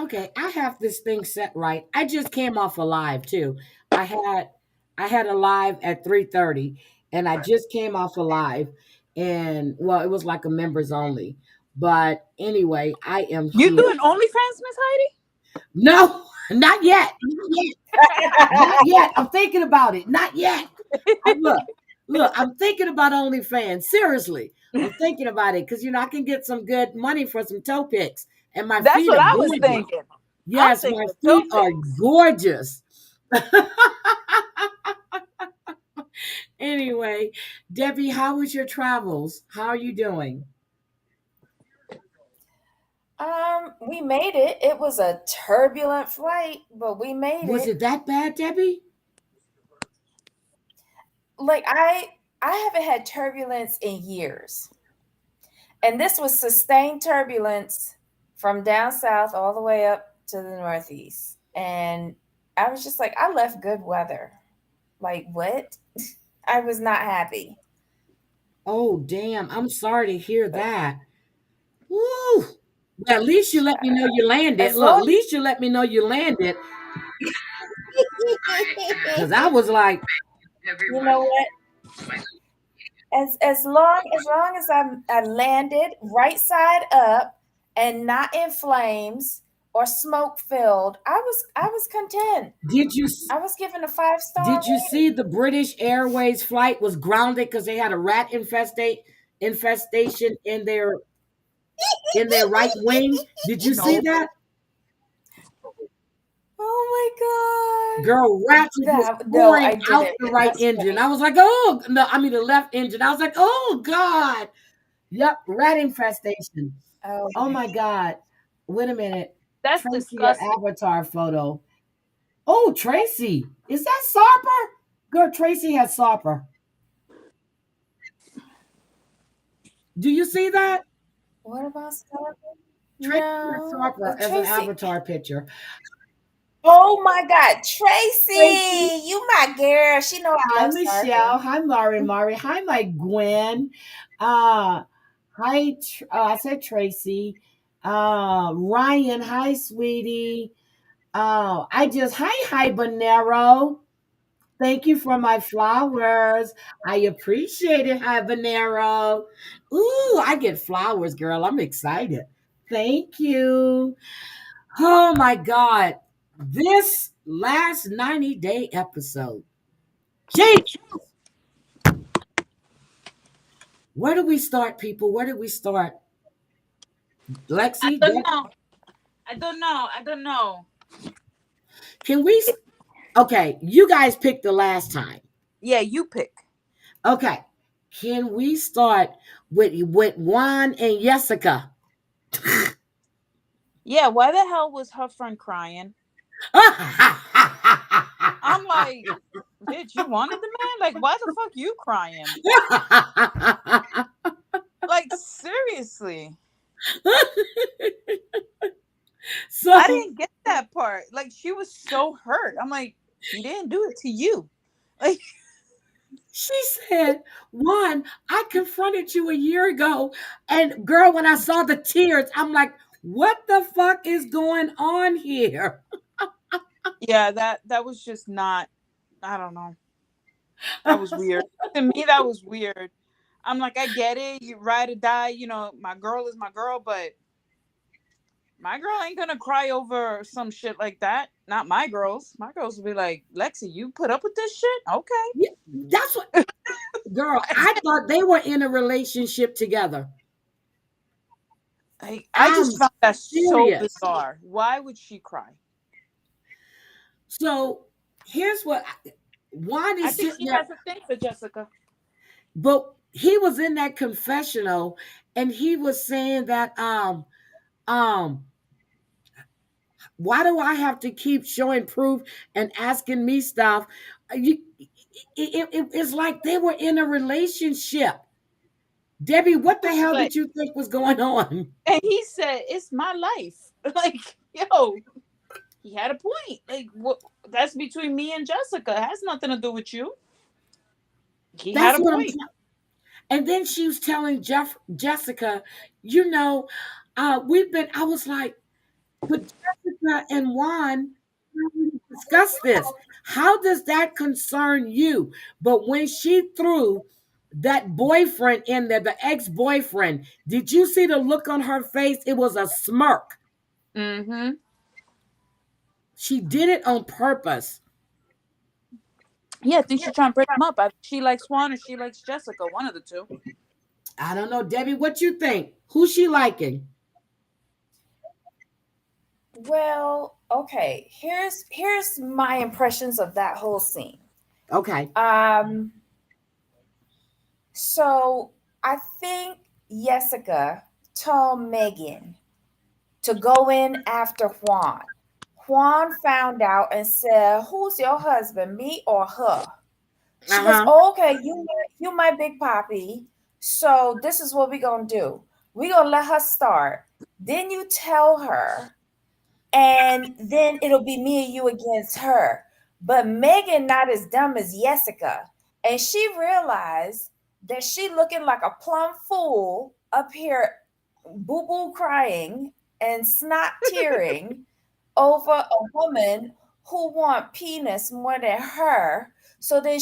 Okay, I have this thing set right. I just came off a live too. I had I had a live at 3:30 and I just came off a live and well, it was like a members only. But anyway, I am You here. doing OnlyFans, Miss Heidi? No, not yet. Not yet. Not yet. I'm thinking about it. Not yet. Look, I'm thinking about OnlyFans. Seriously. I'm thinking about it because I can get some good money for some toe picks. And my That's feet what are I was gorgeous. thinking. I'm Yes, my thinking toe feet are pics. gorgeous. Anyway, Debbie, how was your travels? How are you doing? We made it. It was a turbulent flight, but we made Was it. it that bad, Debbie? Like I haven't had turbulence in years. And this was sustained turbulence from down south all the way up to the northeast. And I was just like, I left good weather. Like, what? I was not happy. Oh, damn. I'm sorry to hear that. Woo. Well, at least you let me know you landed. As Look, at long least you let me know you landed. Because I was like, you know what? As long as I landed right side up and not in flames or smoke filled, I was content. did you I was given a 5-star did you rating. see the British Airways flight was grounded because they had a rat infestation in their right wing? Did you see No. that? Oh my Girl, rats were just god. No, I pouring out didn't. the right That's engine. funny. I was like, oh no, I mean the left engine. I was like, oh God. Yep, rat infestation. Oh, Oh my God. Wait a minute. That's Tracy, your disgusting. avatar photo. Oh, Tracy. Is that Sarper? Girl, Tracy has Sarper. Do you see that? what about Starbucks? Tracy has No, Sarper as an Tracy. avatar picture. Oh my God, Tracy. Tracy, you my girl. She know I Hi, love Sarper. Michelle. Hi, Mari. Hi, my Gwen. Uh, hi, I said Tracy. Ryan. Hi, sweetie. Hi, Bonero. Thank you for my flowers. I appreciate it, hi, Bonero. Ooh, I get flowers, girl. I'm excited. Thank you. Oh my God. This last 90-day episode. Gee, where do we start, people? Where do we start? I Lexi, don't know. I don't know. I don't know. can we? Okay, you guys picked the last time. Yeah, you pick. Okay, can we start with Juan and Jessica? Yeah, why the hell was her friend crying? I'm like, bitch, you wanted the man? Like, why the fuck you crying? Like, seriously. I So didn't get that part. Like, she was so hurt. I'm like, he didn't do it to you. Like, she said, Juan, I confronted you a year ago. And girl, when I saw the tears, I'm like, what the fuck is going on here? yeah, that was just not. I don't know. That was weird. To me, that was weird. I'm like, I get it. You ride or die. My girl is my girl, but my girl ain't gonna cry over some shit like that. Not my girls. My girls will be like, Lexi, you put up with this shit? Okay. Yeah, that's what, girl, I thought they were in a relationship together. I I'm just found that so serious. bizarre. Why would she cry? So here's what Juan I is think sitting she there, has a thing for Jessica. but he was in that confessional and he was saying that um why do I have to keep showing proof and asking me stuff? It's like they were in a relationship. Debbie, what the hell Like, did you think was going on? and he said, "It's my life." Like, yo, he had a point. Like, what? That's between me and Jessica. It has nothing to do with you. He had That's a what I'm point. trying. And then she was telling Jessica, you know, I was like, but Jessica and Juan discuss this. How does that concern you? But when she threw that boyfriend in there, the ex-boyfriend, did you see the look on her face? It was a smirk. Mm-hmm. She did it on purpose. Yeah, I think she's trying to break them up. She likes Swan or she likes Jessica, one of the two. I don't know, Debbie, what you think? Who's she liking? Well, okay. Here's my impressions of that whole scene. Okay. Um, so I think Jessica told Megan to go in after Juan. Juan found out and said, "Who's your husband, me or her?" She goes, Uh-huh. oh, "Okay, you my big poppy. So this is what we gonna do. We gonna let her start. Then you tell her, and then it'll be me and you against her." But Megan not as dumb as Jessica, and she realized that she looking like a plumb fool up here, boo boo crying and snot tearing over a woman who want penis more than her. So then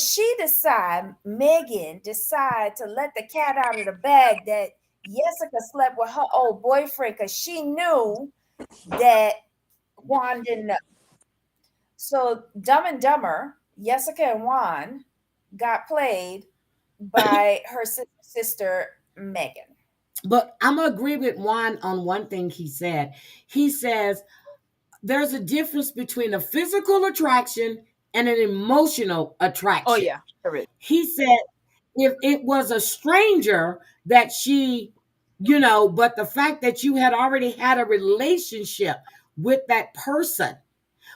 Megan decide to let the cat out of the bag that Jessica slept with her old boyfriend because she knew that Juan didn't know. So Dumb and Dumber, Jessica and Juan got played by her sister Megan. But I'm gonna agree with Juan on one thing he said. He says there's a difference between a physical attraction and an emotional Oh attraction. yeah, there is. He said if it was a stranger that she, but the fact that you had already had a relationship with that person.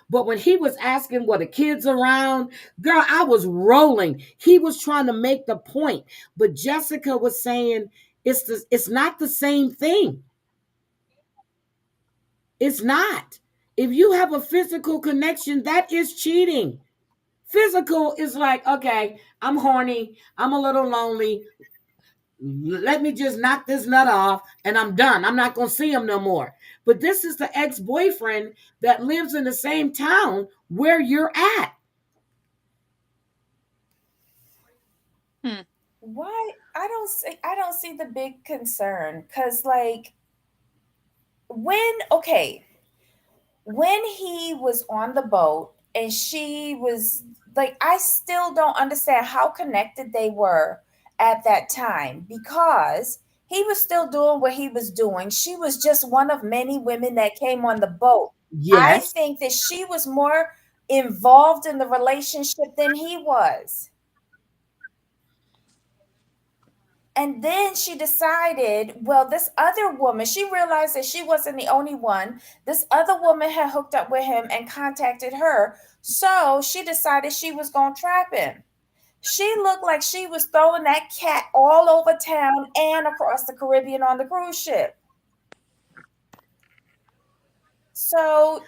But when he was asking were the kids around, girl, I was rolling. He was trying to make the point, but Jessica was saying it's not the same thing. It's not. If you have a physical connection, that is cheating. Physical is like, okay, I'm horny, I'm a little lonely. Let me just knock this nut off and I'm done. I'm not going to see him no more. But this is the ex boyfriend that lives in the same town where you're at. Hmm. Why I don't see the big concern because like when okay when he was on the boat and she was like, I still don't understand how connected they were at that time because he was still doing what he was doing. She was just one of many women that came on the boat. I Yes, think that she was more involved in the relationship than he was. And then she decided, well, this other woman, she realized that she wasn't the only one. This other woman had hooked up with him and contacted her. So she decided she was going to trap him. She looked like she was throwing that cat all over town and across the Caribbean on the cruise ship. So,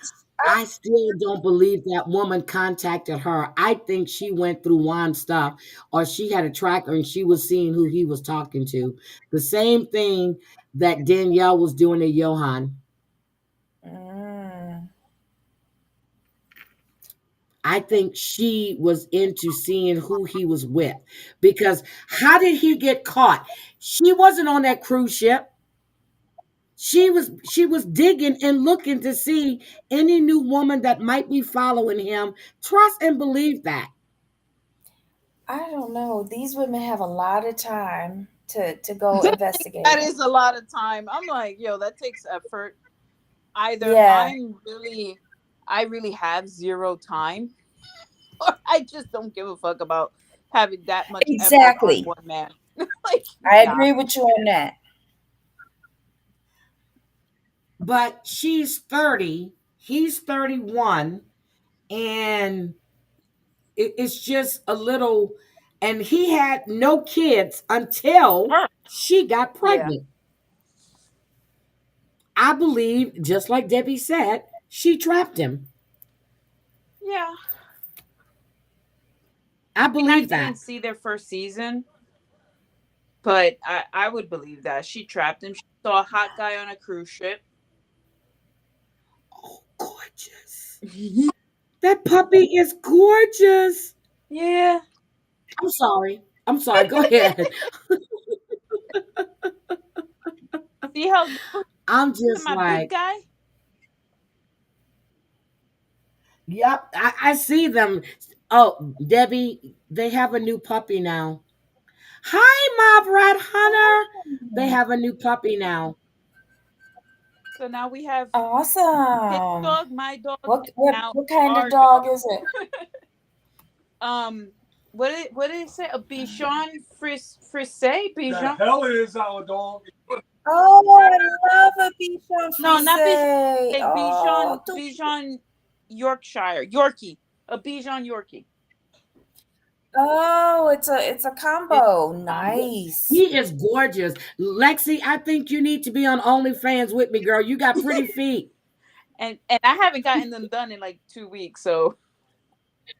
I still don't believe that woman contacted her. I think she went through Juan's stuff or she had a tracker and she was seeing who he was talking to. The same thing that Danielle was doing to Johan. mm, I think she was into seeing who he was with because how did he get caught? She wasn't on that cruise ship. She was digging and looking to see any new woman that might be following him. Trust and believe that. I don't know. These women have a lot of time to go That investigating. is a lot of time. I'm like, yo, that takes effort. Either Yeah, I really have zero time, or I just don't give a fuck about having that much effort on exactly. one man. Like, I nah. agree with you on that. But she's 30, he's 31, and it's just a little. And he had no kids until she got Yeah. pregnant. I believe, just like Debbie said, she trapped him. Yeah. I I mean, I believe didn't that. see their first season, but I would believe that she trapped him. She saw a hot guy on a cruise ship. Gorgeous. That puppy is gorgeous. Yeah. I'm sorry. I'm sorry. Go ahead. See how good I'm to just my big like, guy? yep, I see them. Oh, Debbie, they have a new puppy now. Hi, Mob Rat Hunter. They Oh, have a new puppy now. So now we have his awesome. dog, my dog, What and what now what kind of our dog dog. is it? um, what did it say? A Bichon Frise? Bichon? The hell is our dog? Oh, I love a Bichon No, not Bichon. Frise. A Oh, Bichon Yorkshire Yorkie. A Bichon Yorkie. oh, it's a It's combo. a combo. Nice. He is gorgeous. Lexi, I think you need to be on OnlyFans with me, girl. You got pretty feet. And I haven't gotten them done in like 2 weeks. So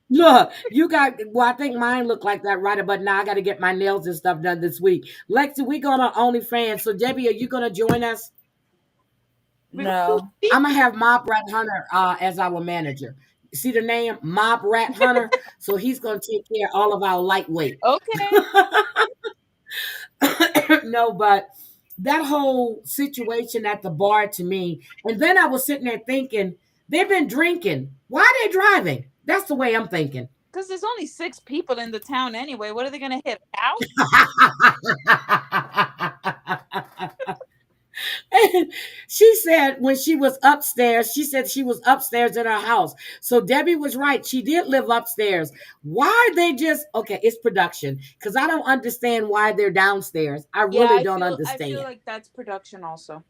Look, you got, well, I think mine look like that right about now. I got to get my nails and stuff done this week. Lexi, we going on OnlyFans. So, Debbie, are you going to join us? we're gonna do No. feet. I'm going to have Mob Rat Hunter as our manager. See the name? Mob Rat Hunter. So, he's going to take care of all of our lightweight. Okay. No, but that whole situation at the bar to me, and then I was sitting there thinking, they've been drinking. Why are they driving? That's the way I'm thinking. Because there's only 6 people in the town anyway. What are they gonna hit? A cow? She said when she was upstairs, she said she was upstairs in her house. So Debbie was right. She did live upstairs. Why are they just okay? It's production because I don't understand why they're downstairs. I Yeah, really I don't feel I feel understand. like that's production also.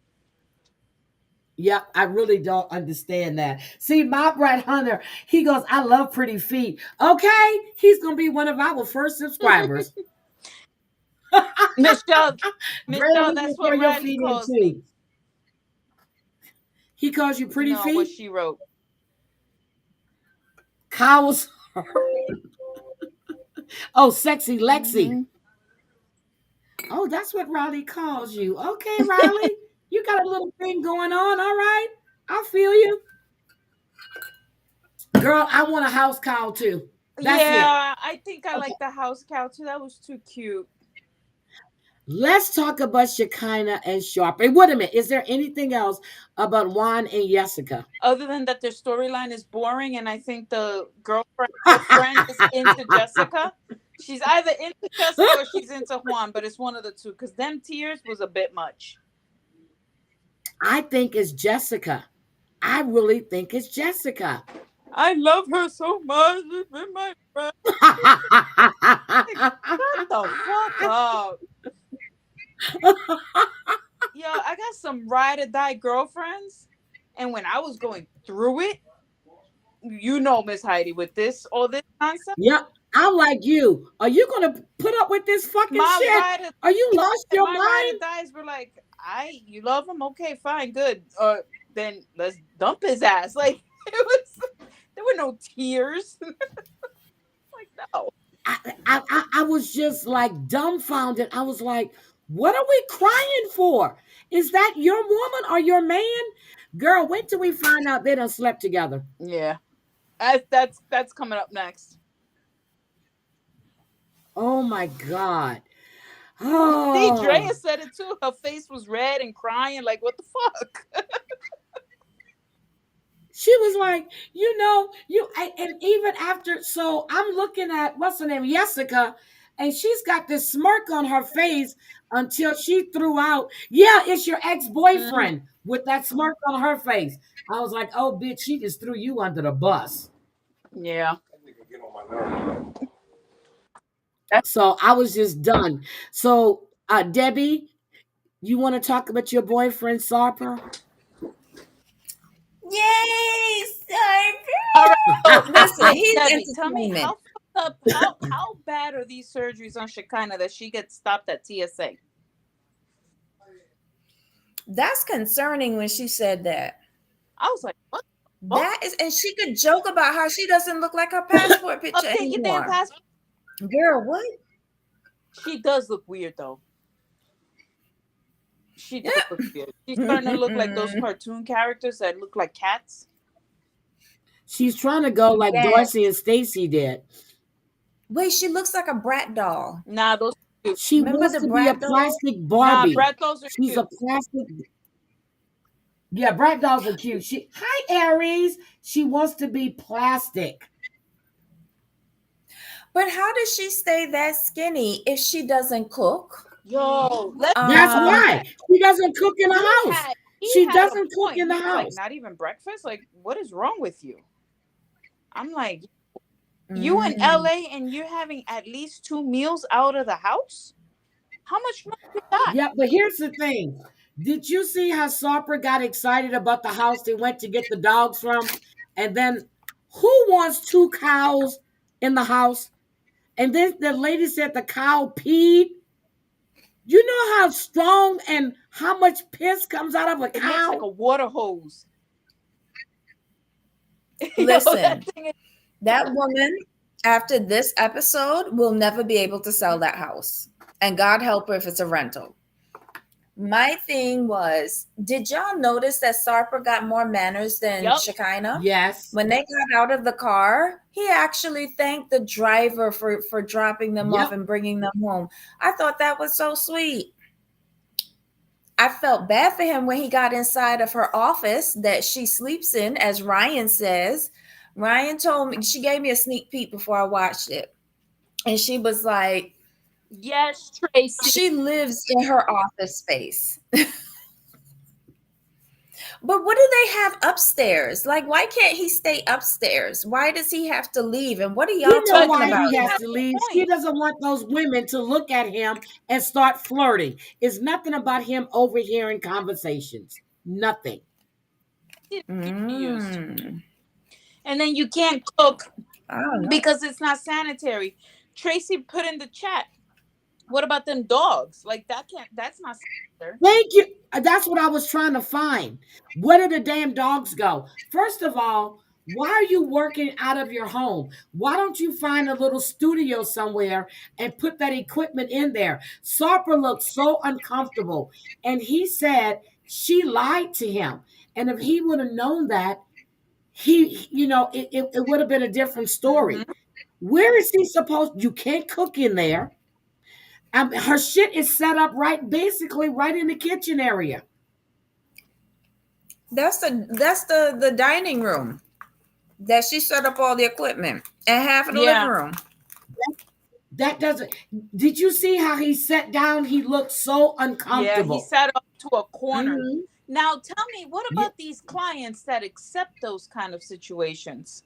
Yep, I really don't understand that. See, my Brad Hunter, he goes, I love pretty feet. Okay, he's gonna be one of our first subscribers. Michelle, Brandon, Michelle, we that's gonna what throw your Riley feet in calls me. too. He calls you pretty No, what feet? she wrote. Cows. Oh, sexy Lexi. Mm-hmm. Oh, that's what Riley calls you. Okay, Riley. You got a little thing going on. All right. I feel you. Girl, I want a house cow too. That's it. Yeah, I think I Okay. like the house cow too. That was too cute. Let's talk about Shekinah and Sharp. Hey, wait a minute. Is there anything else about Juan and Jessica? Other than that, their storyline is boring, and I think the girlfriend, the friend, is into Jessica. She's either into Jessica or she's into Juan, but it's one of the two. Because them tears was a bit much. I think it's Jessica. I really think it's Jessica. I love her so much. She's been my friend. Like, shut the fuck up. Yo, I got some ride or die girlfriends, and when I was going through it, you know, Miss Heidi, with all this nonsense, Yep. I'm like you. Are you gonna put up with this fucking my shit? ride or Are you lost your my ride or mind? dies were like, you love him, okay, fine, good. Then let's dump his ass. Like it was, there were no tears. Like no. I was just like dumbfounded. I was like, what are we crying for? Is that your woman or your man? Girl, wait till we find out they done slept together. Yeah, that's coming up next. Oh my God. See, Oh. Drea said it too. Her face was red and crying. Like what the fuck? She was like, and even after, so I'm looking at what's her name, Jessica, and she's got this smirk on her face until she threw out, yeah, it's your Mhm. ex-boyfriend with that smirk on her face. I was like, oh, bitch, she just threw you under the bus. Yeah. So I was just done. So, Debbie, you want to talk about your boyfriend, Sarper? Yay, All right. So, Cyber! Listen, he's Debbie, tell me entertainment. how fucked up, how bad are these surgeries on Shekinah that she gets stopped at TSA? That's concerning when she said that. I was like, what the fuck? That is, and she could joke about how she doesn't look like her passport picture Update your damn anymore. passport. Girl, what? She does look weird though. She does look weird. She's starting to look like those cartoon characters that look like cats. She's trying to go like Dorsey Yes. and Stacy did. Wait, she looks like a brat doll. Nah, those are cute. She Remember wants the to be a brat doll? plastic Nah, Barbie. brat dolls are She's a cute. plastic. Yeah, brat dolls are cute. Hi Aries. She wants to be plastic. But how does she stay that skinny if she doesn't cook? Yo, let's That's talk about Um, why that. she doesn't cook in the He house. had he She had a doesn't cook point. in He the was like, house. not even breakfast? Like, what is wrong with you? I'm like, you in mm, LA and you're having at least 2 meals out of the house? How much money you got? Yeah, but here's the thing. Did you see how Sarper got excited about the house they went to get the dogs from? And then who wants two cows in the house? And then the lady said the cow peed. You know how strong and how much piss comes out of a It makes like cow? a water hose. Yo, that listen, thing is that woman, after this episode, will never be able to sell that house. And God help her if it's a rental. My thing was, did y'all notice that Sarper got more manners than Yup. Shekinah? Yes. When they got out of the car, he actually thanked the driver for dropping them off Yep. and bringing them home. I thought that was so sweet. I felt bad for him when he got inside of her office that she sleeps in, as Ryan says. Ryan told me, she gave me a sneak peek before I watched it. And she was like, Yes, Tracy. she lives in her office space. But what do they have upstairs? Like, why can't he stay upstairs? Why does he have to leave? And what are y'all You know But talking why about he Tracy has here? has to a leave? She point. doesn't want those women to look at him and start flirting. It's nothing about him overhearing conversations. Nothing. She's confused. Mm, And then you can't cook I don't know. because it's not sanitary. Tracy put in the chat. What about them dogs? Like that can't. That's not sanitary. Thank you. That's what I was trying to find. Where did the damn dogs go? First of all, why are you working out of your home? Why don't you find a little studio somewhere and put that equipment in there? Sarper looked so uncomfortable. And he said she lied to him. And if he would have known that, it would have been a different story. Mm-hmm. Where is he supposed? You can't cook in there. Her shit is set up right, basically right in the kitchen area. That's the dining room that she set up all the equipment and half of the living Yeah. room. That doesn't. Did you see how he sat down? He looked so Yeah. He uncomfortable. sat up to a corner. Hmm. Now tell me, what Yeah. about these clients that accept those kind of situations?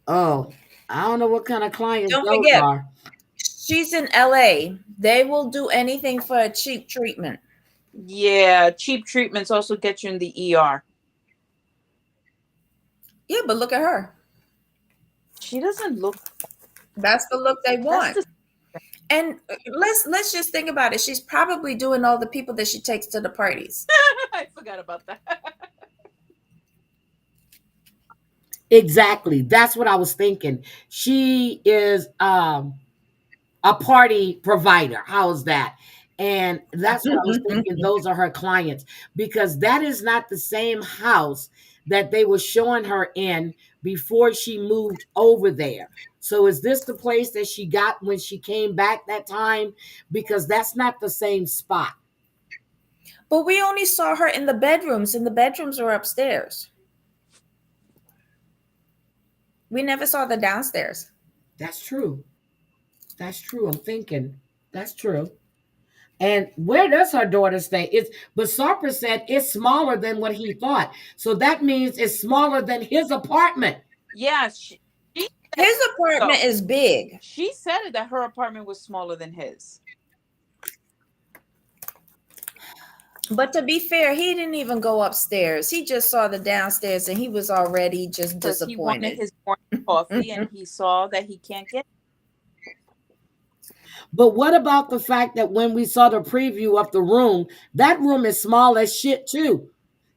Oh, I don't know what kind of clients Don't those forget, are. she's in LA. They will do anything for a cheap treatment. Yeah, cheap treatments also get you in the ER. Yeah, but look at her. She doesn't look. That's the look they That's want. the. And let's just think about it. She's probably doing all the people that she takes to the parties. I forgot about that. Exactly. That's what I was thinking. She is a party provider. How's that? And that's what I was thinking. Those are her clients because that is not the same house that they were showing her in before she moved over there. So is this the place that she got when she came back that time? Because that's not the same spot. But we only saw her in the bedrooms, and the bedrooms are upstairs. We never saw the downstairs. That's true. That's true. I'm thinking that's true. And where does her daughter stay? But Sarper said it's smaller than what he thought. So that means it's smaller than his apartment. Yeah, she His apartment so. is big. She said it that her apartment was smaller than his. But to be fair, he didn't even go upstairs. He just saw the downstairs and he was already just Because he wanted disappointed. his morning coffee and he saw that he can't get. But what about the fact that when we saw the preview of the room, that room is small as shit too?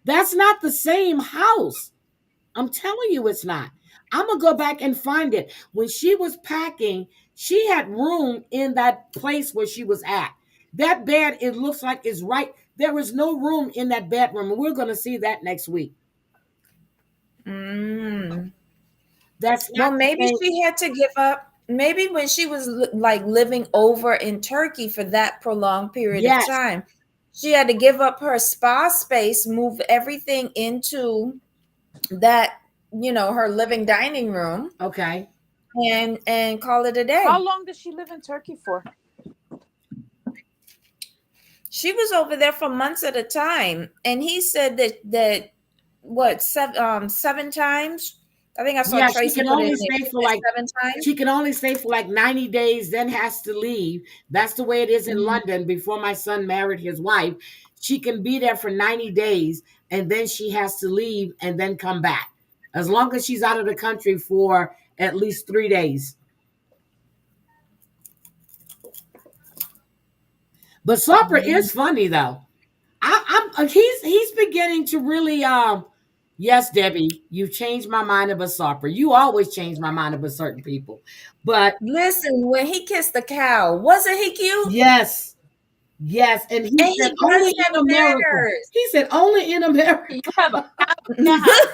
That's not the same house. I'm telling you it's not. I'm going to go back and find it. When she was packing, she had room in that place where she was at. That bed, it looks like is right. There is no room in that bedroom. And we're going to see that next week. Mm. That's Well, not the maybe same. she had to give up. Maybe when she was like living over in Turkey for that prolonged period of Yes. time, she had to give up her spa space, move everything into that, her living dining room, Okay. and call it a How day. long does she live in Turkey for? She was over there for months at a time, and he said that what, seven times. I think I saw Yeah, she Tracy can put it in only there. stay She for said like 7 times. she can only stay for like 90 days, then has to leave. That's the way it is in Mhm. London before my son married his wife. She can be there for 90 days and then she has to leave and then come back. As long as she's out of the country for at least 3 days. But Supper Mm. is funny though. He's beginning to really yes, Debbie, you've changed my mind about Supper. You always change my mind about certain people. But Listen, when he kissed the cow, wasn't he cute? yes, yes, and he And said he only does have in America. He said only in You America. have a cow in your manners. house.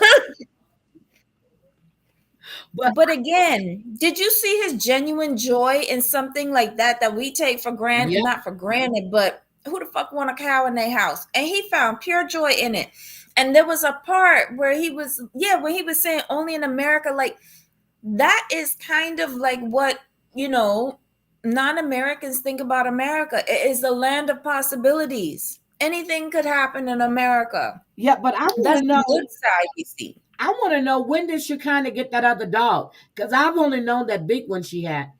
But But again, did you see his genuine joy in something like that we take for granted, yep, not for granted, but who the fuck want a cow in their house? And he found pure joy in it. And there was a part where when he was saying only in America, like that is kind of like what, you know, non-Americans think about America. It is the land of possibilities. Anything could happen in America. yeah, but I want That's to the know. good side we see. I want to know when did she kind of get that other dog? Because I've only known that big one she had.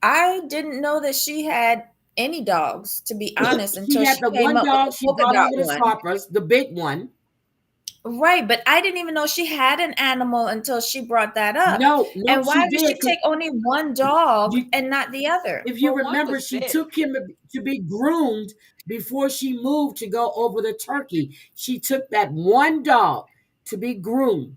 I didn't know that she had any dogs, to be honest, She until had she the came one up with dog the she polka brought dot over to one. Scarpa's, the big one. Right, but I didn't even know she had an animal until she brought that up. No, no, And why she would did. she 'Cause take only one dog you, and not the other? if you Well, one remember, was she big. took him to be groomed before she moved to go over to Turkey. She took that one dog to be groomed.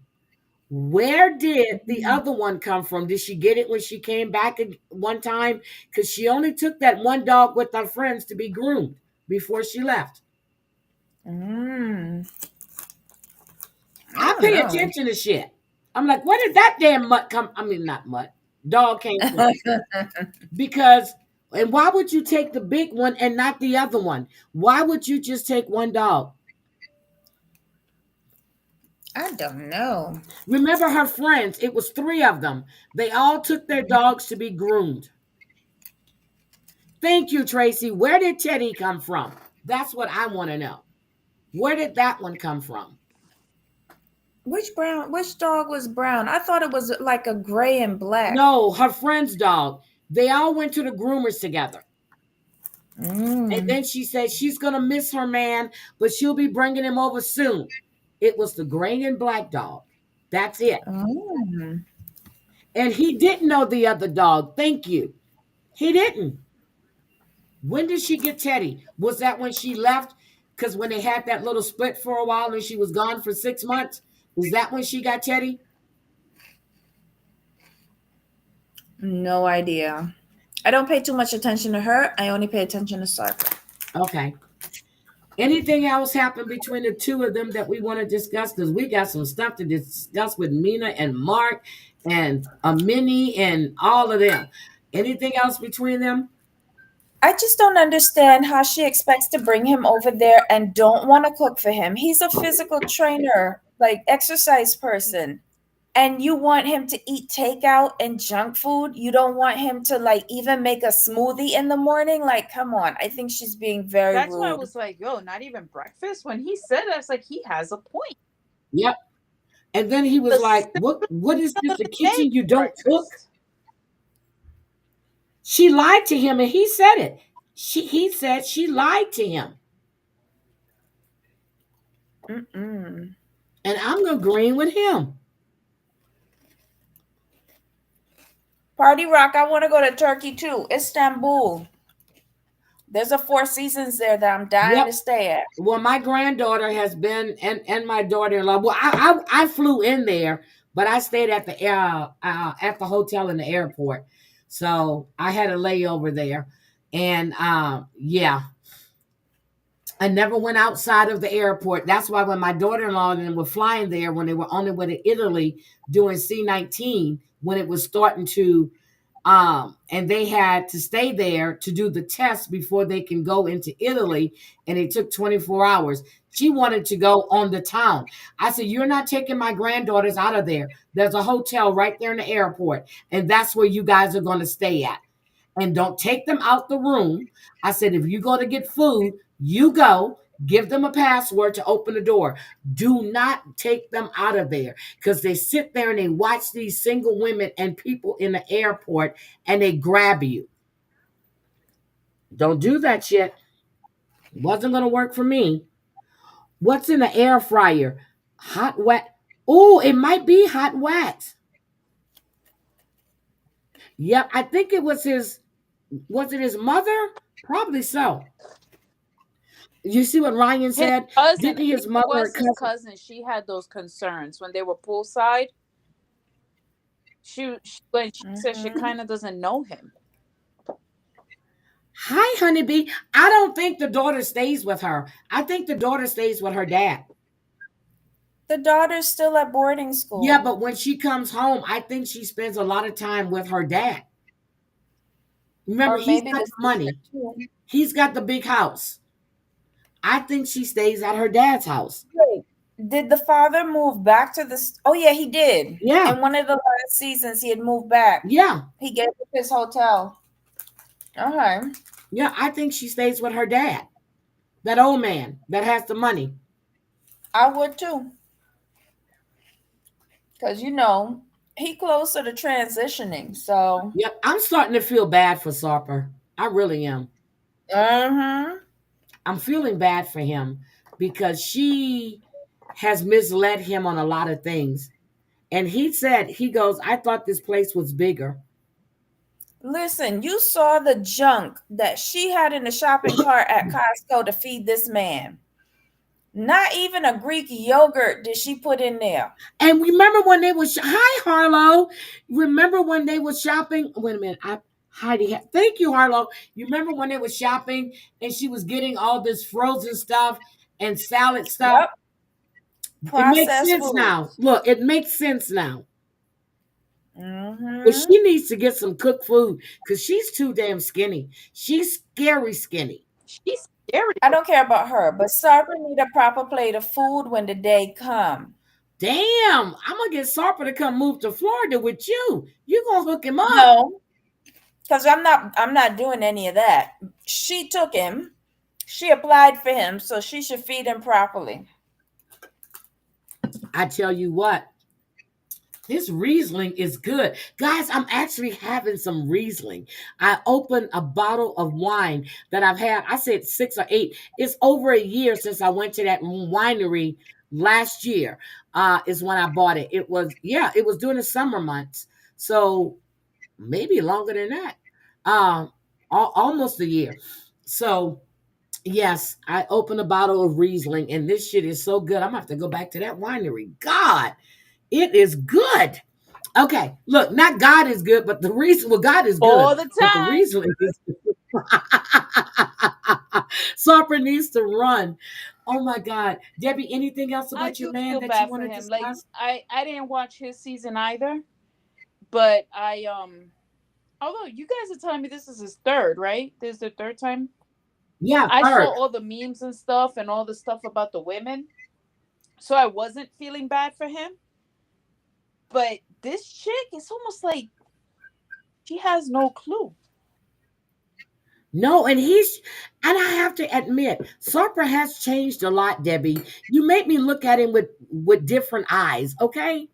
Where did the Mm. other one come from? Did she get it when she came back one time? Because she only took that one dog with her friends to be groomed before she left. Mm, I I don't pay know. attention to shit. I'm like, where did that damn mutt come? I mean, not mutt, dog came from. Because, and why would you take the big one and not the other one? Why would you just take one dog? I don't know. Remember her friends, it was three of them. They all took their dogs to be groomed. Thank you, Tracy. Where did Teddy come from? That's what I want to know. Where did that one come from? Which dog was brown? I thought it was like a gray and black. No, her friend's dog. They all went to the groomers together. And Mm. then she said she's going to miss her man, but she'll be bringing him over soon. It was the gray and black dog. That's it. Oh. And he didn't know the other dog. Thank you. He didn't. When did she get Teddy? Was that when she left? Because when they had that little split for a while and she was gone for 6 months, is that when she got Teddy? No idea. I don't pay too much attention to her. I only pay attention to Sarka. Okay. Anything else happened between the two of them that we want to discuss? Because we got some stuff to discuss with Mina and Mark and Minnie and all of them. Anything else between them? I just don't understand how she expects to bring him over there and don't want to cook for him. He's a physical trainer, like exercise person. And you want him to eat takeout and junk food? You don't want him to like even make a smoothie in the morning? Like, come on. I think she's being very That's why I rude. was like, yo, not even breakfast. When he said that, it's like he has a point. Yep. And then he was The like, simplest what is meal this? of A the day kitchen you is don't cook? breakfast. She lied to him and he said it. He said she lied to him. Mm-mm. And I'm agreeing with him. Party Rock, I want to go to Turkey too. Istanbul. There's a Four Seasons there that I'm dying Yep. to stay at. Well, my granddaughter has been, and my daughter-in-law. Well, I flew in there, but I stayed at the hotel in the airport, so I had a layover there, and yeah, I never went outside of the airport. That's why when my daughter-in-law and them were flying there, when they were on their way to Italy doing C-19, when it was starting to and they had to stay there to do the test before they can go into Italy, and it took 24 hours. She wanted to go on the town. I said, "You're not taking my granddaughters out of there. There's a hotel right there in the airport, and that's where you guys are going to stay at. And don't take them out the room." I said, "If you go to get food, you go, give them a password to open the door. Do not take them out of there, because they sit there and they watch these single women and people in the airport and they grab you. Don't do that shit. Wasn't going to work for me." What's in the air fryer? Hot, wet. Oh, it might be hot, wet. Yep, I think it was his. Was it his mother? Probably so. You see what Ryan His said? cousin, Didn't I his think it mother or was his cousin? cousin. She had those concerns when they were poolside. She when she said she Mhm. kind of doesn't know him. Hi, honeybee. I don't think the daughter stays with her. I think the daughter stays with her dad. The daughter's still at boarding Yeah, school. but when she comes home, I think she spends a lot of time with her dad. Remember, Or he's maybe got the the sister money, too. he's got the big house. I think she stays at her dad's house. Wait, did the father move back to this? Oh, yeah, he did. Yeah, In one of the last seasons, he had moved back. yeah, He gave up his hotel. Okay. yeah. I think she stays with her dad, that old man that has the money. I would too. Because, he closer to transitioning. So, Yep, I'm starting to feel bad for Sarper. I really am. uh-huh. I'm feeling bad for him because she has misled him on a lot of things. And he said, he goes, "I thought this place was bigger." Listen, you saw the junk that she had in the shopping cart at Costco to feed this man. Not even a Greek yogurt did she put in there. And remember when they was, hi, Harlow. Remember when they was shopping? Wait a minute. Heidi, thank you, Harlow. You remember when they was shopping and she was getting all this frozen stuff and salad stuff? Yep. It makes Processed sense now. foods. Look, it makes sense now. But Mm-hmm. she needs to get some cooked food because she's too damn skinny. She's scary skinny. She's scary. I don't care about her, but Sarper need a proper plate of food when the day come. Damn, I'm gonna get Sarper to come move to Florida with you. You gonna hook him up. No, because I'm not doing any of that. She took him. She applied for him, so she should feed him properly. I tell you what, this Riesling is good. Guys, I'm actually having some Riesling. I opened a bottle of wine that I've had, I said 6 or 8. It's over a year since I went to that winery last year. Is when I bought it. It was, yeah, it was during the summer months. So maybe longer than that. Um, almost a year. So yes, I opened a bottle of Riesling, and this shit is so good. I'm gonna have to go back to that winery. God, it is good. Okay, look, not God is good, but the reason, well, God is good, All the but the time. Riesling is Sarper needs to run. Oh my God. Debbie, anything else I about your do man feel that you bad want for to him. Like discuss? I didn't watch his season either, but although you guys are telling me this is his third, right? This is the third time. Yeah, I saw third. all the memes and stuff and all the stuff about the women. So I wasn't feeling bad for him. But this chick is almost like she has no clue. No, and I have to admit, Sarper has changed a lot, Debbie. You make me look at him with different eyes, okay?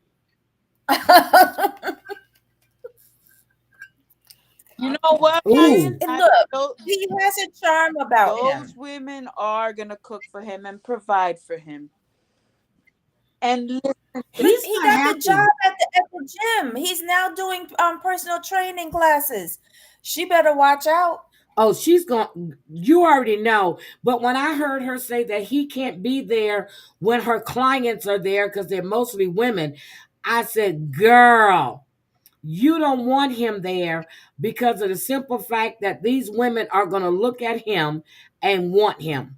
You know what, Ryan? Ooh, And I look, know he has a charm about those him. women are gonna cook for him and provide for him. And listen, But he's he not got the job happy. at the gym. He's now doing personal training classes. She better watch out. Oh, she's going, you already know. But when I heard her say that he can't be there when her clients are there because they're mostly women, I said, girl, you don't want him there because of the simple fact that these women are going to look at him and want him.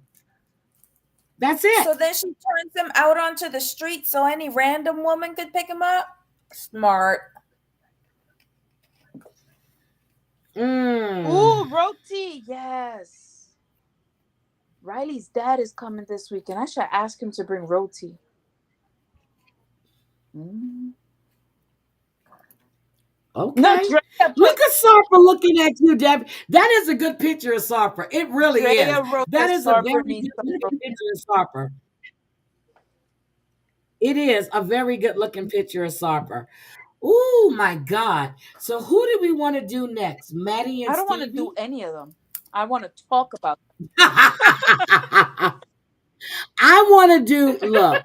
That's it. So then she turns him out onto the street so any random woman could pick him up. Smart. Mm. Ooh, roti. Yes. Riley's dad is coming this weekend. I should ask him to bring roti. Mm. No, Okay. Drea Look put at Sarper looking at you, Deb. That is a good picture of Sarper. It really is. Drea wrote That that is a Sarper very needs good some looking roti. picture of Sarper. It is a very good looking picture of Sarper. Oh my God. So who do we want to do next? Maddie and I don't want to do Stevie? any of them. I want to talk about I want to do, look,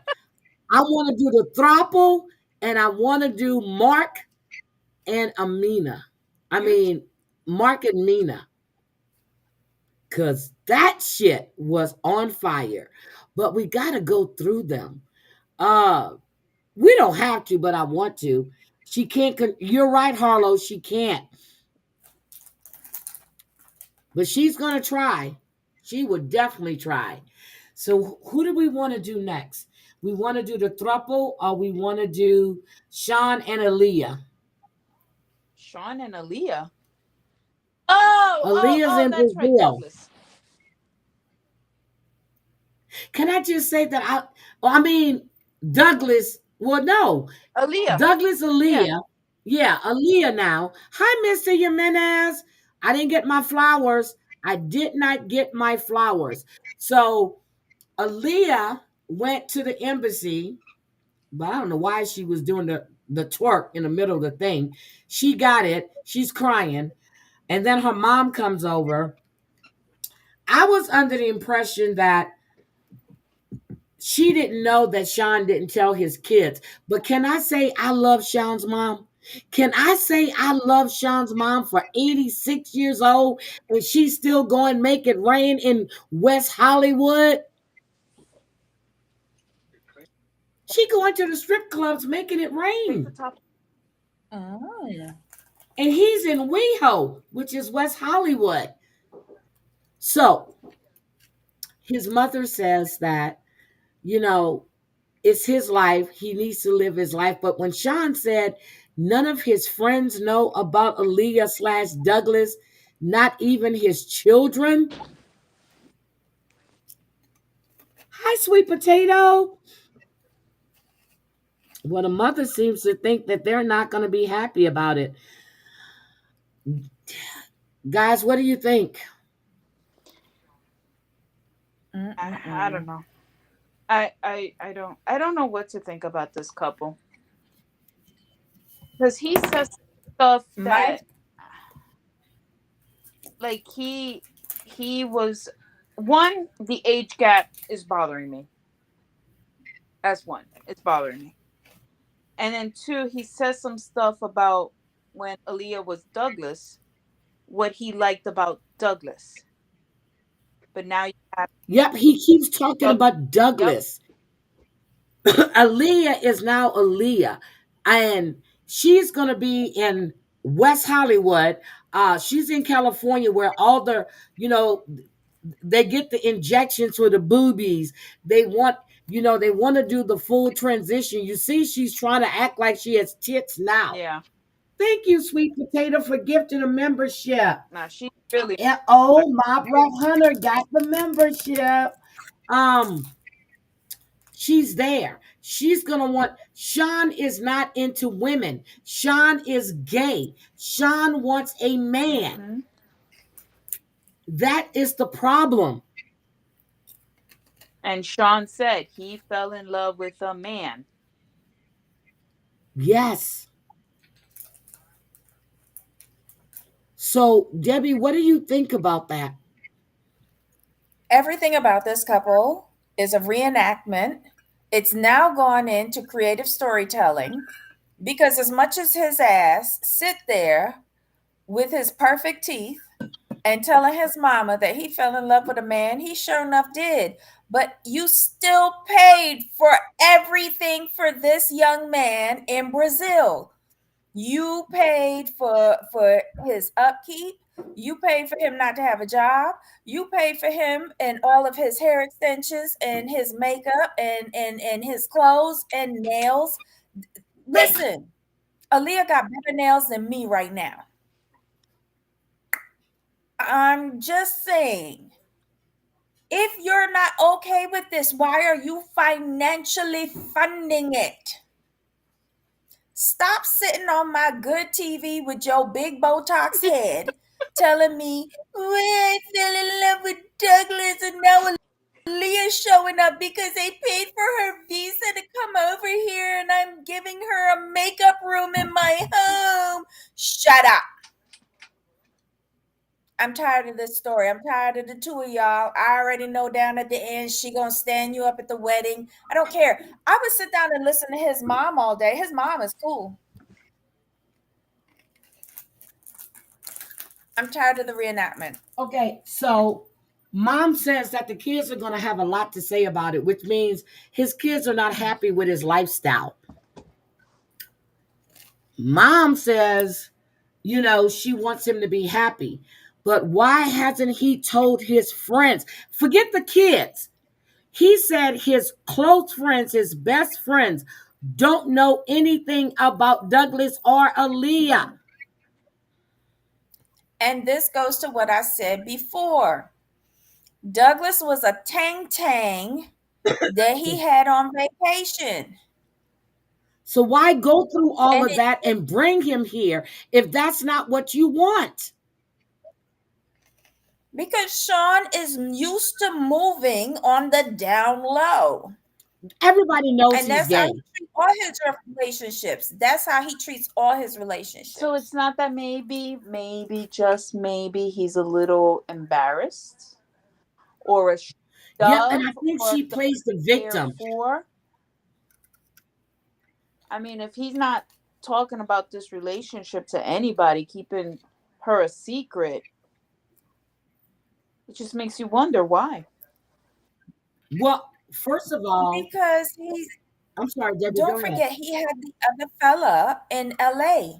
I want to do the Throple and I want to do Mark and Amina. I mean, Mark and Mina. Because that shit was on fire. But we got to go through them. Uh, we don't have to, but I want to. She can't, you're right, Harlow. She can't. But she's going to try. She would definitely try. So who do we want to do next? We want to do the thruple or we want to do Sean and Aaliyah? Sean and Aaliyah. Oh, oh, Aaliyah's oh, in that's right, Brazil. Douglas. Can I just say that well, I mean, Douglas, well, no, Aaliyah. Douglas Yeah. Aaliyah. Yeah, Aaliyah now. Hi, Mr. Jimenez. I didn't get my flowers. I did not get my flowers. So Aaliyah went to the embassy, but I don't know why she was doing the twerk in the middle of the thing. She got it. She's crying. And then her mom comes over. I was under the impression that she didn't know that Sean didn't tell his kids. But can I say I love Sean's mom? Can I say I love Sean's mom for 86 years old and she's still going make it rain in West Hollywood? She going to the strip clubs making it Take the rain. top. Mm. And he's in WeHo, which is West Hollywood. So his mother says that, you know, it's his life. He needs to live his life. But when Sean said none of his friends know about Aaliyah slash Douglas, not even his children. Hi, sweet potato. Well, the mother seems to think that they're not going to be happy about it. Guys, what do you think? I don't know. I don't know what to think about this couple because he says stuff My that like he was one, the age gap is bothering me. That's one. It's bothering me. And then two, he says some stuff about when Aaliyah was Douglas, what he liked about Douglas. But now you have Yep, he keeps talking Douglas. about Yep. Douglas. Aaliyah is now Aaliyah, and she's going to be in West Hollywood. She's in California, where all the you know they get the injections for the boobies. They want they want to do the full transition. You see, she's trying to act like she has tits now. Yeah. Thank you, sweet potato, for gifting a membership. Now she's really And oh, Mob Rat Hunter got the membership. Um, She's there. She's going to want. Sean is not into women. Sean is gay. Sean wants a man. hmm That is the problem. And Sean said he fell in love with a man. Yes. So, Debbie, what do you think about that? everything about this couple is a reenactment. It's now gone into creative storytelling because as much as his ass sit there with his perfect teeth and telling his mama that he fell in love with a man, he sure enough did. But you still paid for everything for this young man in Brazil. You paid for his upkeep. You paid for him not to have a job. You paid for him and all of his hair extensions and his makeup and his clothes and nails. Listen, Aaliyah got better nails than me right now. I'm just saying, if you're not okay with this, why are you financially funding it? Stop sitting on my good TV with your big Botox head telling me, well, I fell in love with Douglas and now Leah's showing up because they paid for her visa to come over here and I'm giving her a makeup room in my home. Shut up. I'm tired of this story. I'm tired of the two of y'all. I already know down at the end she gonna stand you up at the wedding. I don't care. I would sit down and listen to his mom all day. His mom is cool. I'm tired of the reenactment. Okay, so mom says that the kids are going to have a lot to say about it, which means his kids are not happy with his lifestyle. Mom says, she wants him to be happy. But why hasn't he told his friends? Forget the kids. He said his close friends, his best friends, don't know anything about Douglas or Aaliyah. And this goes to what I said before. Douglas was a tang tang that he had on vacation. So why go through all And of that and bring him here if that's not what you want? because Sean is used to moving on the down low. Everybody knows And he's that's how gay. he treats all his relationships. That's how he treats all his So it's relationships. not that maybe, just maybe he's a little embarrassed or ashamed Yep, and of I think or she felt plays the prepared victim. for. I mean, if he's not talking about this relationship to anybody, keeping her a secret, it just makes you wonder why. Well, first of all, Because he's, I'm sorry, Debbie, don't go ahead. forget, he had the other fella in LA.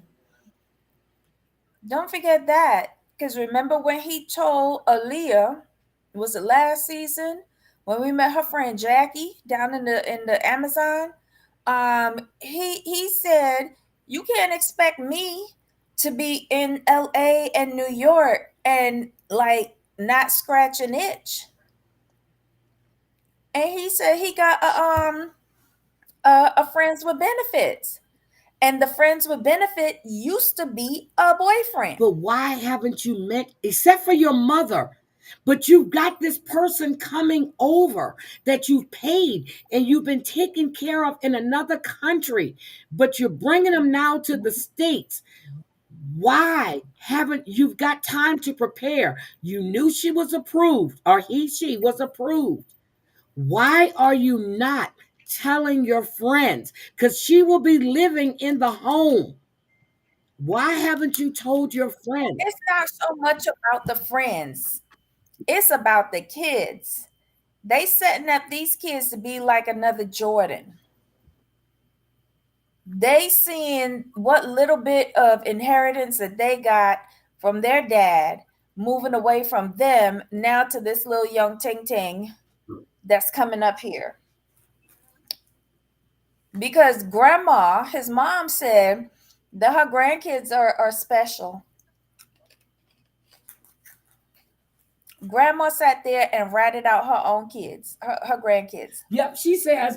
Don't forget that. Because remember when he told Aaliyah, was it last season when we met her friend Jackie down in the Amazon? He said you can't expect me to be in LA and New York and like not scratch an itch. And he said he got a friends with benefits. And the friends with benefit used to be a boyfriend. But why haven't you met, except for your mother? But you've got this person coming over that you've paid and you've been taken care of in another country, but you're bringing them now to the States. Why haven't you've got time to prepare? You knew she was approved, or she was approved. Why are you not telling your friends? Because she will be living in the home. Why haven't you told your friends? It's not so much about the friends. It's about the kids. They setting up these kids to be like another Jordan. They seeing what little bit of inheritance that they got from their dad, moving away from them now to this little young ting ting that's coming up here. Because grandma, his mom said that her grandkids are special. Grandma sat there and ratted out her own kids, her grandkids. Yep, she says,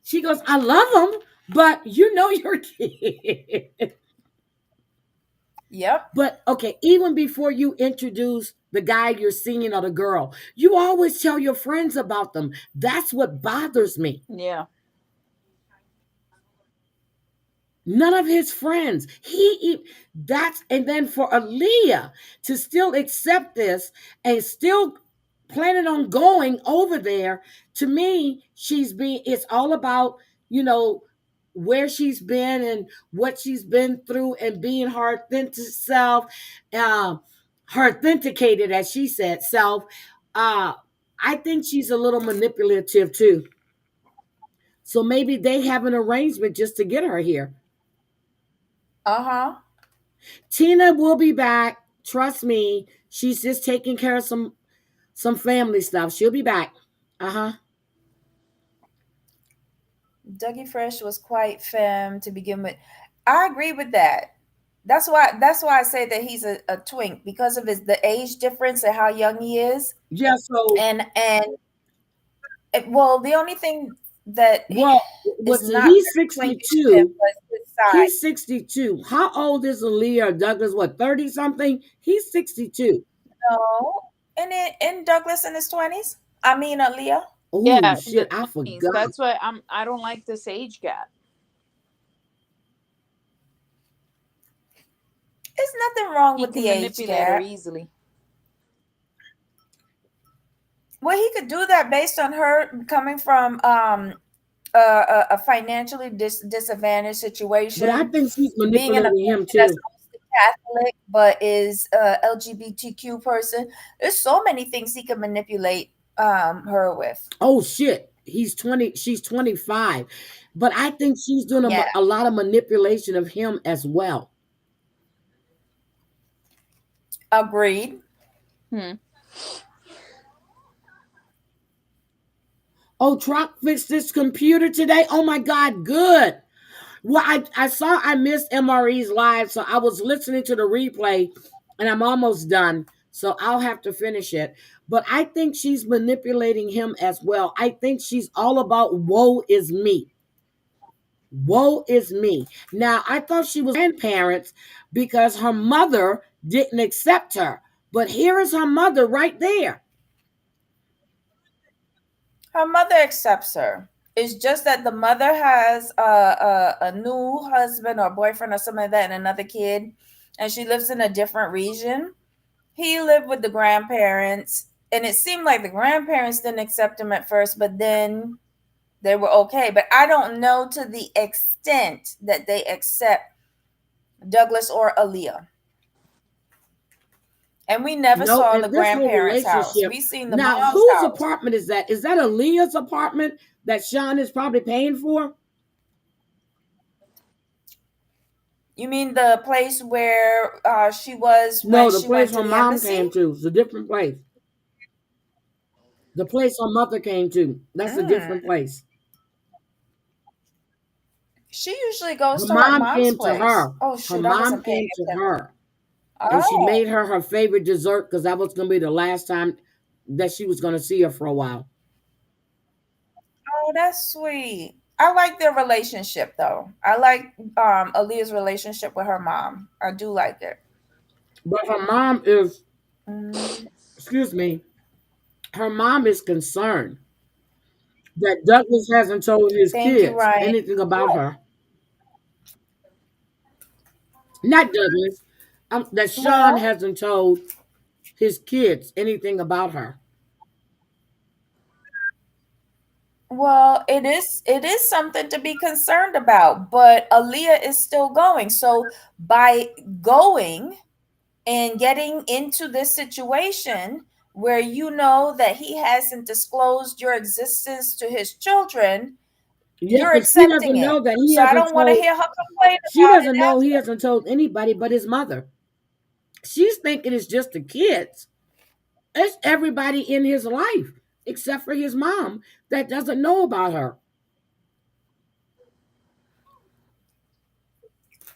she goes, I love them, but you know your kid. Yep. But okay, even before you introduce the guy you're seeing or the girl, you always tell your friends about them. That's what bothers me. Yeah. None of his friends. That's and then for Aaliyah to still accept this and still planning on going over there, to me, it's all about, you know, where she's been and what she's been through and being her authentic self, her authenticated, as she said, self. Uh, I think she's a little manipulative too. So maybe they have an arrangement just to get her here. Uh huh. Tina will be back Trust me, she's just taking care of some family stuff. She'll be back. Uh-huh. Dougie Fresh was quite femme to begin with. I agree with that. That's why I say that he's a twink because of the age difference and how young he is. Yeah, so And well, the only thing that well, is what's not he's very twinkish of him 62. was his size. He's 62. How old is Aaliyah Douglas? What, 30 something? He's 62. No, and in Douglas in his 20s. I mean, Aaliyah. Oh Yeah, in shit, the I 20s. forgot. That's why I don't like this age gap. There's nothing wrong He with can the age manipulate her gap. easily. Well, he could do that based on her coming from a financially disadvantaged But I situation, think she's being in a manipulating him family that's too. mostly Catholic but is a LGBTQ person. There's so many things he can manipulate her with. Oh shit. He's 20, she's 25. But I think she's doing Yeah, a lot of manipulation of him as well. agreed. Hmm. Oh, Truck fixed this computer today. Oh my God, good. Well, I saw I missed MRE's live, so I was listening to the replay and I'm almost done. So I'll have to finish it. But I think she's manipulating him as well. I think she's all about woe is me. Woe is me. Now, I thought she was grandparents because her mother didn't accept her. But here is her mother right there. Her mother accepts her. It's just that the mother has a new husband or boyfriend or something like that and another kid, and she lives in a different region. He lived with the grandparents, and it seemed like the grandparents didn't accept him at first, but then they were okay. But I don't know to the extent that they accept Douglas or Aaliyah. And we never No, saw the in this whole grandparents' house. relationship. We seen the Now, mom's whose house. apartment is that? Is that Aaliyah's apartment that Sean is probably paying for? You mean the place where she was when No, the she place went to her the mom embassy? came to is a different place. The place her mother came to, that's a different Mm. place. She usually goes Her to her mom mom's came to place. her. Oh Her shoot, I mom wasn't paying came to attention. her. And she Oh, made her her favorite dessert because that was going to be the last time that she was going to see her for a while. oh, that's sweet. I like their relationship though. I like Aaliyah's relationship with her mom. I do like it. But her mom is, Mm, excuse me, her mom is concerned that Douglas hasn't told his thank you, kids Ryan. anything about Oh, her. Not Douglas, that Sean well, hasn't told his kids anything about her. well, it is something to be concerned about, but Aaliyah is still going. So by going and getting into this situation where you know that he hasn't disclosed your existence to his children, Yeah, you're but she accepting doesn't it. know that he So I hasn't don't want to told. hear her complain She about it doesn't know he after. hasn't told anybody but his mother. She's thinking it's just the kids. It's everybody in his life except for his mom that doesn't know about her.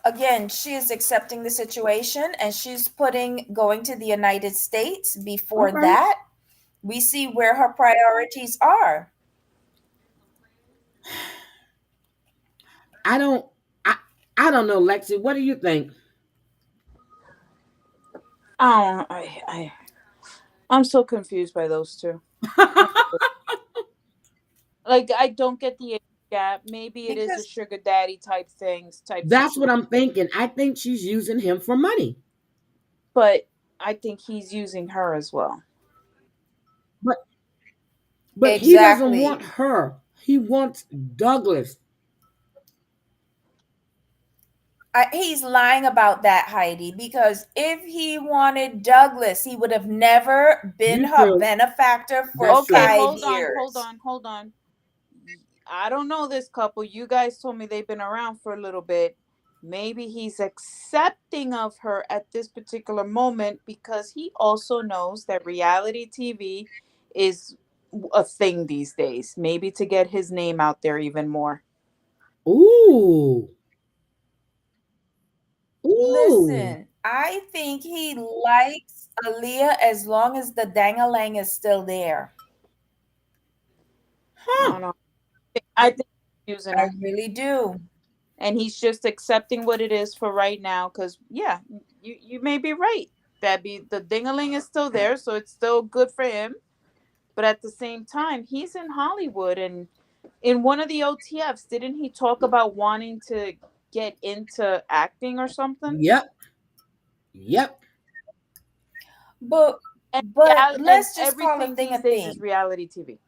Again, she is accepting the situation and she's putting going to the United States before Okay, that. We see where her priorities are. I don't. I I don't know, Lexi. What do you think? I'm so confused by those two. I'm so- Like I don't get the age gap. Maybe it is a Because sugar daddy type things type That's what situation, I'm thinking. I think she's using him for money, but I think he's using her as well. but he doesn't want exactly. her. He wants Douglas. He's lying about that, Heidi, because if he wanted Douglas, he would have never been You her true. benefactor for That's Okay, true. 5 hold years. on, hold on. I don't know this couple. You guys told me they've been around for a little bit. Maybe he's accepting of her at this particular moment because he also knows that reality TV is a thing these days. Maybe to get his name out there even more. Ooh. Ooh. Listen, I think he likes Aaliyah as long as the dangalang is still there. I Huh. don't know. I think he's using I her. really do. And he's just accepting what it is for right now. Because yeah, you may be right. That be the dingaling is still there, so it's still good for him. But at the same time, he's in Hollywood, and in one of the OTFs, didn't he talk about wanting to get into acting or something? Yep. Yep. But And but and let's just call a everything thing these a days is thing. reality TV.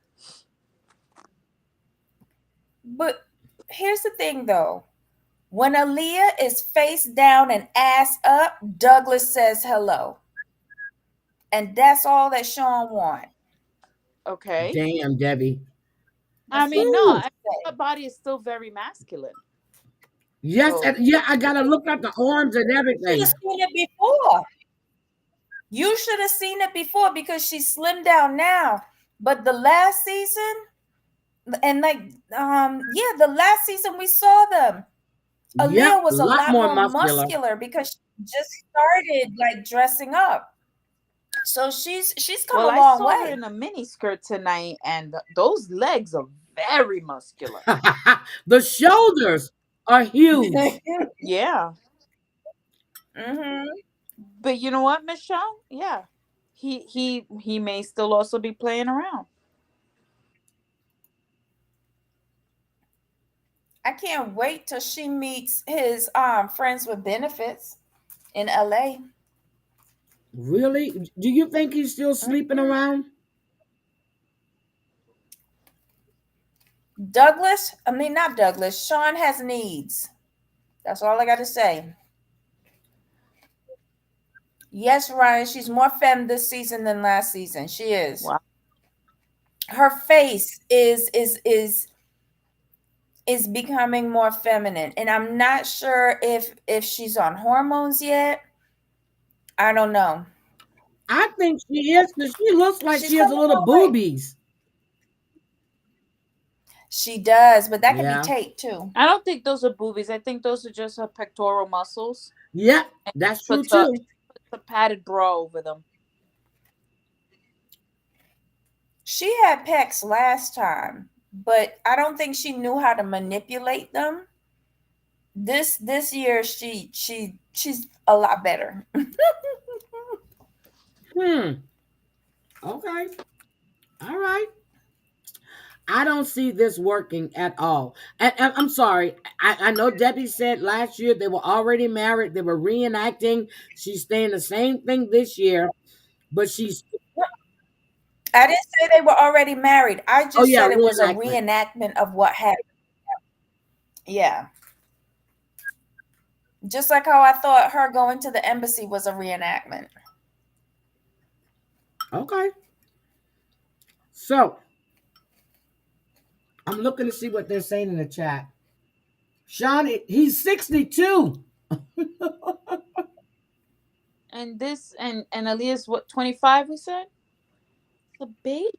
But here's the thing though. When Aaliyah is face down and ass up, Douglas says hello. And that's all that Sean wants. Okay. Damn, Debbie. I That's mean, all no, I Ooh. gotta I, say. her body is still very masculine. Yes, So and yeah, I gotta look at the arms and You should have everything. seen it before. You should have seen it before because she's slimmed down now. But the last season, and like yeah, the last season we saw them. Yep, Aaliyah a was a lot lot more more muscular. muscular because she just started like dressing up. So she's come well, a I long saw her way. in a mini skirt tonight, and those legs are very muscular. The shoulders are huge. Yeah. hmm But you know what, Michelle? Yeah. He may still also be playing around. I can't wait till she meets his friends with benefits in LA. Really? Do you think he's still sleeping Mhm. around? Douglas, I mean not Douglas, Sean has needs. That's all I got to say. Yes, Ryan, she's more femme this season than last season. She is. Wow. Her face is becoming more feminine, and I'm not sure if she's on hormones yet. I don't know. I think she is because she looks like She's she has a coming a little long way. boobies. She does, but that could be Yeah. tape too. I don't think those are boobies. I think those are just her pectoral muscles. Yep, And that's she true puts a too. padded bra over them. She had pecs last time, but I don't think she knew how to manipulate them. This year she's a lot better. Hmm. Okay. All right. I don't see this working at all. And I'm sorry. I know Debbie said last year they were already married. They were reenacting. She's saying the same thing this year, but she's, I didn't say they were already married. I oh, just yeah, said it was a reenactment. reenactment of what happened. Yeah. Just like how I thought her going to the embassy was a reenactment. Okay. So I'm looking to see what they're saying in the chat. Sean, he's 62. And this and Aaliyah's what 25? We said the baby.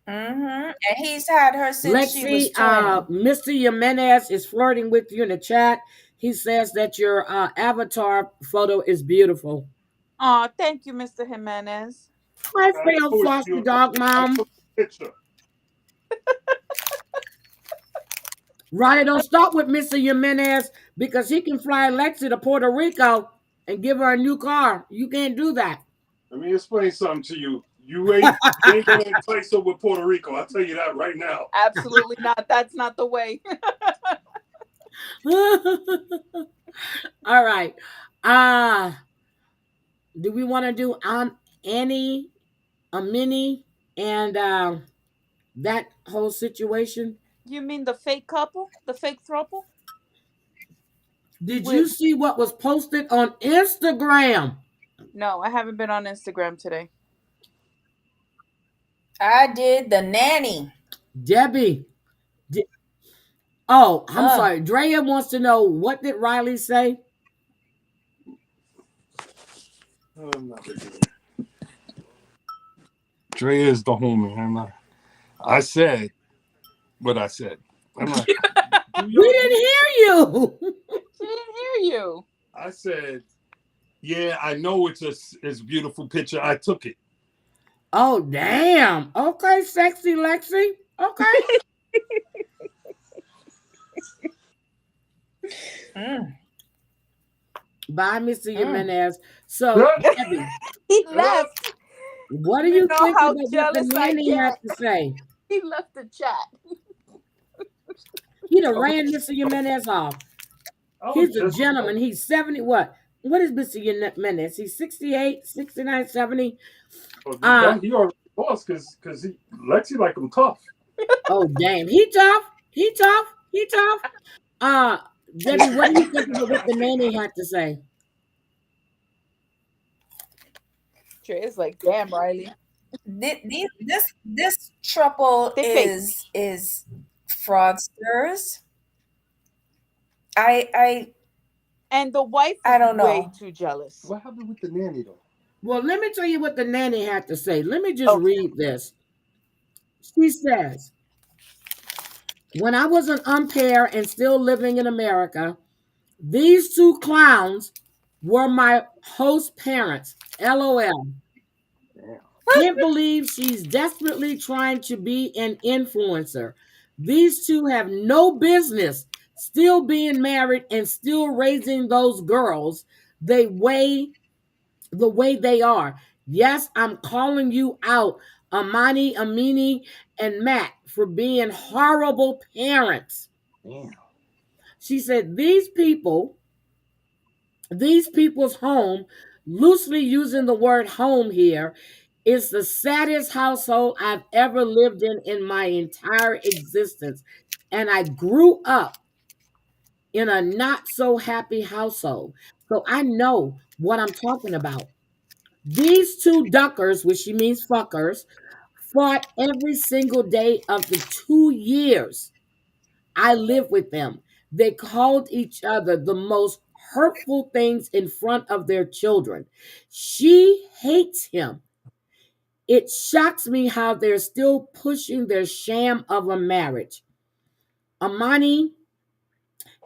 And he's had her since she was Lexi, 20. Mr. Jimenez is flirting with you in the chat. He says that your avatar photo is beautiful. Oh, thank you, Mr. Jimenez. I feel frosty dog mom. Picture. Ronnie, don't start with Mr. Jimenez because he can fly Lexi to Puerto Rico and give her a new car. You can't do that. Let me explain something to you. You ain't gonna entice her with Puerto Rico. I'll tell you that right now. Absolutely not. That's not the way. All right. Uh do we want to do Annie, a mini, and that whole situation? You mean the fake couple, the fake throuple? Did With you see what was posted on Instagram? no, I haven't been on Instagram today. I did the nanny. Debbie, Oh, I'm Uh, sorry. Drea wants to know, what did Riley say? I'm not ready. Dre is the homie. I'm not. I said what I said. I'm not. Do We y'all didn't hear? hear you. She didn't hear you. I said, yeah, I know it's a beautiful picture. I took it. Oh, damn. Okay, sexy Lexi. Okay. mm, Bye, Mr. mm. Jimenez. So, Huh? Debbie, He Huh? left. what do You you know think how about what the jealous I nanny had get. to say? He left the chat. He done I was, ran Mr. Jimenez off. I was He's a just gentleman. He's 70. What? What is Mr. Jimenez? He's 68, 69, 70. Uh, he already lost because he Lexi like him tough. oh, damn. He tough. He tough. He tough. Uh, Debbie, what do you think about what I the say nanny tough. had to say? Trey is like, damn, Riley. This trouble They fake. is fraudsters. I And the wife I is don't way know. too jealous. What happened with the nanny though? Well, let me tell you what the nanny had to say. Let me just Okay. read this. She says, when I was an umpire and still living in America, these two clowns were my host parents. LOL. Damn. Can't believe she's desperately trying to be an influencer. These two have no business still being married and still raising those girls they way the way they are. Yes, I'm calling you out, Amani, Amini, and Matt, for being horrible parents. Damn. She said, these people's home, loosely using the word home here, is the saddest household I've ever lived in my entire existence. And I grew up in a not so happy household. So I know what I'm talking about. These two duckers, which she means fuckers, fought every single day of the 2 years I lived with them. They called each other the most hurtful things in front of their children. She hates him. It shocks me how they're still pushing their sham of a marriage. Amani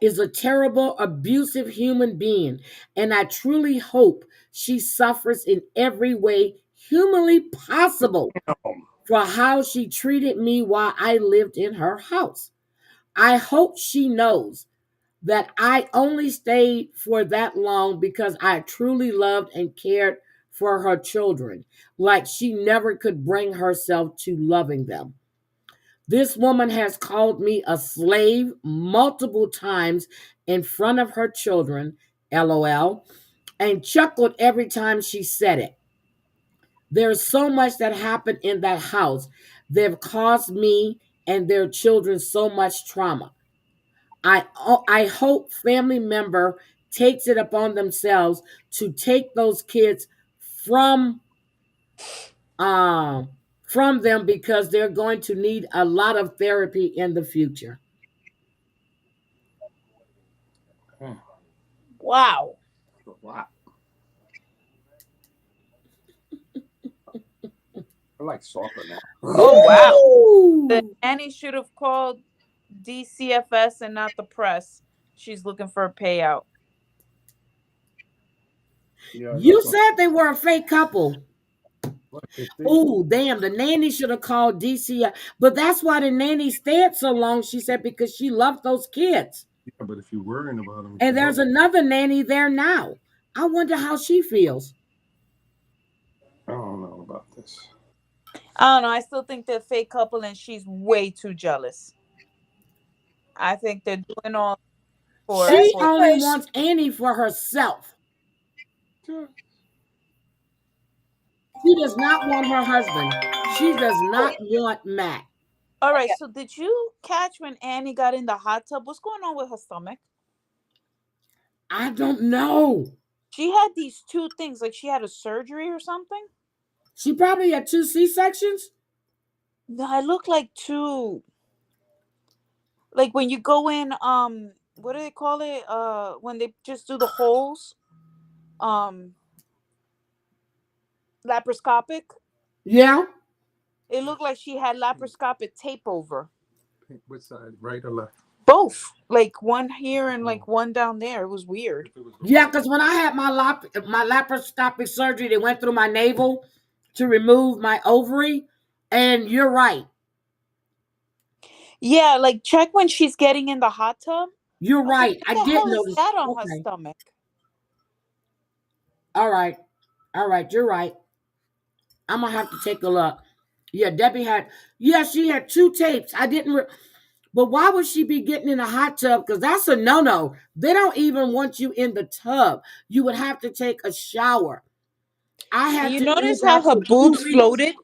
is a terrible, abusive human being, and I truly hope she suffers in every way humanly possible Damn. for how she treated me while I lived in her house. I hope she knows that I only stayed for that long because I truly loved and cared for her children, like she never could bring herself to loving them. This woman has called me a slave multiple times in front of her children, LOL, and chuckled every time she said it. There's so much that happened in that house. They've caused me and their children so much trauma. I hope family member takes it upon themselves to take those kids from um from them because they're going to need a lot of therapy in the future. Damn. Wow. A lot. I like soccer now. Oh, wow. The Ooh! nanny should have called DCFS and not the press. She's looking for a payout. Yeah, You that's said they were a fake couple. what they. Oh, damn, the nanny should have called DC. But that's why the nanny stayed so long, she said, because she loved those kids. Yeah, but if you're worrying about them, And you there's love them. another nanny there now. I wonder how she feels. I don't know about this. I don't know. I still think they're a fake couple and she's way too jealous. I think they're doing all She That's for only because wants Annie for herself. Yeah. She does not want her husband. She does not want Matt. all right. So did you catch when Annie got in the hot tub? What's going on with her stomach? I don't know. She had these two things, like she had a surgery or something. She probably had two C sections. No, I look like two. Like when you go in, what do they call it? When they just do the holes, um, laparoscopic. Yeah. It looked like she had laparoscopic tape over Which side, right or left? both, like one here and like one down there. It was weird. Yeah, because when I had my laparoscopic surgery, they went through my navel to remove my ovary. And you're right. Yeah, like check when she's getting in the hot tub. You're I was like, right. what I the did hell is notice. that on her Okay. stomach? All right. All right. You're right. I'm gonna have to take a look. Yeah, Debbie had. Yeah, she had two tapes. I didn't. But why would she be getting in a hot tub? Because that's a no-no. They don't even want you in the tub. You would have to take a shower. I And had you to do notice how that her for 2 boobs weeks. floated?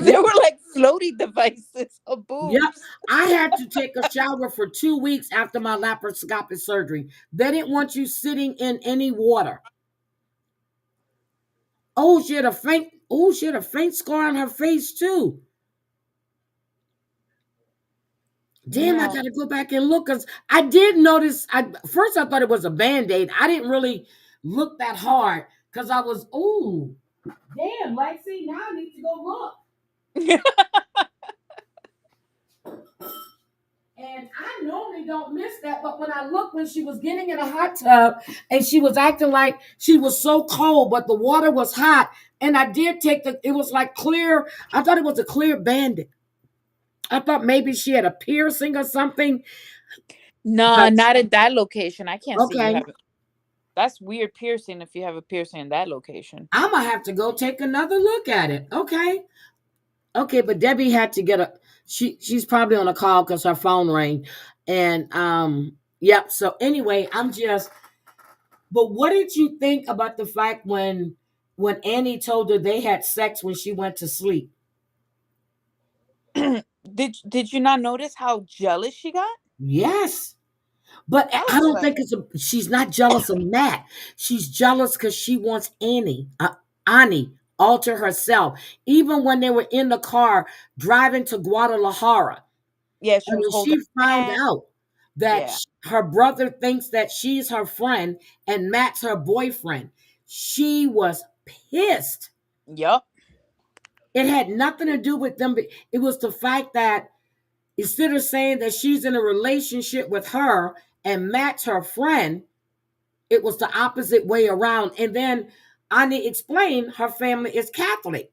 They were like floaty devices. Her Yep. boobs. I had to take a shower for 2 weeks after my laparoscopic surgery. They didn't want you sitting in any water. She had a faint scar on her face too. Damn, I Yeah. gotta go back and look because I did notice. First I thought it was a band-aid. I didn't really look that hard because I was, ooh, damn, Lexi, now I need to go look. And I normally don't miss that, but when I looked when she was getting in a hot tub and she was acting like she was so cold, but the water was hot, and I did take it was like clear. I thought it was a clear bandit. I thought maybe she had a piercing or something, Nah, but not at that location. I can't see you okay. having. That's weird piercing if you have a piercing in that location. I'm gonna have to go take another look at it. Okay. Okay, but Debbie had to get a she's probably on a call because her phone rang. And yep. So anyway, I'm just but what did you think about the fact when Annie told her they had sex when she went to sleep? Did you not notice how jealous she got? Yes. But I I was don't like, think she's not jealous of Matt. She's jealous because she wants Annie, alter herself. Even when they were in the car driving to Guadalajara, yeah, she and was when holding she her found hand. out that Yeah. her brother thinks that she's her friend and Matt's her boyfriend, she was pissed. Yup. It had nothing to do with them. It was the fact that instead of saying that she's in a relationship with her and Matt's her friend, it was the opposite way around. And then Ani explained her family is Catholic.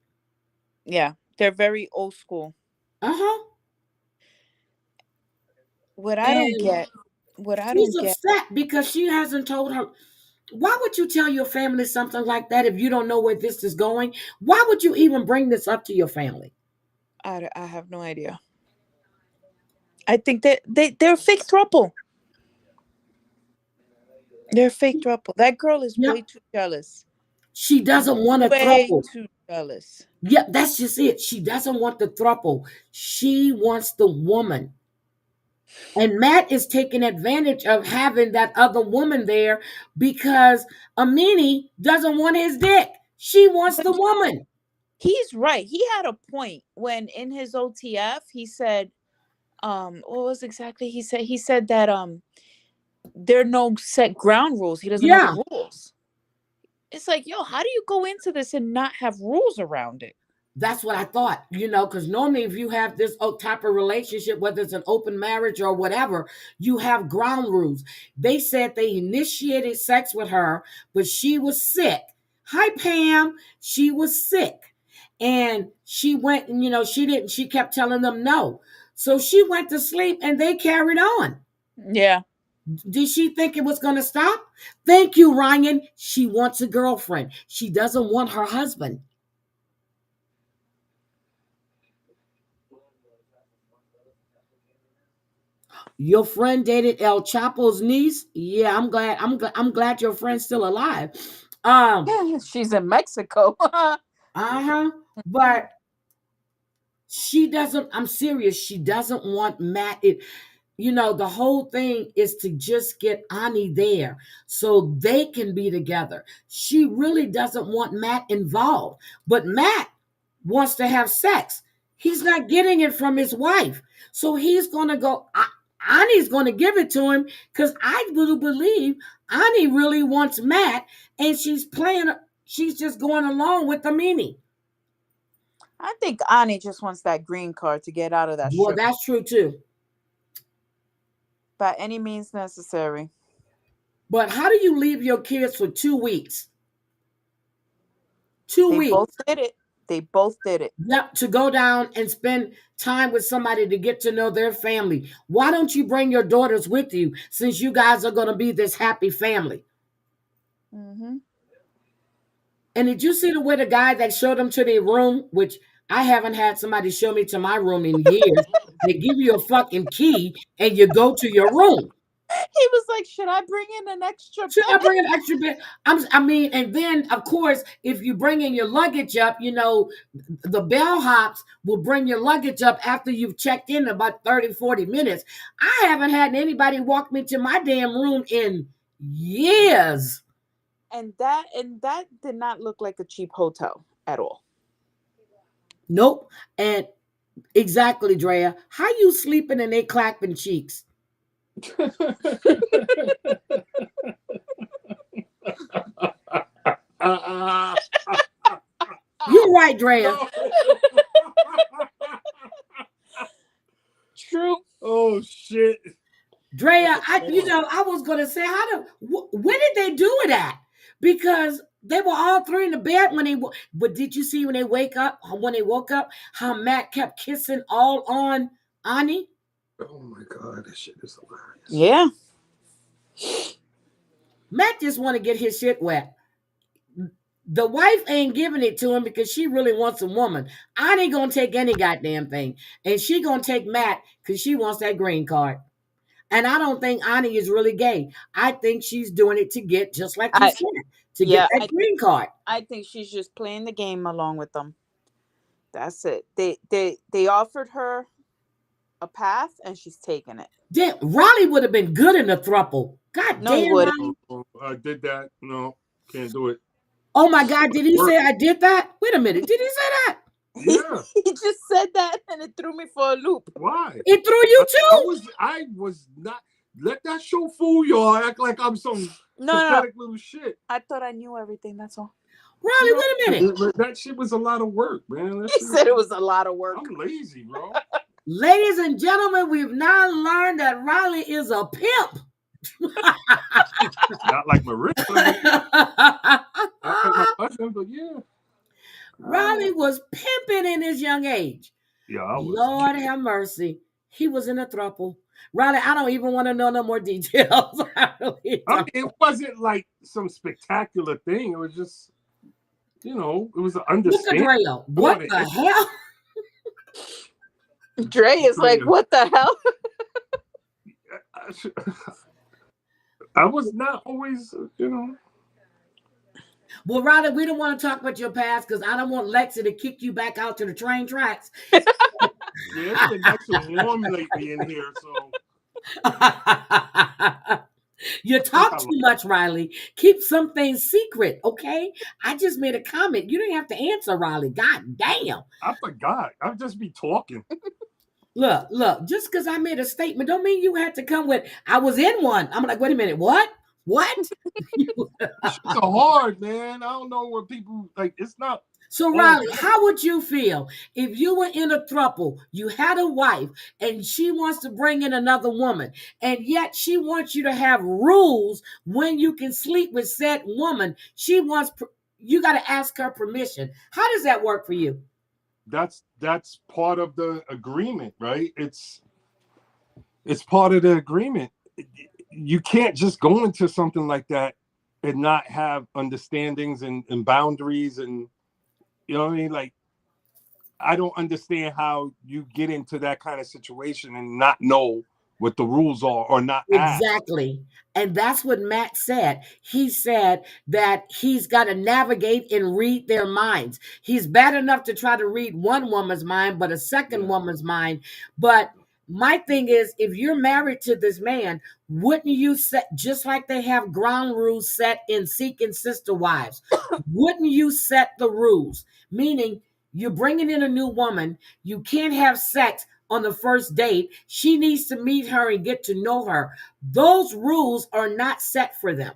Yeah. They're very old school. Uh huh. What I don't And get, what I she's don't get, upset because she hasn't told her. Why would you tell your family something like that if you don't know where this is going? Why would you even bring this up to your family? I have no idea. I think that they're a fake throuple. They're a fake throuple. That girl is way Yep. too jealous. She doesn't want a Way throuple. too jealous. Yep, that's just it. She doesn't want the throuple. She wants the woman. And Matt is taking advantage of having that other woman there because Amini doesn't want his dick. She wants But the woman. he's right. He had a point when in his OTF he said, what was exactly he said? He said that there are no set ground rules. He doesn't know Yeah, the rules. It's like, yo, how do you go into this and not have rules around it? that's what I thought, because normally if you have this type of relationship, whether it's an open marriage or whatever, you have ground rules. They said they initiated sex with her, but she was sick. Hi, Pam. She was sick. And she went, and, she kept telling them no. So she went to sleep and they carried on. Yeah. Did she think it was going to stop? Thank you, Ryan. She wants a girlfriend. She doesn't want her husband. Your friend dated El Chapo's niece. Yeah, I'm glad. I'm glad your friend's still alive. Um. She's in Mexico. Uh huh. But she doesn't. I'm serious. She doesn't want Matt. The whole thing is to just get Ani there so they can be together. She really doesn't want Matt involved. But Matt wants to have sex. He's not getting it from his wife, so he's gonna go. Ani's going to give it to him because I do believe Ani really wants Matt, and she's playing. She's just going along with the meaning. I think Ani just wants that green card to get out of that Well, strip that's true too. by any means necessary. But how do you leave your kids for 2 weeks? 2 They both weeks. did it. They both did it. Yep, to go down and spend time with somebody to get to know their family. Why don't you bring your daughters with you since you guys are going to be this happy family? Mm-hmm. And did you see the way the guy that showed them to their room, which I haven't had somebody show me to my room in years? They give you a fucking key and you go to your room. He was like, "Should I bring in an extra Should I bed?" bring an extra bed? I mean, and then of course, if you bring in your luggage up, the bellhops will bring your luggage up after you've checked in about 30, 40 minutes. I haven't had anybody walk me to my damn room in years. And that did not look like a cheap hotel at all. Nope. And exactly, Drea. How you sleeping and they clapping cheeks? You're right, Drea. No. True. Oh shit. Drea, I was gonna say, when did they do it at? Because they were all three in the bed but did you see when they woke up, how Matt kept kissing all on Ani? Oh my god, this shit is hilarious. Yeah. Matt just want to get his shit wet. The wife ain't giving it to him because she really wants a woman. Ani gonna take any goddamn thing, and she gonna take Matt because she wants that green card. And I don't think Ani is really gay. I think she's doing it to get, just like you said, to get Yeah, that green card. I think she's just playing the game along with them. That's it. They offered her a path and she's taking it. Damn, Riley would have been good in the thruple. God No, he damn, wouldn't. Riley. I did that. No, can't do it. Oh my God, did he say I did that? Wait a minute, did he say that? Yeah. He just said that and it threw me for a loop. Why? It threw you too? I was not. Let that show fool y'all. Act like I'm some pathetic little shit. I thought I knew everything. That's all. Riley, wait a minute. That shit was a lot of work, man. He said it was a lot of work. I'm lazy, bro. Ladies and gentlemen, we've now learned that Riley is a pimp. Not like Marissa. Not like my husband, but yeah. Riley was pimping in his young age. Yeah, I was. Lord have mercy. He was in a throuple. Riley, I don't even want to know no more details. It wasn't like some spectacular thing. It was just, it was an understanding. Look at Drea. What the hell? Dre is like, what the hell? I was not always, Well, Riley, we don't want to talk about your past because I don't want Lexi to kick you back out to the train tracks. Yeah, it's been nice and warm lately in here, so. You talk too much, Riley. Keep some things secret, okay? I just made a comment. You didn't have to answer, Riley. God damn. I forgot. I'll just be talking. Look, just because I made a statement don't mean you had to come with, I was in one. I'm like, wait a minute, what? It's hard, man. I don't know what people, it's not. So, Riley, how would you feel if you were in a throuple, you had a wife, and she wants to bring in another woman, and yet she wants you to have rules when you can sleep with said woman? You got to ask her permission. How does that work for you? That's part of the agreement, right? It's part of the agreement. You can't just go into something like that and not have understandings and boundaries and, you know what I mean? Like, I don't understand how you get into that kind of situation and not know what the rules are or not exactly ask. And that's what Matt said. He said that he's got to navigate and read their minds. He's bad enough to try to read one woman's mind, but a second woman's mind. But my thing is, if you're married to this man, wouldn't you set, just like they have ground rules set in Seeking Sister Wives, wouldn't you set the rules? Meaning, you're bringing in a new woman, you can't have sex on the first date. She needs to meet her and get to know her. Those rules are not set for them.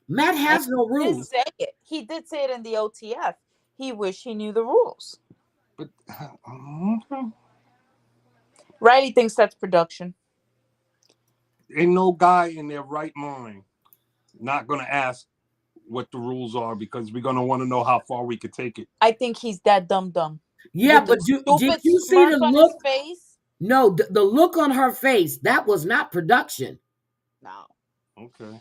Matt And has no he did rules. say it. He did say it in the OTF. He wished he knew the rules. But Riley thinks that's production. ain't no guy in their right mind not gonna ask what the rules are because we're gonna want to know how far we could take it. I think he's that dumb. Yeah, With the but did stupid you see the smirk on his look? face. No, the look on her face, that was not production. No. Okay.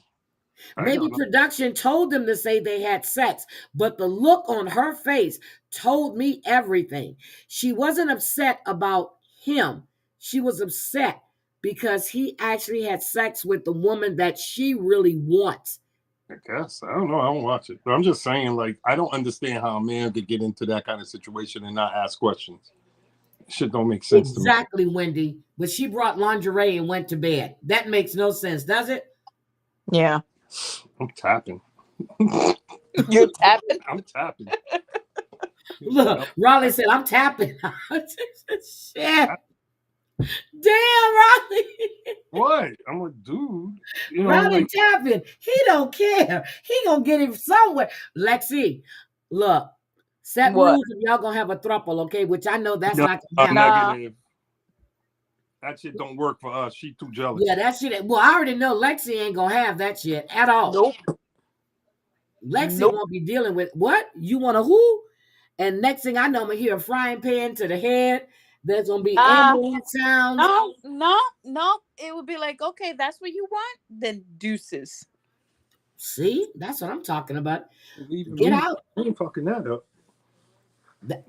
I Maybe don't know. production told them to say they had sex, but the look on her face told me everything. She wasn't upset about him. She was upset because he actually had sex with the woman that she really wants. I guess. I don't know. I don't watch it. But I'm just saying, like, I don't understand how a man could get into that kind of situation and not ask questions. Shit don't make sense to me. Exactly, Wendy. But she brought lingerie and went to bed. That makes no sense, does it? Yeah. I'm tapping. You're tapping. I'm tapping. Look, Raleigh said, I'm tapping. Shit. Damn, Raleigh. What? I'm a dude. You know, Riley like tapping. He don't care. He gonna get him somewhere. Lexi, look, set What? rules if y'all gonna have a throuple, okay? Which I know that's no, not gonna happen. Nah. negative. That shit don't work for us. She too jealous. Yeah, that shit. Well, I already know Lexi ain't gonna have that shit at all. Nope. Lexi Nope. won't be dealing with what? You want a who? And next thing I know, I'm gonna hear a frying pan to the head. There's gonna be Nah. ambulance sounds. No. It would be like, okay, that's what you want. Then deuces. See, that's what I'm talking about. Leaving Get me. out. I ain't fucking that up.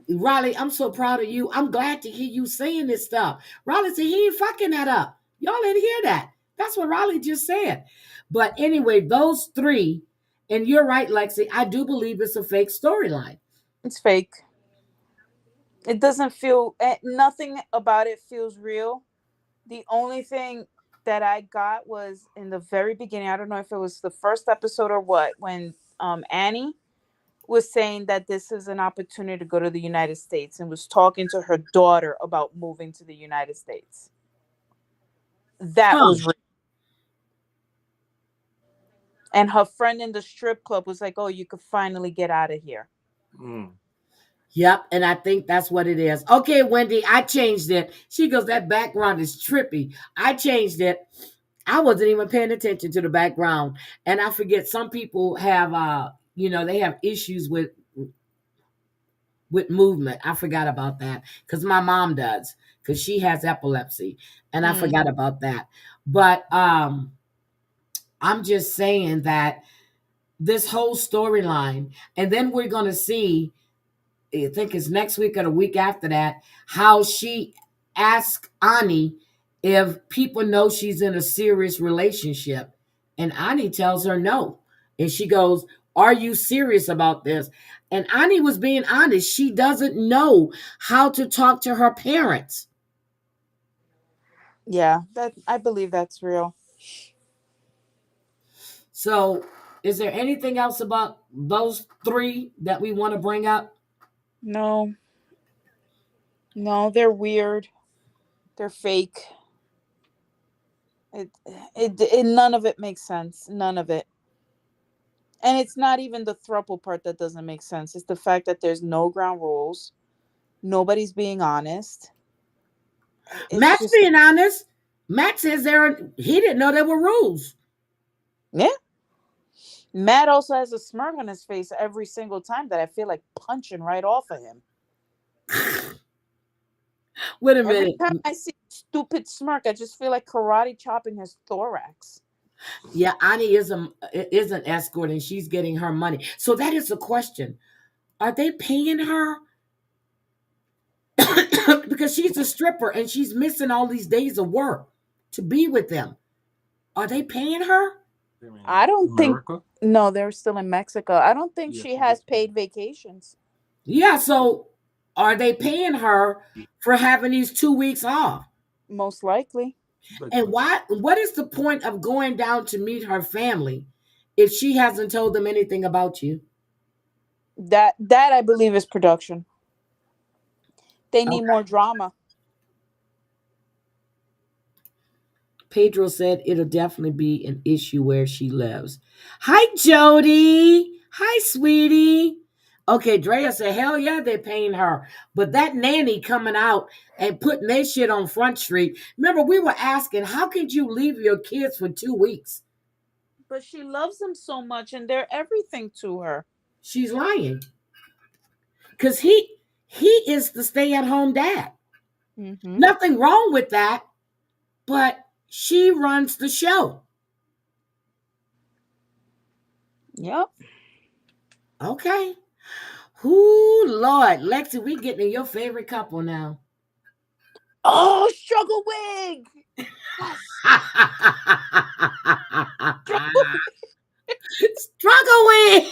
Riley, I'm so proud of you. I'm glad to hear you saying this stuff. Riley said he ain't fucking that up. Y'all didn't hear that. That's what Riley just said. But anyway, those three, and you're right, Lexi, I do believe it's a fake storyline. It's fake. It doesn't feel. Nothing about it feels real. The only thing that I got was in the very beginning. I don't know if it was the first episode or what, when Annie was saying that this is an opportunity to go to the United States and was talking to her daughter about moving to the United States. That Huh. was real. And her friend in the strip club was like, "Oh, you could finally get out of here." Mm. Yep, and I think that's what it is. Okay, Wendy, I changed it. She goes, that background is trippy. I changed it. I wasn't even paying attention to the background. And I forget some people have they have issues with movement. I forgot about that because my mom does because she has epilepsy, and I Mm. forgot about that. But I'm just saying that this whole storyline, and then we're gonna see. I think it's next week or the week after that. How she asks Ani if people know she's in a serious relationship, and Ani tells her no, and she goes, "Are you serious about this?" And Ani was being honest. She doesn't know how to talk to her parents. Yeah, that I believe that's real. So, is there anything else about those three that we want to bring up? No, no, they're weird. They're fake. None of it makes sense. None of it. And it's not even the thruple part that doesn't make sense. It's the fact that there's no ground rules. Nobody's being honest. It's Matt's just, being honest. Matt says he didn't know there were rules. yeah. Matt also has a smirk on his face every single time that I feel like punching right off of him. Wait a Every minute. time I see stupid smirk, I just feel like karate chopping his thorax. Yeah, Ani is an escort and she's getting her money. So that is a question. Are they paying her? Because she's a stripper and she's missing all these days of work to be with them. Are they paying her? I don't think. America? No, they're still in Mexico. I don't think Yeah, she she has gets paid. paid vacations. Yeah, so are they paying her for having these 2 weeks off? Most likely. And what is the point of going down to meet her family if she hasn't told them anything about you? That I believe is production. They need Okay. more drama. Pedro said it'll definitely be an issue where she lives. Hi, Jody. Hi, sweetie. Okay, Drea said, hell yeah, they're paying her. But that nanny coming out and putting their shit on Front Street. Remember, we were asking, how could you leave your kids for 2 weeks? But she loves them so much and they're everything to her. She's lying. Because he is the stay-at-home dad. Mm-hmm. Nothing wrong with that, but she runs the show. Yep. Okay. Whoo, Lord. Lexi, we getting your favorite couple now. Oh, struggle wig. Yes. Struggle wig. Struggle with.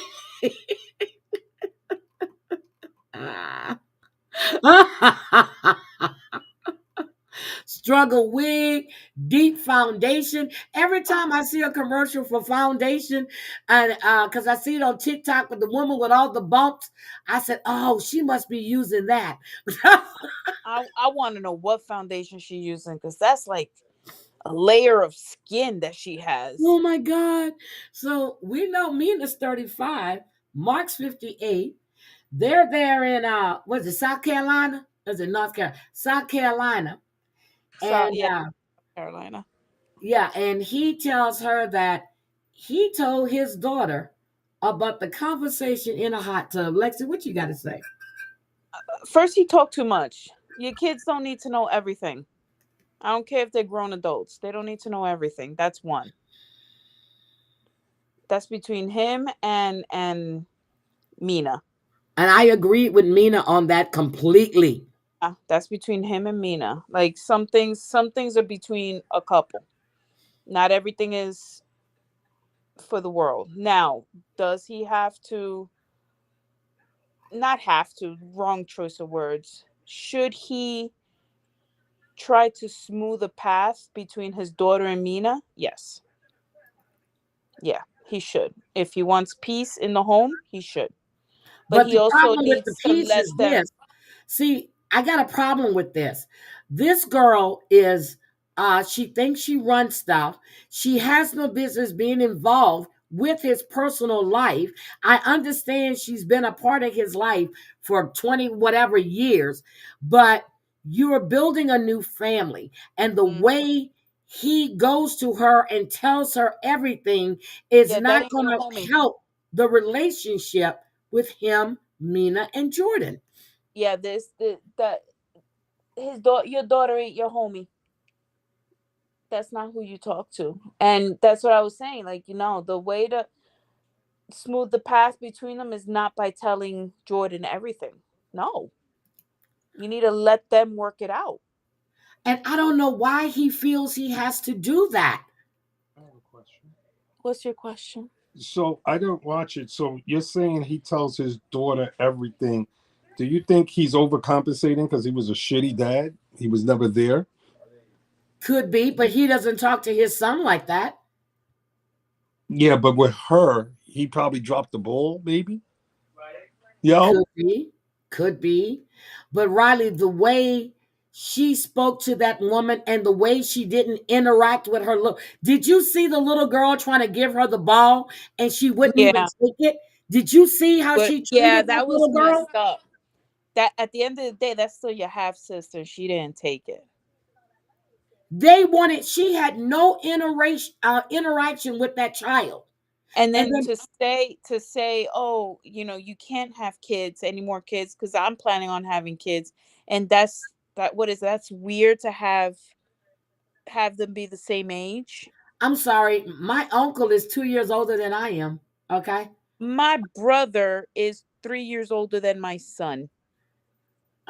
Struggle wig, deep foundation. Every time I see a commercial for foundation, and because I see it on TikTok with the woman with all the bumps, I said, "Oh, she must be using that." I want to know what foundation she's using because that's like a layer of skin that she has. Oh my God! So we know Mina's 35, Mark's 58. They're there in was it South Carolina? Is it North Carolina? South Carolina, So and yeah, Carolina. yeah, and he tells her that he told his daughter about the conversation in a hot tub. Lexi, what you got to say? First, he talked too much. Your kids don't need to know everything. I don't care if they're grown adults. They don't need to know everything. That's one. That's between him and Mina. And I agreed with Mina on that completely. That's between him and Mina. Like some things are between a couple. Not everything is for the world. Now, does he have to, not have to, wrong choice of words. Should he try to smooth a path between his daughter and Mina? Yes. Yeah, he should. If he wants peace in the home, he should. But But he the also problem with the needs to piece let is them. this. See, I got a problem with this. This girl is she thinks she runs stuff. She has no business being involved with his personal life. I understand she's been a part of his life for 20 whatever years, but you're building a new family and the Mm, way he goes to her and tells her everything is yeah, that not ain't going your to homie. help the relationship with him, Mina, and Jordan. Yeah, this the that his daughter, your daughter ain't your homie. That's not who you talk to. And that's what I was saying. Like, the way to smooth the path between them is not by telling Jordan everything. No. You need to let them work it out. And I don't know why he feels he has to do that. I have a question. What's your question? So I don't watch it. So you're saying he tells his daughter everything. Do you think he's overcompensating because he was a shitty dad? He was never there. Could be, but he doesn't talk to his son like that. Yeah, but with her, he probably dropped the ball. Maybe. Yo. Could be. Could be. But Riley, the way she spoke to that woman and the way she didn't interact with her look. Did you see the little girl trying to give her the ball and she wouldn't even Yeah. take it? Did you see how But she yeah, treated that that was little girl? messed up. That at the end of the day, that's still your half sister. She didn't take it. They wanted, she had no interaction with that child. And And then then to say, oh, you can't have kids, any more kids, because I'm planning on having kids. And that's weird to have them be the same age. I'm sorry, my uncle is 2 years older than I am. Okay. My brother is 3 years older than my son.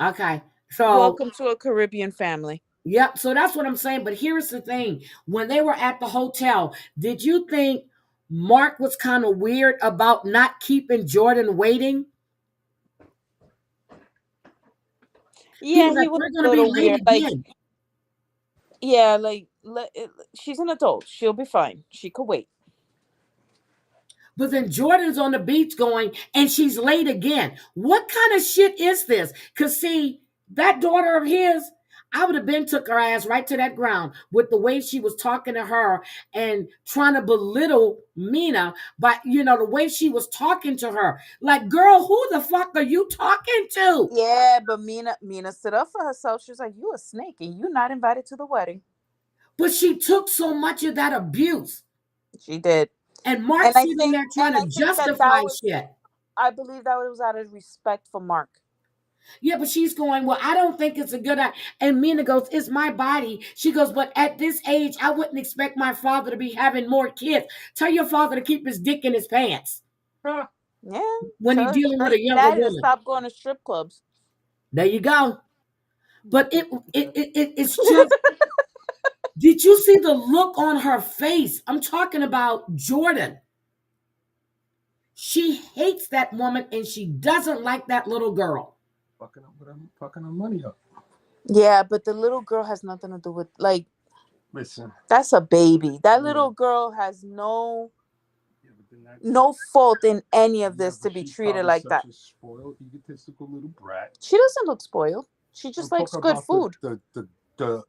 Okay. So, Welcome to a Caribbean family. yep. So that's what I'm saying. But here's the thing: when they were at the hotel, did you think Mark was kind of weird about not keeping Jordan waiting? He Yeah, was like, he was "We're a going to be little late weird. Like, again." yeah, like she's an adult. She'll be fine. She could wait. But then Jordan's on the beach going, and she's late again. What kind of shit is this? Because see, that daughter of his, I would have been took her ass right to that ground with the way she was talking to her and trying to belittle Mina by, the way she was talking to her. Like, girl, who the fuck are you talking to? Yeah, but Mina stood up for herself. She was like, "You a snake, and you not invited to the wedding." But she took so much of that abuse. She did, And Mark and I sitting think, there trying to that justify was, shit. I believe that was out of respect for Mark. Yeah, but she's going, well, I don't think it's a good idea. And Mina goes, it's my body. She goes, but at this age, I wouldn't expect my father to be having more kids. Tell your father to keep his dick in his pants Huh. Yeah, when he's dealing with tell a your younger daddy to woman. stop going to strip clubs. There you go. But it's just, did you see the look on her face? I'm talking about Jordan. She hates that woman and she doesn't like that little girl. Fucking her money up. Yeah, but the little girl has nothing to do with, like, Listen. that's a baby. That Yeah. little girl has But then no fault in any of yeah, this to but be she's treated probably like such that. a spoiled, egotistical little brat. She doesn't look spoiled. She I'm just likes talking good about food. the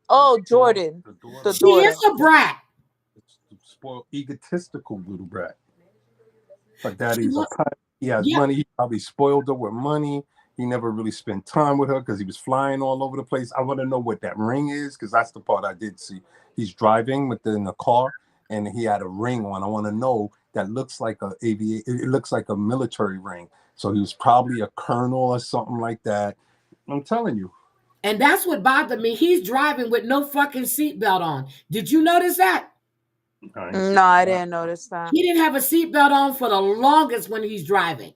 Oh, Jordan, the the daughter. She is daughter. a brat. It's the spoiled, egotistical little brat. Her She daddy's a look, pilot. He has yeah. money. He probably spoiled her with money. He never really spent time with her because he was flying all over the place. I want to know what that ring is because that's the part I did see. He's driving within the car and he had a ring on. I want to know that looks like a It looks like a military ring. So he was probably a colonel or something like that. I'm telling you. And that's what bothered me. He's driving with no fucking seatbelt on. Did you notice that? I ain't see No, I that. didn't notice that. He didn't have a seatbelt on for the longest when he's driving.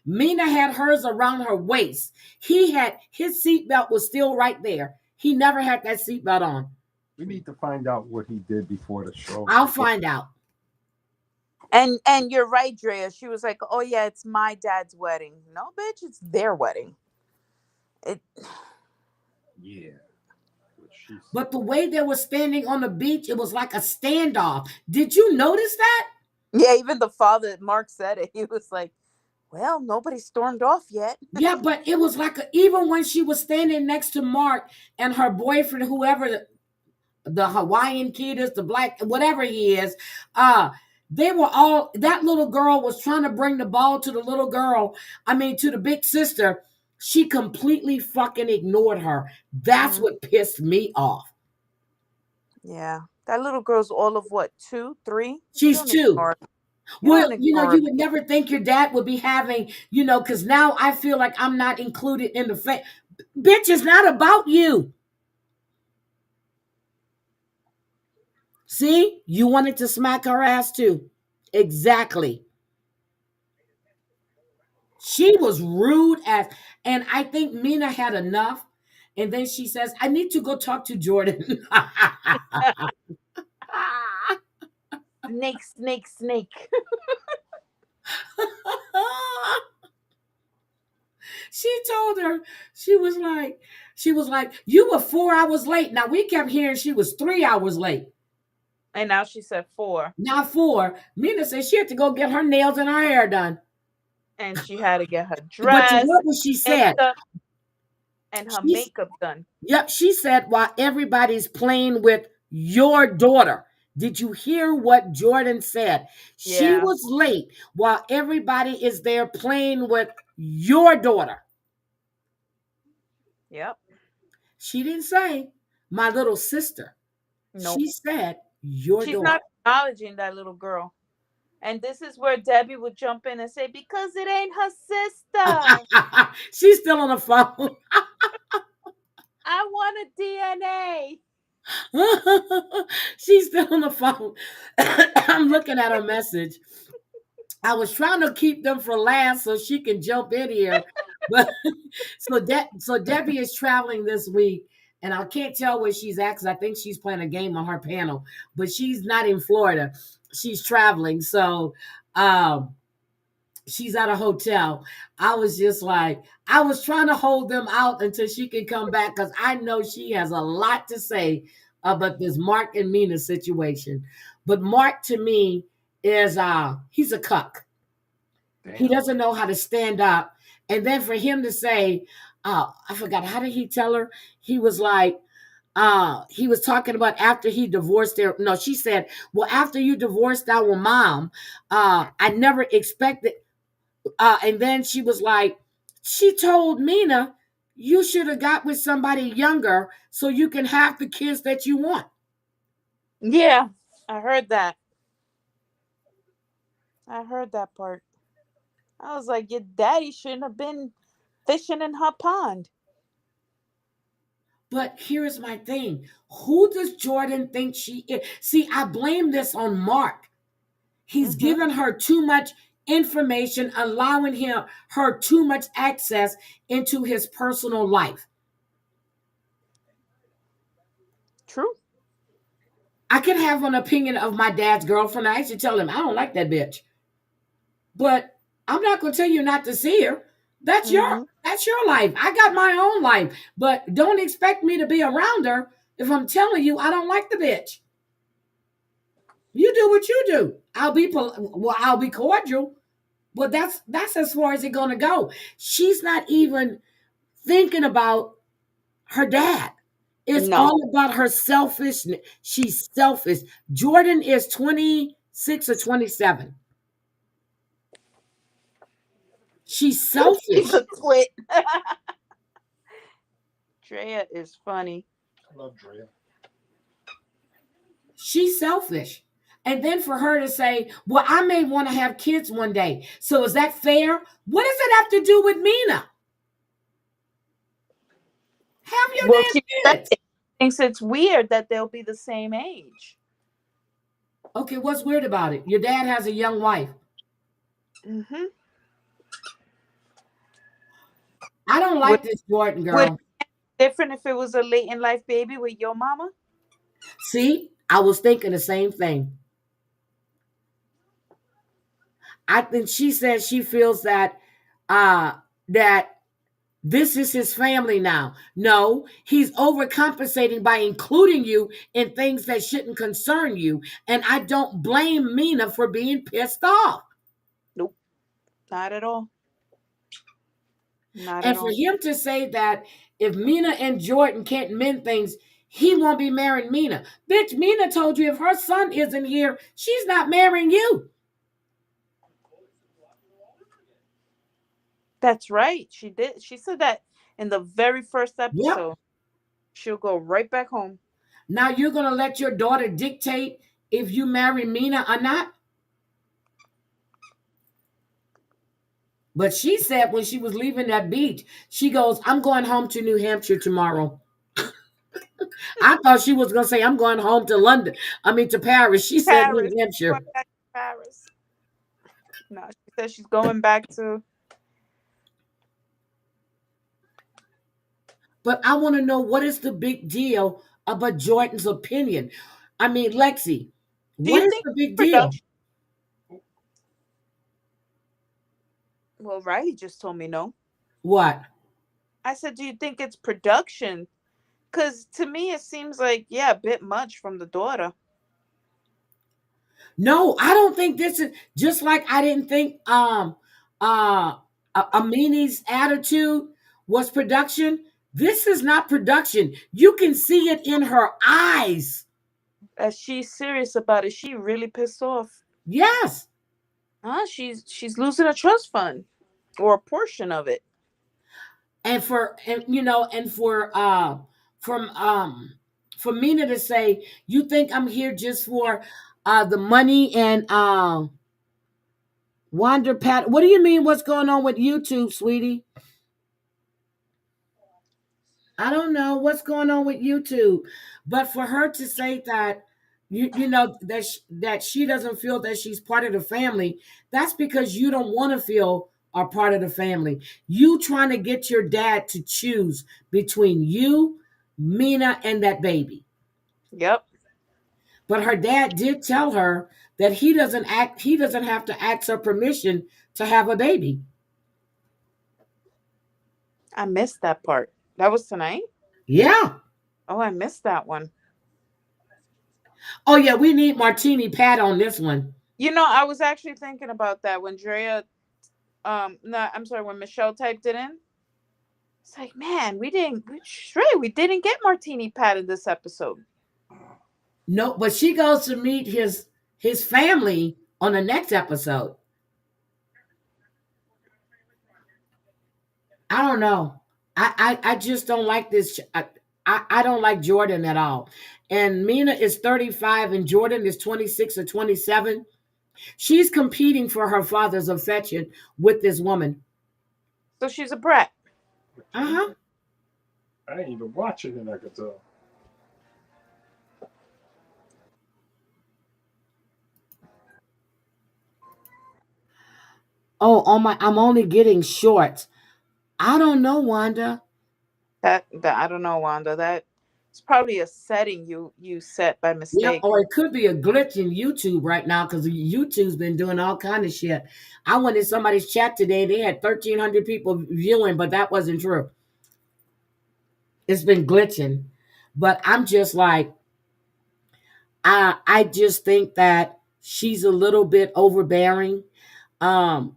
Mina had hers around her waist. He had his seatbelt was still right there. He never had that seatbelt on. We need to find out what he did before the show. I'll find out. And you're right, Drea. She was like, "Oh yeah, it's my dad's wedding." No, bitch, it's their wedding. It. Yeah. What she said. But the way they were standing on the beach, it was like a standoff. Did you notice that? Yeah, even the father, Mark, said it. He was like, "Well, nobody stormed off yet." Yeah, but it was like even when she was standing next to Mark and her boyfriend, whoever the Hawaiian kid is, the black, whatever he is, they were all, that little girl was trying to bring the ball to the little girl, to the big sister. She completely fucking ignored her. That's Mm, what pissed me off. yeah, that little girl's all of what, 2, 3? You She's don't two. ignore. You Well, don't ignore a you would baby. never think your dad would be having, because now I feel like I'm not included in the bitch, it's not about you. See, you wanted to smack her ass too. Exactly. She was rude as, and I think Mina had enough. And then she says, I need to go talk to Jordan. Snake, snake, snake. She told her, she was like, you were 4 hours late. Now we kept hearing she was 3 hours late. And now she said 4, Not four. Mina said she had to go get her nails and her hair done. and she had to get her But to dress, what was she said? makeup, and her She's makeup done. Yep, she said while everybody's playing with your daughter. Did you hear what Jordan said? She Yeah. was late while everybody is there playing with your daughter. Yep. She didn't say my little sister. Nope. She said your She's not daughter. acknowledging that little girl. And this is where Debbie would jump in and say, "Because it ain't her sister. She's still on the phone. I want a DNA." She's still on the phone. I'm looking at her message. I was trying to keep them for last so she can jump in here. But so Debbie is traveling this week, and I can't tell where she's at because I think she's playing a game on her panel, but she's not in Florida. She's traveling. So she's at a hotel. I was just like, I was trying to hold them out until she can come back because I know she has a lot to say about this Mark and Mina situation. But Mark to me is he's a cuck. He Damn. doesn't know how to stand up. And then for him to say, I forgot, how did he tell her? He was like, he was talking about after he divorced her. No, she said, well, after you divorced our mom, I never expected. And then she was like, she told Mina, you should have got with somebody younger so you can have the kids that you want. Yeah, I heard that. I heard that part. I was like, your daddy shouldn't have been fishing in her pond. But here's my thing. Who does Jordan think she is? See, I blame this on Mark. He's Mm-hmm. given her too much information, allowing her too much access into his personal life. True. I can have an opinion of my dad's girlfriend. I used to tell him, I don't like that bitch. But I'm not gonna tell you not to see her. That's your Mm-hmm. that's your life. I got my own life. But don't expect me to be around her if I'm telling you I don't like the bitch. You do what you do. I'll be cordial, but that's as far as it's gonna go. She's not even thinking about her dad. It's No. all about her selfishness. She's selfish. Jordan is 26 or 27. She's She's selfish. a twit. Drea is funny. I love Drea. She's selfish. And then for her to say, well, I may want to have kids one day. So is that fair? What does it have to do with Mina? Have your Well, she damn said kids. it. Thinks it's weird that they'll be the same age. Okay, what's weird about it? Your dad has a young wife. Mm-hmm. I don't Would like this Jordan would it girl. be different if it was a late in life baby with your mama? See, I was thinking the same thing. I think she says she feels uh that this is his family now. No, he's overcompensating by including you in things that shouldn't concern you. And I don't blame Mina for being pissed off. Nope, not at all. Not at And for all. him to say that if Mina and Jordan can't mend things, he won't be marrying Mina. Bitch, Mina told you if her son isn't here, she's not marrying you. That's right. She did. She said that in the very first Yep. episode. She'll go right back home. Now you're going to let your daughter dictate if you marry Mina or not? But she said when she was leaving that beach, she goes, I'm going home to New Hampshire tomorrow. I thought she was going to say, I'm going home to London. I mean, to Paris. She said New Paris. Going Hampshire. back to Paris. No, she said she's going back to. But I want to know what is the big deal about Jordan's opinion? I mean, Lexi, Do what you is think the big deal? production? Well, Riley just told me no. What? I said, do you think it's production? Because to me, it seems like, yeah, a bit much from the daughter. No, I don't think this is just like I didn't think Amini's attitude was production. This is not production. You can see it in her eyes. As she's serious about it, she really pissed off. Yes. Huh? She's losing a trust fund or a portion of it. And from for Mina to say, you think I'm here just for the money and Wander Pat. What do you mean what's going on with YouTube, sweetie? I don't know what's going on with YouTube, but for her to say that that she doesn't feel that she's part of the family, that's because you don't want to feel a part of the family. You trying to get your dad to choose between you, Mina, and that baby. Yep. But her dad did tell her that he doesn't have to ask her permission to have a baby. I missed that part. That was tonight? Yeah. Oh, I missed that one. Oh yeah, we need Martini Pat on this one. I was actually thinking about that when Drea, no, I'm sorry, when Michelle typed it in. It's like, man, we didn't get Martini Pat in this episode. No, but she goes to meet his family on the next episode. I don't know. I just don't like this. I don't like Jordan at all. And Mina is 35 and Jordan is 26 or 27. She's competing for her father's affection with this woman. So she's a brat. Uh huh. I ain't even watching it. I could tell. Oh, on my, I'm only getting shorts. I don't know, Wanda. That I don't know, Wanda. That it's probably a setting you set by Yep, mistake. or it could be a glitch in YouTube right now because YouTube's been doing all kind of shit. I went in somebody's chat today; they had 1,300 people viewing, but that wasn't true. It's been glitching, but I'm just like, I just think that she's a little bit overbearing.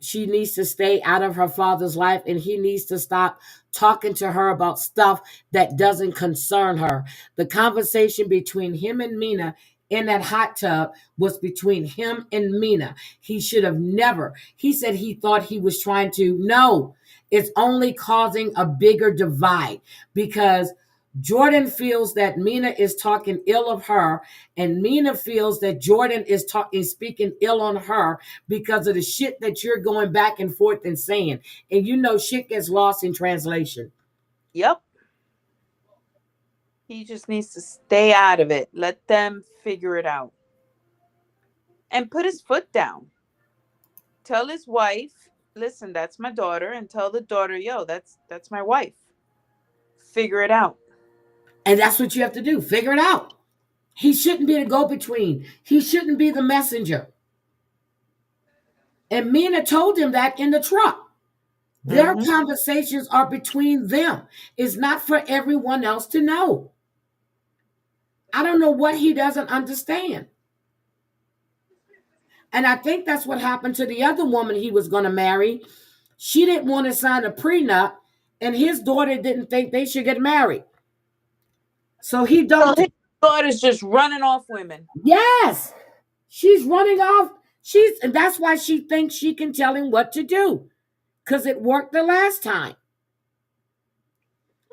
She needs to stay out of her father's life and he needs to stop talking to her about stuff that doesn't concern her. The conversation between him and Mina in that hot tub was between him and Mina. He should have never. He said he thought he was trying to. No, it's only causing a bigger divide because Jordan feels that Mina is talking ill of her, and Mina feels that Jordan is talking, speaking ill on her because of the shit that you're going back and forth and saying. And you know, shit gets lost in translation. Yep. He just needs to stay out of it. Let them figure it out. And put his foot down. Tell his wife, listen, that's my daughter, and tell the daughter, yo, that's my wife. Figure it out. And that's what you have to do. Figure it out. He shouldn't be the go between, he shouldn't be the messenger. And Mina told him that in the truck. Their Mm-hmm. conversations are between them. It's not for everyone else to know. I don't know what he doesn't understand. And I think that's what happened to the other woman he was going to marry. She didn't want to sign a prenup, and his daughter didn't think they should get married. So he So dumped her. his daughter's just running off women. Yes, she's running off. And that's why she thinks she can tell him what to do because it worked the last time.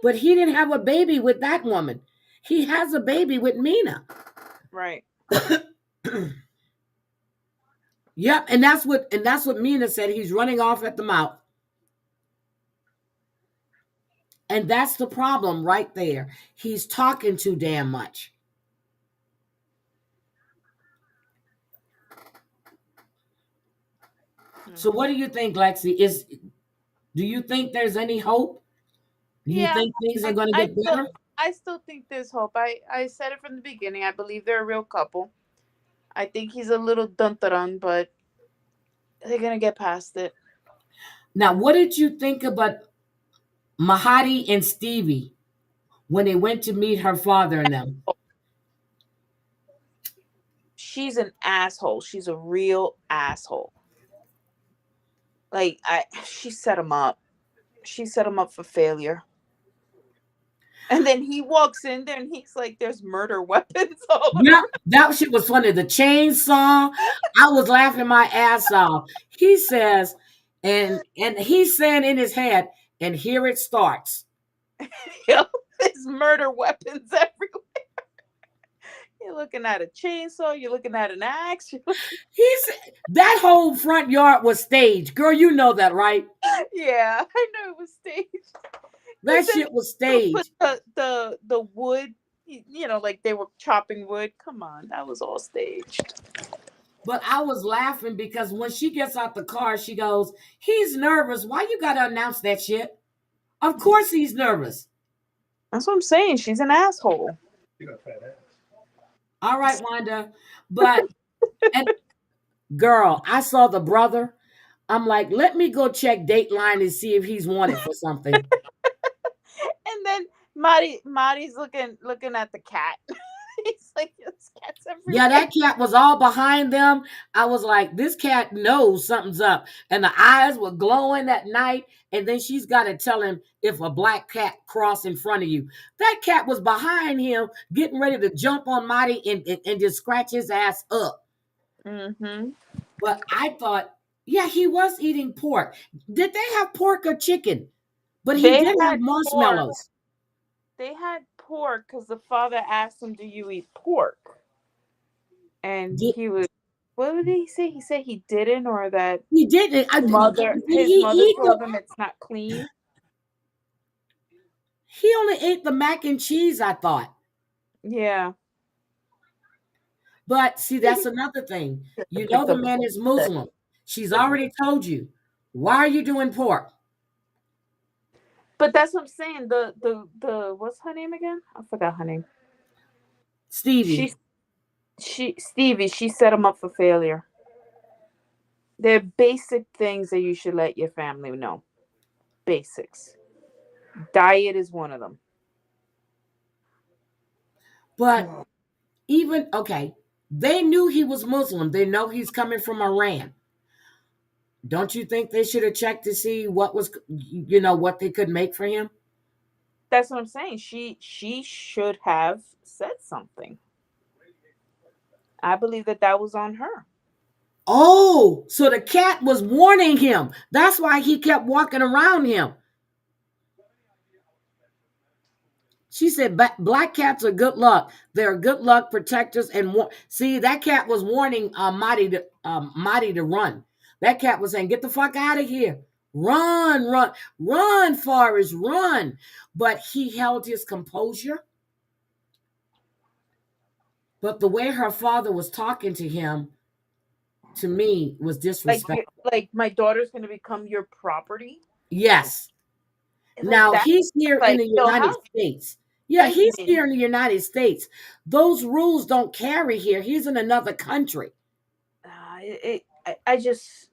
But he didn't have a baby with that woman. He has a baby with Mina. Right. Yep, and that's what Mina said. He's running off at the mouth. And that's the problem right there. He's talking too damn much. So Mm-hmm. what do you think, Lexi? Do you think there's any hope? Do you Yeah, think things are I, going to I get still better? I still think there's hope. I said it from the beginning. I believe they're a real couple. I think he's a little dun but they're gonna get past it. Now, what did you think about Mahadi and Stevie when they went to meet her father and them? She's an asshole. She's a real asshole. Like she set him up. She set him up for failure. And then he walks in there and he's like, "There's murder weapons all Yeah, around." that shit was funny. The chainsaw, I was laughing my ass off. He says, and he's saying in his head, and here it starts. There's murder weapons everywhere. You're looking at a chainsaw. You're looking at an axe. He's that whole front yard was staged. Girl, you know that, right? Yeah, I know it was staged. That Because then shit was they put staged. the wood, like they were chopping wood. Come on, that was all staged. But I was laughing because when she gets out the car, she goes, he's nervous. Why you gotta announce that shit? Of course he's nervous. That's what I'm saying. She's an asshole. You got a fat ass. All right, Wanda. But and girl, I saw the brother. I'm like, let me go check Dateline and see if he's wanted for something. And then Marty's looking at the cat. He's like, there's cats Yeah, everywhere. that cat was all behind them. I was like, this cat knows something's up. And the eyes were glowing at night. And then she's got to tell him if a black cat crossed in front of you. That cat was behind him, getting ready to jump on Marty and just scratch his ass up. Mm-hmm. But I thought, yeah, he was eating pork. Did they have pork or chicken? But he They did have had pork. marshmallows. They had pork because the father asked him, "Do you eat pork?" And Did, he was, what did he say? He said he didn't, or that he didn't. Did his he mother eat the? told him it's not clean. He only ate the mac and cheese, I thought. Yeah. But see, that's another thing. You know, Picked the up the man phone. is Muslim. She's already told you. Why are you doing pork? But that's what I'm saying. The what's her name again? I forgot her name. Stevie. She she Stevie. She set him up for failure. They're basic things that you should let your family know. Basics. Diet is one of them. But even, okay, they knew he was Muslim. They know he's coming from Iran. Don't you think they should have checked to see what was, what they could make for him? That's what I'm saying. She should have said something. I believe that that was on her. Oh, so the cat was warning him. That's why he kept walking around him. She said, "Black cats are good luck. They're good luck protectors." And see, that cat was warning Marty to run. That cat was saying, "Get the fuck out of here! Run, run, run, Forrest, run!" But he held his composure. But the way her father was talking to him, to me, was disrespectful. Like my daughter's gonna become your property. Yes. Like Now that. he's here in Like, the yo, United how? States. Yeah, Thank you, he's baby. here in the United States. Those rules don't carry here. He's in another country. I just,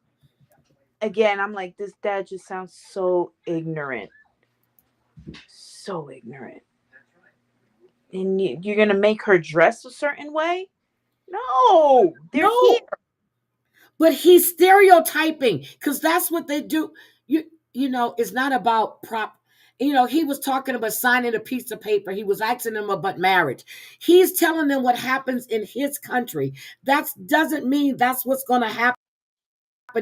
again, I'm like, this dad just sounds so ignorant, so ignorant. And you're gonna make her dress a certain way? No, they're here. No, but he's stereotyping because that's what they do. It's not about prop. He was talking about signing a piece of paper. He was asking them about marriage. He's telling them what happens in his country. That doesn't mean that's what's going to happen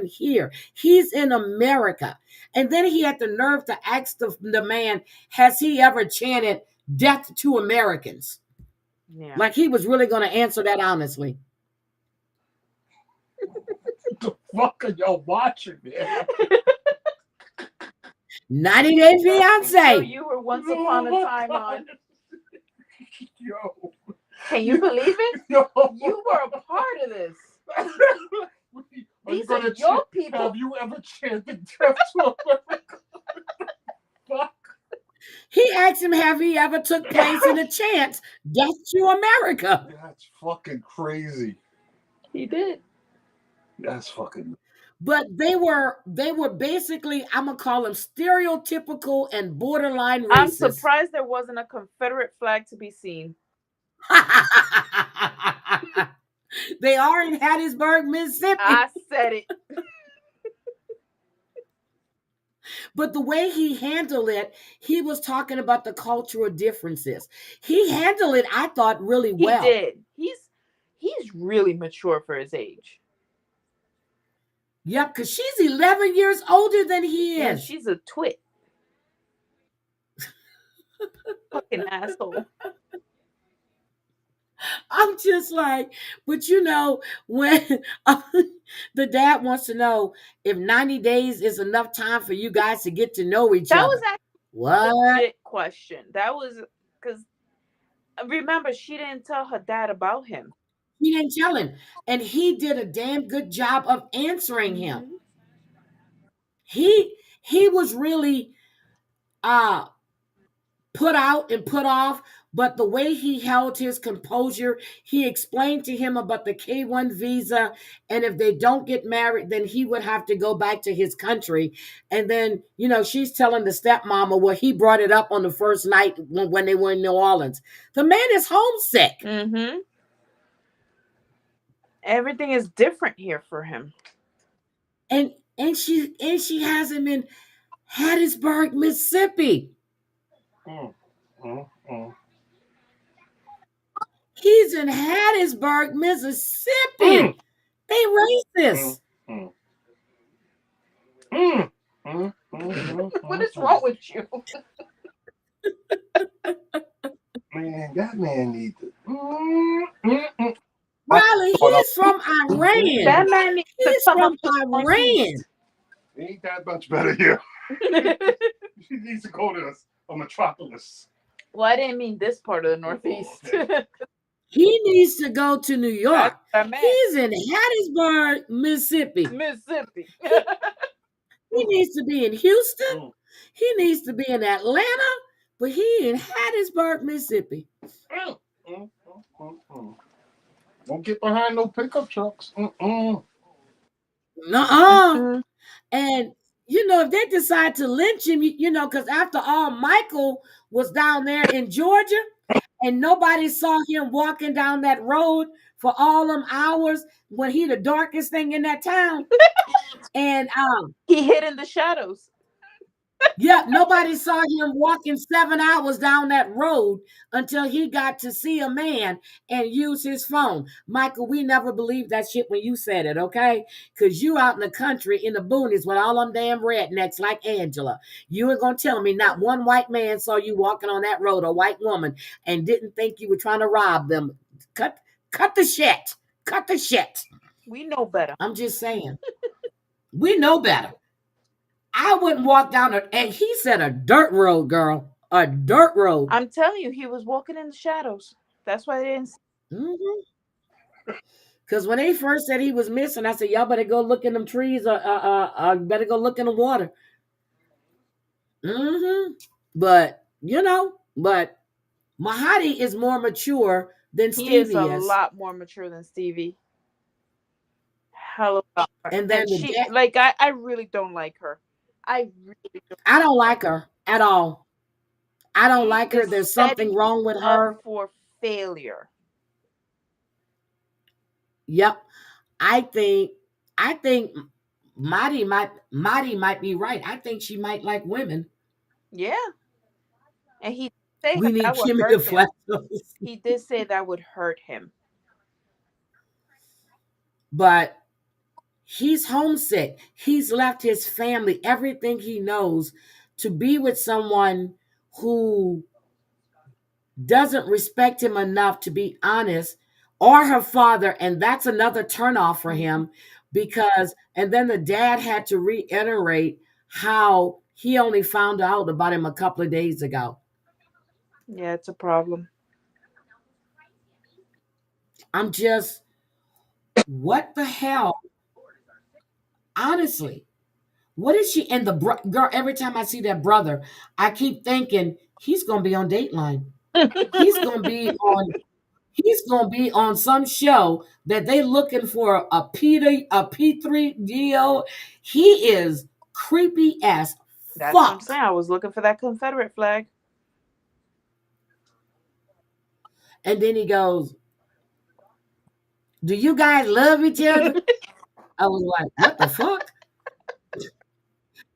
here. He's in America. And then he had the nerve to ask the man, has he ever chanted death to Americans? Yeah. Like he was really going to answer that honestly. What the fuck are y'all watching, man? 90 Day So Fiancé. you were once upon a time on. Yo. Can you believe it? Yo. You were a part of this. These are your people. Have you ever chanted death to America? Fuck. He asked him, have he ever took place in a chant death to America? That's fucking crazy. He did. That's fucking. But they were basically, I'm gonna call them stereotypical and borderline I'm racist. surprised there wasn't a Confederate flag to be seen. They are in Hattiesburg, Mississippi. I said it. But the way he handled it, he was talking about the cultural differences. He handled it, I thought, really well. He did. He's really mature for his age. Yep, because she's 11 years older than he is. And she's a twit. Fucking asshole. I'm just like, but when the dad wants to know if 90 days is enough time for you guys to get to know each other. That was actually a legit question. That was because, remember, she didn't tell her dad about him. He didn't tell him. And he did a damn good job of answering him. He was really put out and put off But the way he held his composure, he explained to him about the K1 visa. And if they don't get married, then he would have to go back to his country. And then, she's telling the stepmama, well, he brought it up on the first night when they were in New Orleans. The man is homesick. Mm-hmm. Everything is different here for him. And she has him in Hattiesburg, Mississippi. Mm, mm, mm. He's in Hattiesburg, Mm, Mississippi. They mm, racist. mm. Mm, mm, mm, What mm, is wrong with you? Man, that man needs to. I Riley, thought he's from Iran. That man needs to He's come up from to the Iran. Northeast. ain't that much better here. He needs to go to a metropolis. Well, I didn't mean this part of the Northeast. Okay. He needs to go to New That's York. what I meant. He's in Hattiesburg, Mississippi. Mississippi. He needs to be in Houston. Mm, He needs to be in Atlanta. But he in Hattiesburg, Mississippi. mm, mm, mm. Don't get behind no pickup trucks. Mm-mm. Nuh-uh. Mhm. And if they decide to lynch him, because after all, Michael was down there in Georgia, and nobody saw him walking down that road for all them hours when he the darkest thing in that town. And He hid in the shadows. yeah, nobody saw him walking 7 hours down that road until he got to see a man and use his phone. Michael, we never believed that shit when you said it, okay? Because you out in the country in the boonies with all them damn rednecks like Angela. You were going to tell me not one white man saw you walking on that road, a white woman, and didn't think you were trying to rob them. Cut the shit. Cut the shit. We know better. I'm just saying. We know better. I wouldn't walk down and he said a dirt road, girl. A dirt road. I'm telling you, he was walking in the shadows. That's why they didn't see. Because when they first said he was missing, I said, y'all better go look in them trees or better go look in the water. But, but Mahadi is more mature than He is Stevie a is. lot more mature than Stevie. Hell of a lot more. And then And the she, dad, like, I really don't like her. I really don't. I don't like her at all. I don't She like her. is There's something setting wrong with up her. for failure. Yep. I think Marty might be right. I think she might like women. Yeah. And he did say We need that would Kimmy to hurt him. flash those. He did say that would hurt him. But he's homesick. He's left his family, everything he knows, to be with someone who doesn't respect him enough to be honest, or her father. And that's another turnoff for him because, and then the dad had to reiterate how he only found out about him a couple of days ago. Yeah, it's a problem. I'm just, what the hell? Honestly, what is she? And the girl, every time I see that brother, I keep thinking he's going to be on Dateline. He's going to be on. He's going to be on some show that they looking for a P3 deal. He is creepy as That's what I'm fuck. saying. I was looking for that Confederate flag. And then he goes, "Do you guys love each other?" I was like, "What the fuck?"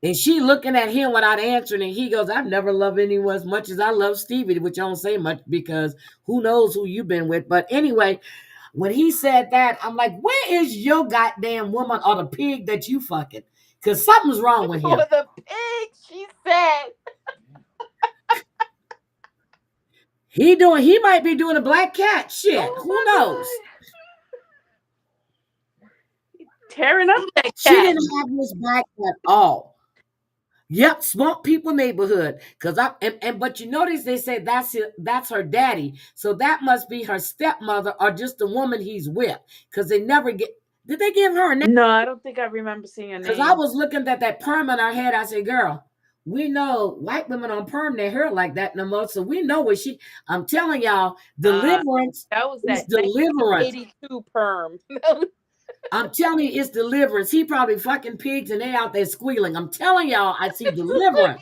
And she looking at him without answering, and he goes, "I've never loved anyone as much as I love Stevie," which I don't say much because who knows who you've been with. But anyway, when he said that, I'm like, where is your goddamn woman or the pig that you fucking? Because something's wrong with him. With a pig, she said. He might be doing a black cat shit. Oh Who my knows? God. Tearing up that cat. She didn't have his back at all. Yep, Swamp People neighborhood. Cause but you notice they say that's her daddy. So that must be her stepmother or just the woman he's with. Cause they never get. Did they give her a name? No, I don't think I remember seeing a Because name. I was looking at that perm in her head. I said, girl, we know white women don't perm their hair like that no more. So we know what she. I'm telling y'all, Uh, deliverance that was is that deliverance. 1982 perm. I'm telling you, it's deliverance. He probably fucking pigs and they out there squealing. I'm telling y'all, I see deliverance.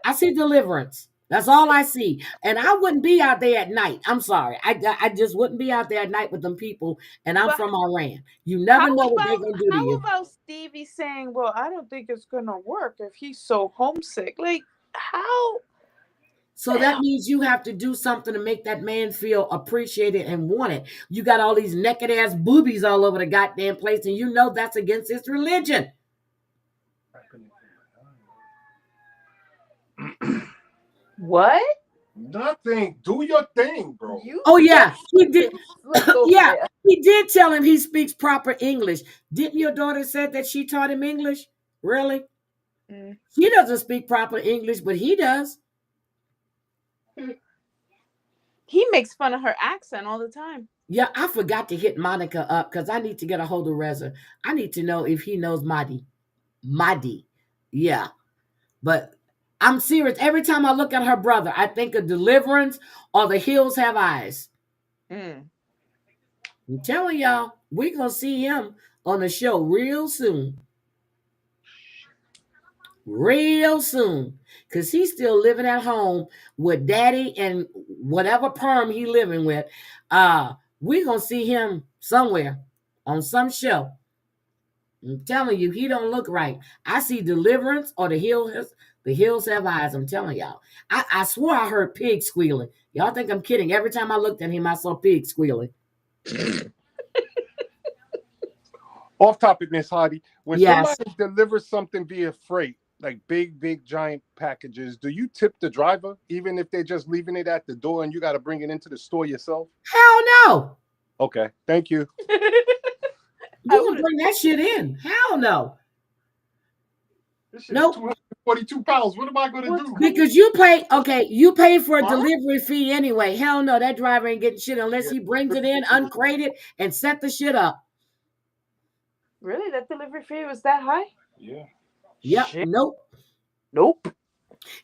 I see deliverance. That's all I see. And I wouldn't be out there at night. I'm sorry. I just wouldn't be out there at night with them people. And I'm But from Iran. You how never know what they're about going to do to how you. about Stevie saying, "Well, I don't think it's gonna work if he's so homesick." Like how So that means you have to do something to make that man feel appreciated and wanted. You got all these naked ass boobies all over the goddamn place, and you know that's against his religion. what? Nothing. Do your thing, bro. You Oh that yeah, he did. look over Yeah, there. he did tell him he speaks proper English. Didn't your daughter said that she taught him English? Really? Mm. He doesn't speak proper English, but he does. He makes fun of her accent all the time. Yeah, I forgot to hit Monica up because I need to get a hold of Reza. I need to know if he knows Madi. Madi. Yeah. But I'm serious. Every time I look at her brother, I think of Deliverance or The Hills Have Eyes. Mm. I'm telling y'all, we're going to see him on the show real soon. Real soon. Because he's still living at home with daddy and whatever perm he living with. We're going to see him somewhere on some show. I'm telling you, he don't look right. I see Deliverance or the hills have eyes. I'm telling y'all. I swore I heard pigs squealing. Y'all think I'm kidding. Every time I looked at him, I saw pigs squealing. Off topic, Miss Hardy. When Yes. somebody delivers something via freight, like big, giant packages, do you tip the driver, even if they're just leaving it at the door and you got to bring it into the store yourself? Hell no. Okay, thank you. You gonna bring that shit in? Hell no. This shit Nope. is 242 pounds. What am I going to do? Because you pay for a delivery fee anyway. Hell no, that driver ain't getting shit unless he brings it in, uncrated, and set the shit up. Really? That delivery fee was that high? Yeah. Yep. Shit. Nope.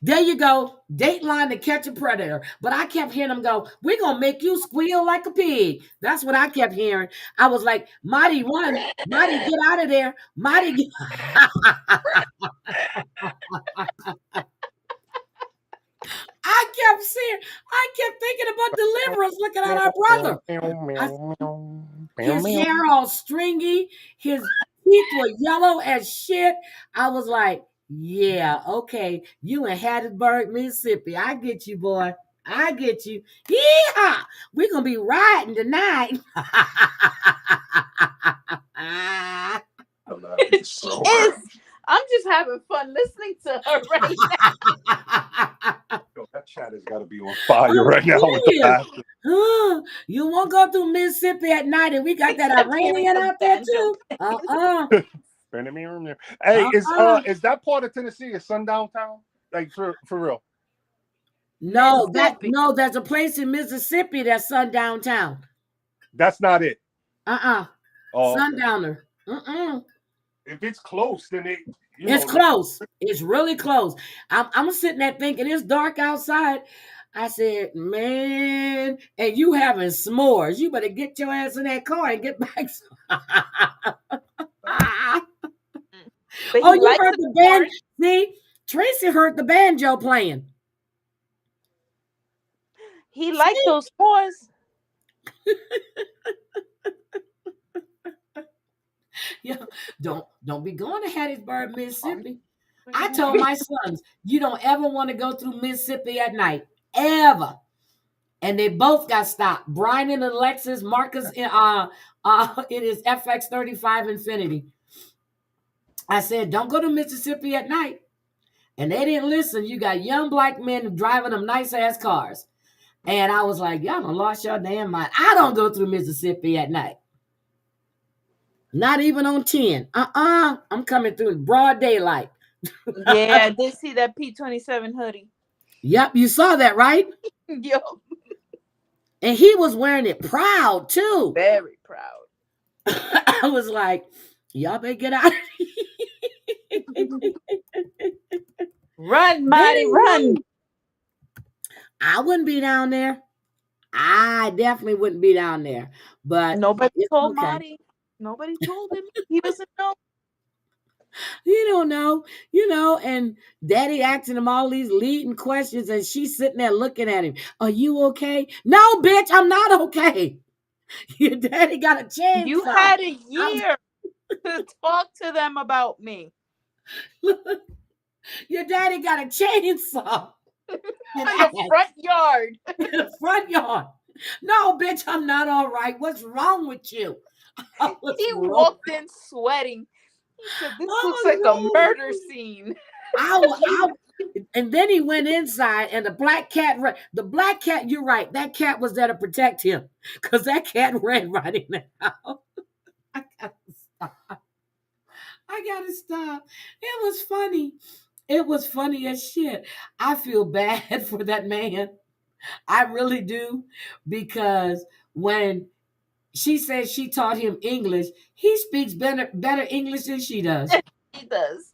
There you go. Dateline to Catch a Predator. But I kept hearing them go, we're going to make you squeal like a pig. That's what I kept hearing. I was like, Marty, run. Marty, get out of there. Marty, get... I kept thinking about Deliverance looking at our brother. His hair all stringy. His teeth were yellow as shit. I was like, yeah, okay. You in Hattiesburg, Mississippi. I get you, boy. I get you. Yeehaw! We're going to be riding tonight. So I'm just having fun listening to her right now. that chat has got to be on fire right now with the pastor. You won't go through Mississippi at night, and we got that Iranian out there too. Hey, is that part of Tennessee a sundown town? Like for real? No, there's a place in Mississippi that's sundown town. That's not it. Oh, Sundowner. If it's close, then it's close. It's really close. I'm sitting there thinking it's dark outside. I said, man, and you having s'mores. You better get your ass in that car and get back. Oh, you heard the band? See, Tracy heard the banjo playing. He liked those s'mores. Yeah, don't be going to Hattiesburg, Mississippi. I told my sons, you don't ever want to go through Mississippi at night, ever. And they both got stopped. Brian and Alexis, Marcus in his FX35 Infinity. I said, don't go to Mississippi at night. And they didn't listen. You got young black men driving them nice ass cars. And I was like, y'all done lost your damn mind. I don't go through Mississippi at night. Not even on 10. I'm coming through in broad daylight. Yeah, I did see that P27 hoodie. Yep, you saw that, right? Yo. And he was wearing it proud, too. Very proud. I was like, y'all better get out of here. Run, Marty, run. Anywho, I wouldn't be down there. I definitely wouldn't be down there. But Nobody it's told okay. Marty. Nobody told him. He doesn't know. You don't know, and daddy asking him all these leading questions, and she's sitting there looking at him. Are you okay? No, bitch, I'm not okay. Your daddy got a You chainsaw. had a year to talk to them about me. Your daddy got a chainsaw and In the ass front yard. in the front yard. No, bitch, I'm not all right. What's wrong with you? What's He wrong? walked in sweating. He said, "This looks Oh like a no. murder scene." And then he went inside, and the black cat. You're right. That cat was there to protect him, because that cat ran right in the house. I gotta stop. I gotta stop. It was funny. It was funny as shit. I feel bad for that man. I really do, because when she says she taught him English, he speaks better English than she does. He does.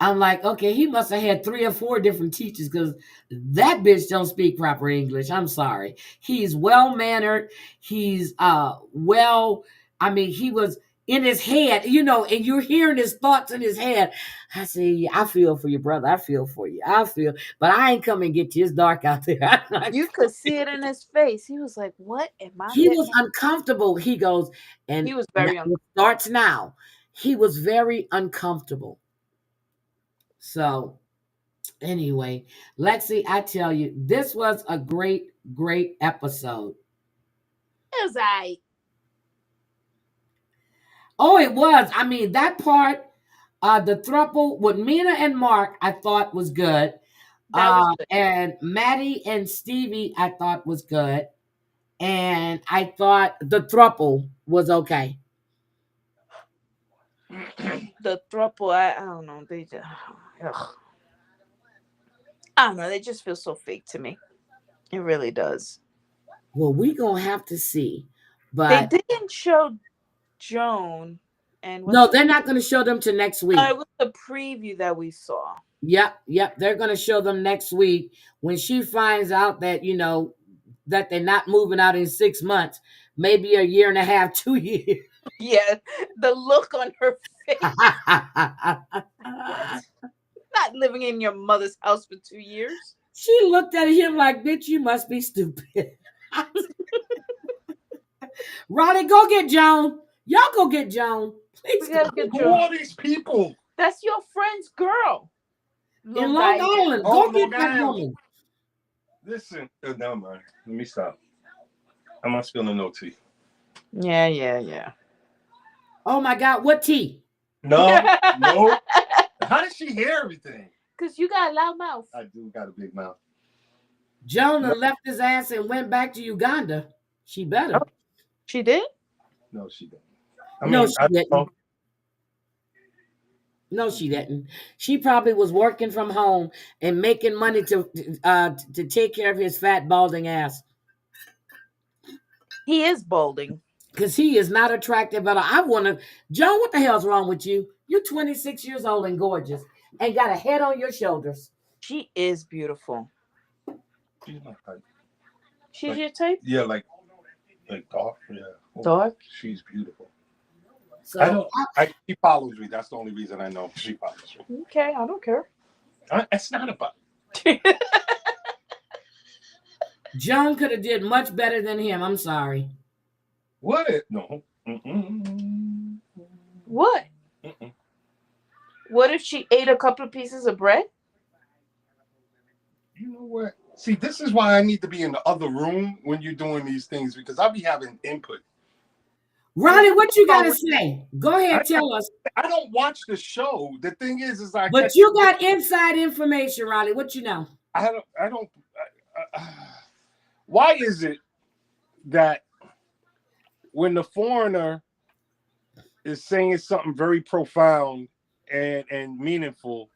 I'm like, okay, he must have had 3 or 4 different teachers, because that bitch don't speak proper English. I'm sorry. He's well mannered. He's well. I mean, he was in his head, and you're hearing his thoughts in his head. I say, I feel for you, brother. I feel for you. But I ain't coming to get you. It's dark out there. I'm not You could see it in his face. He was like, "What am I He getting?" was uncomfortable. He goes, and He was now very it starts now. He was very uncomfortable. So anyway, Lexi, I tell you, this was a great, great episode. As I Oh, it was. I mean, that part, the throuple with Mina and Mark, I thought was good. that was good. And Maddie and Stevie, I thought was good. And I thought the throuple was okay. The throuple, I don't know. They just, ugh. I don't know. They just feel so fake to me. It really does. Well, we gonna have to see. They But didn't show Joan and what's no, her. they're not going to show them to next It week. was the preview that we saw. Yep. They're going to show them next week when she finds out that, that they're not moving out in 6 months, maybe a year and a half, 2 years. Yeah, the look on her face. What? Not living in your mother's house for 2 years. She looked at him like, bitch, you must be stupid. Ronnie, go get Joan. Y'all go get Joan. Please We go gotta get get Who Joan. are these people? That's your friend's girl. in Long Long Island. Island. Oh, Go get Long that Island. woman. Listen, never mind. Let me stop. I'm not spilling no tea. Yeah. Oh my God, what tea? No. How did she hear everything? Because you got a loud mouth. I do got a big mouth. Jonah No, left his ass and went back to Uganda. She better. She did? no, she didn't. No, she I didn't. don't know. No, she didn't. She probably was working from home and making money to take care of his fat balding ass, He is balding. because he is not attractive at all. I want to, Joan. What the hell's wrong with you? You're 26 years old and gorgeous, and got a head on your shoulders. She is beautiful. She's my type. She's Like, your type? yeah, like dark. Yeah. Oh, Dark? she's beautiful. So I don't. She follows me. That's the only reason I know she follows me. Okay, I don't care. It's not about. Joan could have did much better than him. I'm sorry. What? No. Mm-mm. What? Mm-mm. What if she ate a couple of pieces of bread? You know what? See, this is why I need to be in the other room when you're doing these things, because I'll be having input. Ronnie, what you got to say? Go ahead, tell us. I don't watch the show. The thing is I But catch. you got inside information, Ronnie. What you know? I don't. Why is it that when the foreigner is saying something very profound and meaningful,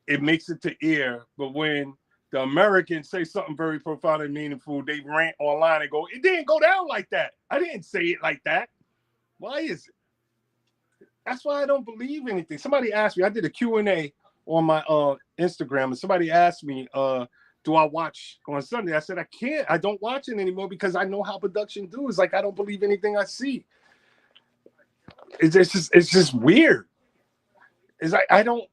it makes it to ear, but when the Americans say something very profound and meaningful, they rant online and go, "It didn't go down like that. I didn't say it like that." Why is it? That's why I don't believe anything. Somebody asked me, I did a Q&A on my Instagram, and somebody asked me, do I watch on Sunday? I said I can't. I don't watch it anymore because I know how production do. It's like I don't believe anything I see. It's just weird. It's like I don't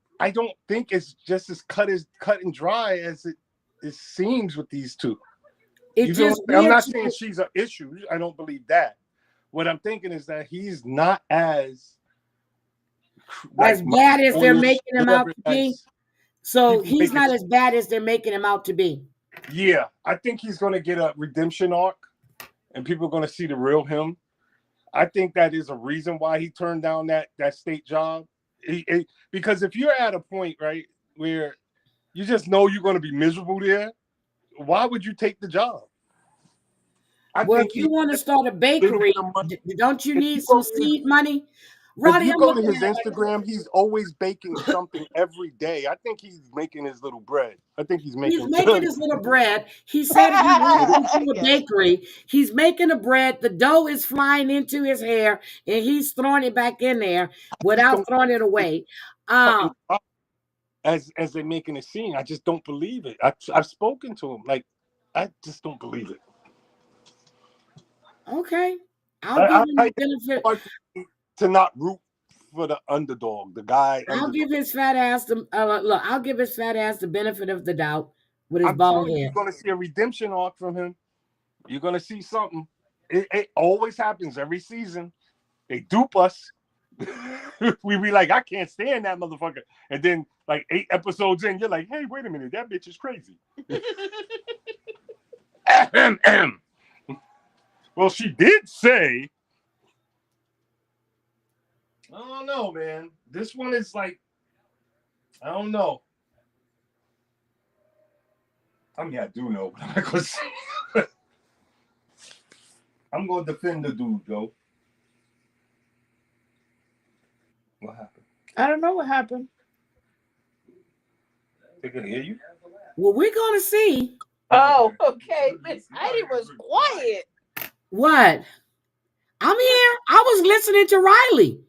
think it's just as cut and dry as it seems with these two. It's You feel just what I'm weird not to saying me. she's an issue. I don't believe that. What I'm thinking is that he's not as As like bad as they're Marvel-ish, making him out whatever, to be. as So people he's make it. not as bad as they're making him out to be. Yeah, I think he's going to get a redemption arc, and people are going to see the real him. I think that is a reason why he turned down that state job. Because if you're at a point, right, where you just know you're going to be miserable there, why would you take the job? I Well, if think he you want to start a a little bakery, bit of money. don't you If need you some go to his seed money? If Ronnie, you I'm go to looking his at it like, Instagram, he's always baking something every day. I think he's making his little bread. I think he's he's making. making his little bread. He said he wants into a Yes. bakery. He's making the bread. The dough is flying into his hair, and he's throwing it back in there Just without don't throwing it away. cut Um, and dry as they're making it seem. I just don't believe it. I've spoken to him. Like, I just don't believe it. okay, I'll give him the It's benefit. hard for me to not root for the underdog, the guy I'll underdog. give his fat ass the look. I'll give his fat ass the benefit of the doubt with his I'm bald telling you, you're head. going to see a redemption arc from him. You're going to see something. It always happens every season. They dupe us. We be like, I can't stand that motherfucker. And then, like 8 episodes in, you're like, hey, wait a minute, that bitch is crazy. Ahem. Well, she did say, I don't know, man. This one is like, I don't know. I mean, I do know, but I'm not gonna say. I'm gonna defend the dude, Joe. What happened? I don't know what happened. They can hear you. Well, we're gonna see Oh, okay. Miss Heidi was quiet. what. I'm here. I was listening to Riley.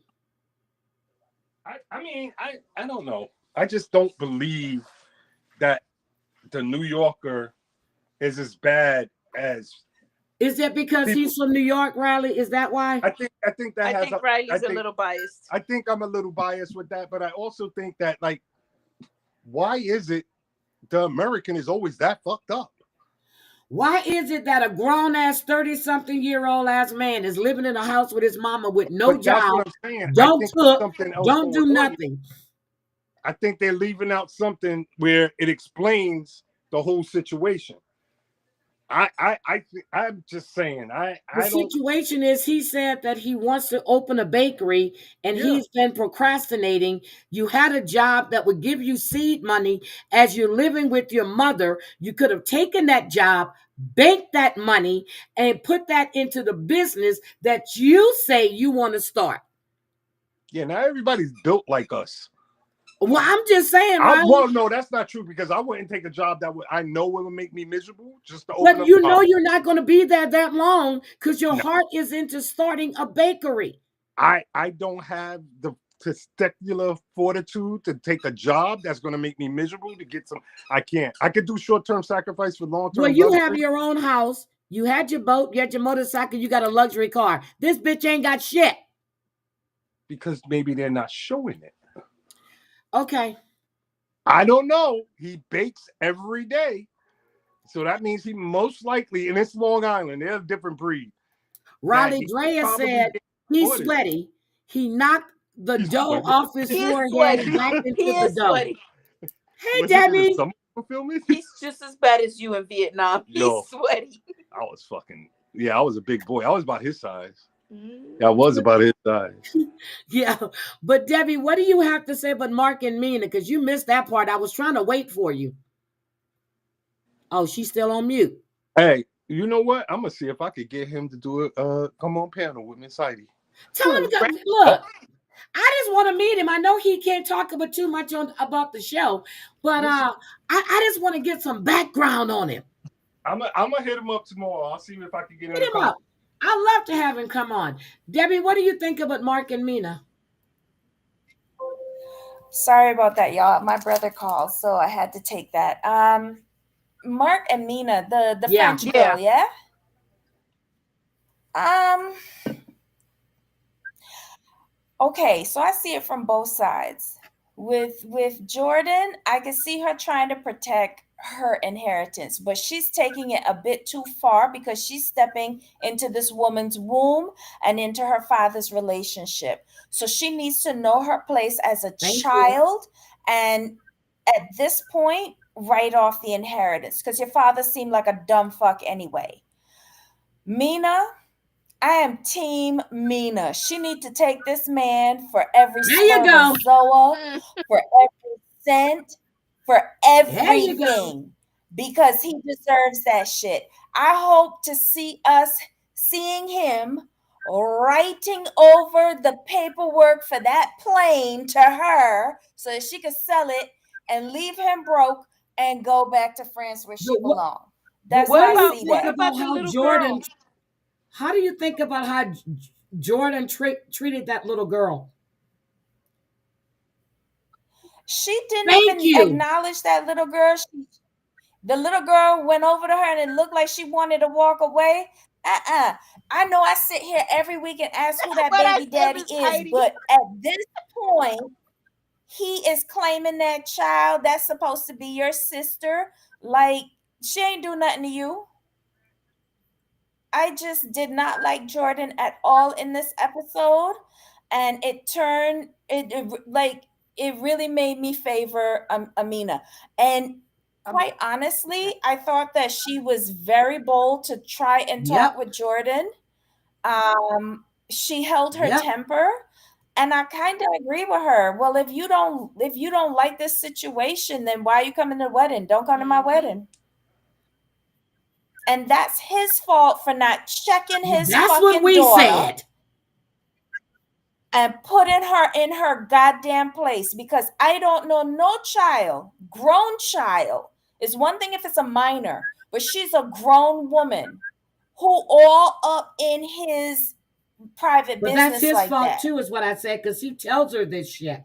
I mean, I don't know. I just don't believe that the New Yorker is as bad as Is that because people. he's from New York, Riley? Is that why? I think that I has think I Riley's a think little biased. I think I'm a little biased with that, but I also think that, like, why is it the American is always that fucked up? Why is it that a grown ass 30-something-year-old ass man is living in a house with his mama with no But that's job, what I'm saying. I don't think there's cook, something else don't going do on here. nothing? I think they're leaving out something where it explains the whole situation. I'm just saying. The I don't. situation is he said that he wants to open a bakery and Yeah. he's been procrastinating. You had a job that would give you seed money as you're living with your mother. You could have taken that job, banked that money, and put that into the business that you say you want to start. Yeah. Now everybody's built like us. Well, I'm just saying, Riley. Well, no, that's not true because I wouldn't take a job that I know would make me miserable just to open But up you a know shop. you're not going to be there that long because your No, heart is into starting a bakery. I don't have the testicular fortitude to take a job that's going to make me miserable to get some. I can't. I could do short term sacrifice for long Well, term you have luxury your own house. You had your boat, you had your motorcycle, you got a luxury car. This bitch ain't got shit. because maybe they're not showing it. Okay. I don't know. He bakes every day. So that means he most likely, and it's Long Island, they're a different breed, that Riley he Drea probably said gets he's orders. sweaty. He knocked the He's dough sweaty. off his He is forehead sweaty. and back He into the is dough. sweaty. Hey, Was he in the Debbie. summer fulfillment? He's just as bad as you in Vietnam. He's Yo, sweaty. I was fucking, yeah, I was a big boy. I was about his size. Yeah, I was about his size. Yeah. But Debbie, what do you have to say about Mark and Mina? Because you missed that part. I was trying to wait for you. Oh, she's still on mute. Hey, you know what? I'm gonna see if I could get him to do a come on panel with Miss Heidi. Tell him, look, I just want to meet him. I know he can't talk about too much about the show, but I just want to get some background on him. I'm gonna hit him up tomorrow. I'll see if I can get him Hit to him come. up. I'd love to have him come on. Debbie, what do you think about Mark and Mina? Sorry about that, y'all. My brother called, so I had to take that. Mark and Mina, the Yeah. French Yeah. girl, yeah. Um, okay, so I see it from both sides. With Jordan, I can see her trying to protect her inheritance, but she's taking it a bit too far because she's stepping into this woman's womb and into her father's relationship. So she needs to know her place as a Thank you. child, and at this point write off the inheritance because your father seemed like a dumb fuck anyway. Mina, I am team Mina. She need to take this man for every There you go. spermatozoa, for every cent, for There you go. everything, because he deserves that shit. I hope to see us seeing him writing over the paperwork for that plane to her so that she could sell it and leave him broke and go back to France where she But what belongs. but That's what how do I you see think What that. about about the how little girl? Jordan how do you think about how Jordan treated that little girl? She didn't Thank even you. acknowledge that little girl. The little girl went over to her and it looked like she wanted to walk away. Uh-uh. I know I sit here every week and ask who that What I baby said, daddy Miss is, Heidi. but at this point, he is claiming that child that's supposed to be your sister. Like, she ain't do nothing to you. I just did not like Jordan at all in this episode, and it turned like it really made me favor Amina. And Um, quite honestly, I thought that she was very bold to try and talk Yep. with Jordan. She held her Yep. temper, and I kind of agree with her. Well, if you don't like this situation, then why are you coming to the wedding? Don't come to my mhm. wedding. And that's his fault for not checking his That's what fucking we daughter said. and putting her in her goddamn place, because I don't know no child, grown child. It's one thing if it's a minor, but she's a grown woman who all up in his private But that's business his like fault that. too, is what I said, because he tells her this shit.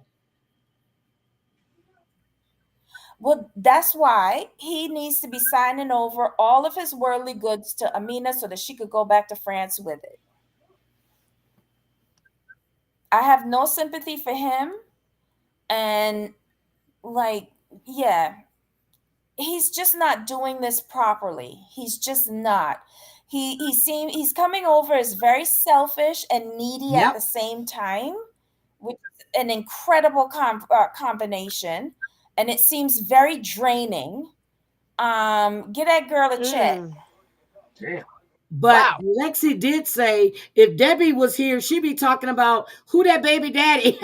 Well, that's why he needs to be signing over all of his worldly goods to Amina so that she could go back to France with it. I have no sympathy for him. And, like, yeah, he's just not doing this properly. He's just not. He's coming over as very selfish and needy at the Yep. same time, which is an incredible combination, and it seems very draining. Get that girl a check. Mm. Damn. But Wow. Lexi did say if Debbie was here, she'd be talking about who that baby daddy.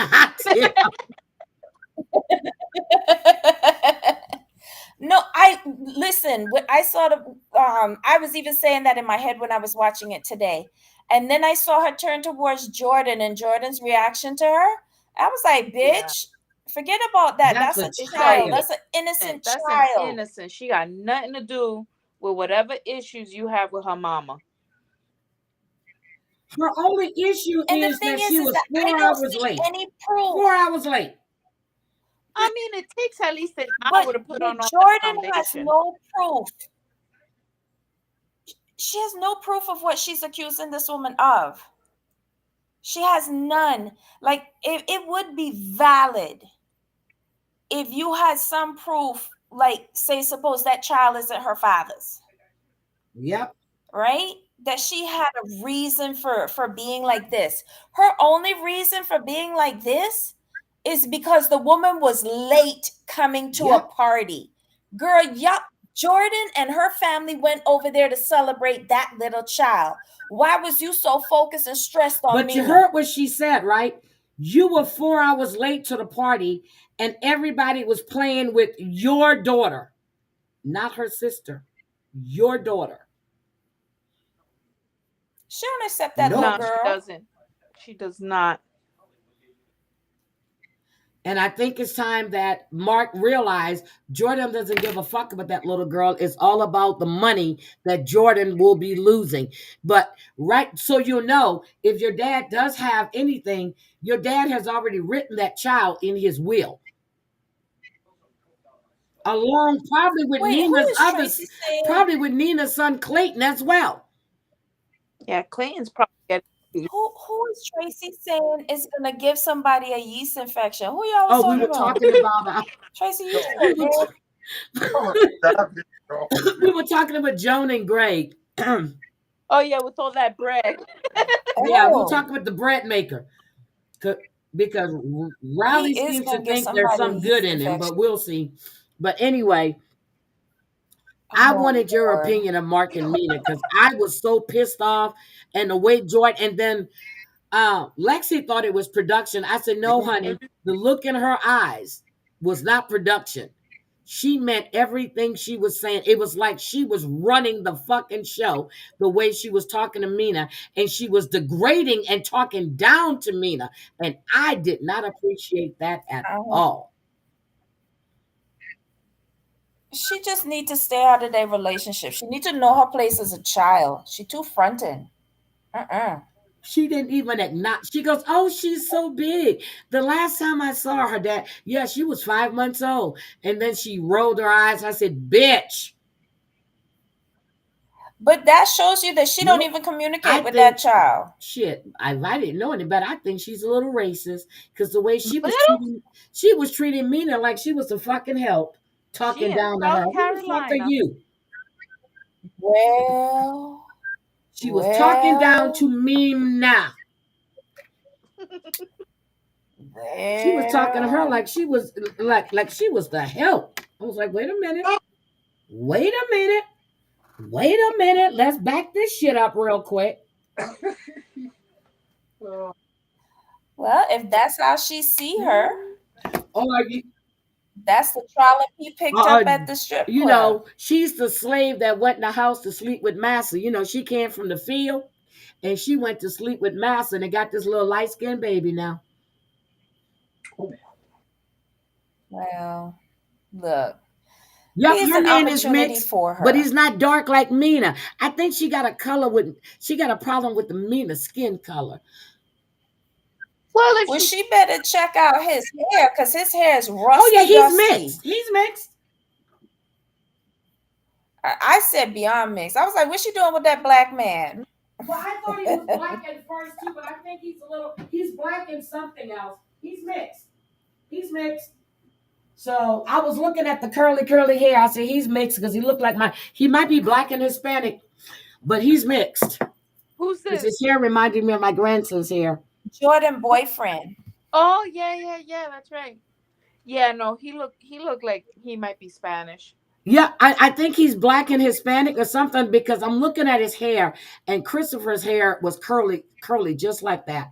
No, I listen. I saw the. I was even saying that in my head when I was watching it today, and then I saw her turn towards Jordan and Jordan's reaction to her. I was like, Yeah. "Bitch, forget about that. That's That's a a It's like child. child. That's an innocent that's an child." innocent. She got nothing to do with whatever issues you have with her mama. Her only issue And the is thing that she is was that I 4 don't hours see late. any proof. 4 hours late. I mean, it takes at least an But hour to put but on all that Jordan has foundation. no proof. She has no proof of what she's accusing this woman of. She has none. Like, it would be valid if you had some proof, like, say, suppose that child isn't her father's, Yep. right? That she had a reason for being like this. Her only reason for being like this is because the woman was late coming to a Yep. party. Girl, yup. Jordan and her family went over there to celebrate that little child. Why was you so focused and stressed on But you Mina? heard what she said, right? You were 4 hours late to the party, and everybody was playing with your daughter, not her sister. Your daughter. She don't accept that little No, Nope. she girl. doesn't. She does not. And I think it's time that Mark realized Jordan doesn't give a fuck about that little girl. It's all about the money that Jordan will be losing. But right, so you know, if your dad does have anything, your dad has already written that child in his will. along probably with Wait, who Nina's is other, Tracy saying? probably with Nina's son Clayton as well. Yeah, Clayton's probably getting. Who is Tracy saying is gonna give somebody a yeast infection? Who y'all was Oh, we talking were about? talking about Tracy, you we so were dead. we were talking about Joan and Greg. Oh yeah, with all that bread. Yeah, we were Oh, talking about the bread maker. 'Cause- because Riley he is seems to gonna give think there's somebody a some good yeast in him, but infection. we'll see. But anyway, I Oh wanted your Lord. opinion of Mark and Mina because I was so pissed off and the way Jordan and then Lexi thought it was production. I said, no, honey, the look in her eyes was not production. She meant everything she was saying. It was like she was running the fucking show the way she was talking to Mina, and she was degrading and talking down to Mina. And I did not appreciate that at Um, all. she just need to stay out of their relationship. She need to know her place as a child. She too fronting. Uh-uh. She didn't even acknowledge. She goes, "Oh, she's so big." The last time I saw her, that yeah, she was 5 months old, and then she rolled her eyes. I said, "Bitch, But that shows you that she don't nope." even I communicate with that think child. shit. I didn't know any better. I think she's a little racist because the way Little. she was treating Mina like she was the fucking help, She talking in down to her. South Who the fuck are Carolina. you? Well, She was talking down well, to Mina. She was talking to her well. like she was like she was the help. I was like, wait a minute, wait a minute. Wait a minute. Let's back this shit up real quick. Well, if that's how she see her, Or that's the trolley he picked uh, up at the strip you club. know, she's the slave that went in the house to sleep with Massa. You know, she came from the field and she went to sleep with Massa and they got this little light skinned baby now. Well, look, Yep, here's her an man is opportunity mixed, for but her. he's not dark like Mina. I think she got a problem with the Mina skin color. Well, if Well, she she better check out his hair because his hair is Oh yeah, rusty he's mixed. dusty. He's mixed. I said beyond mix. I was like, what's she doing with that black man? Well, I thought he was black at first too, but I think he's black and something else. He's mixed. He's mixed. So I was looking at the curly hair. I said he's mixed because he might be black and Hispanic, but he's mixed. who's Because his this? hair reminded me of my grandson's hair. Jordan boyfriend. Oh yeah, yeah, yeah. That's right. Yeah, no, he looked like he might be Spanish. Yeah, I think he's black and Hispanic or something because I'm looking at his hair and Christopher's hair was curly, just like that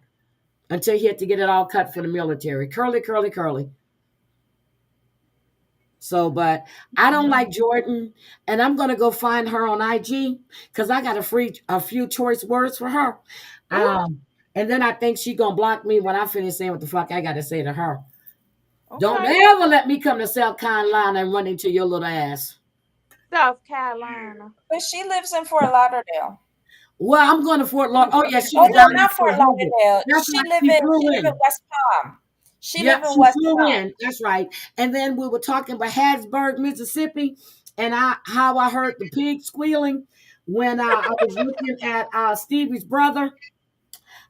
until he had to get it all cut for the military. Curly. So, but I don't like Jordan, and I'm gonna go find her on IG because I got a few choice words for her. Ooh, And then I think she gonna block me when I finish saying what the fuck I gotta say to her. Don't okay. ever let me come to South Carolina and run into your little ass. South Carolina. But she lives in Fort Lauderdale. Well, I'm going to Fort Lauderdale. Oh yeah, she Oh was no, down there not for Fort a visit. Lauderdale. That's right. She She flew live in in. West Palm. She live Yep, in she West flew Palm. in. That's right. And then we were talking about Hattiesburg, Mississippi, and how I heard the pig squealing when I was looking at Stevie's brother.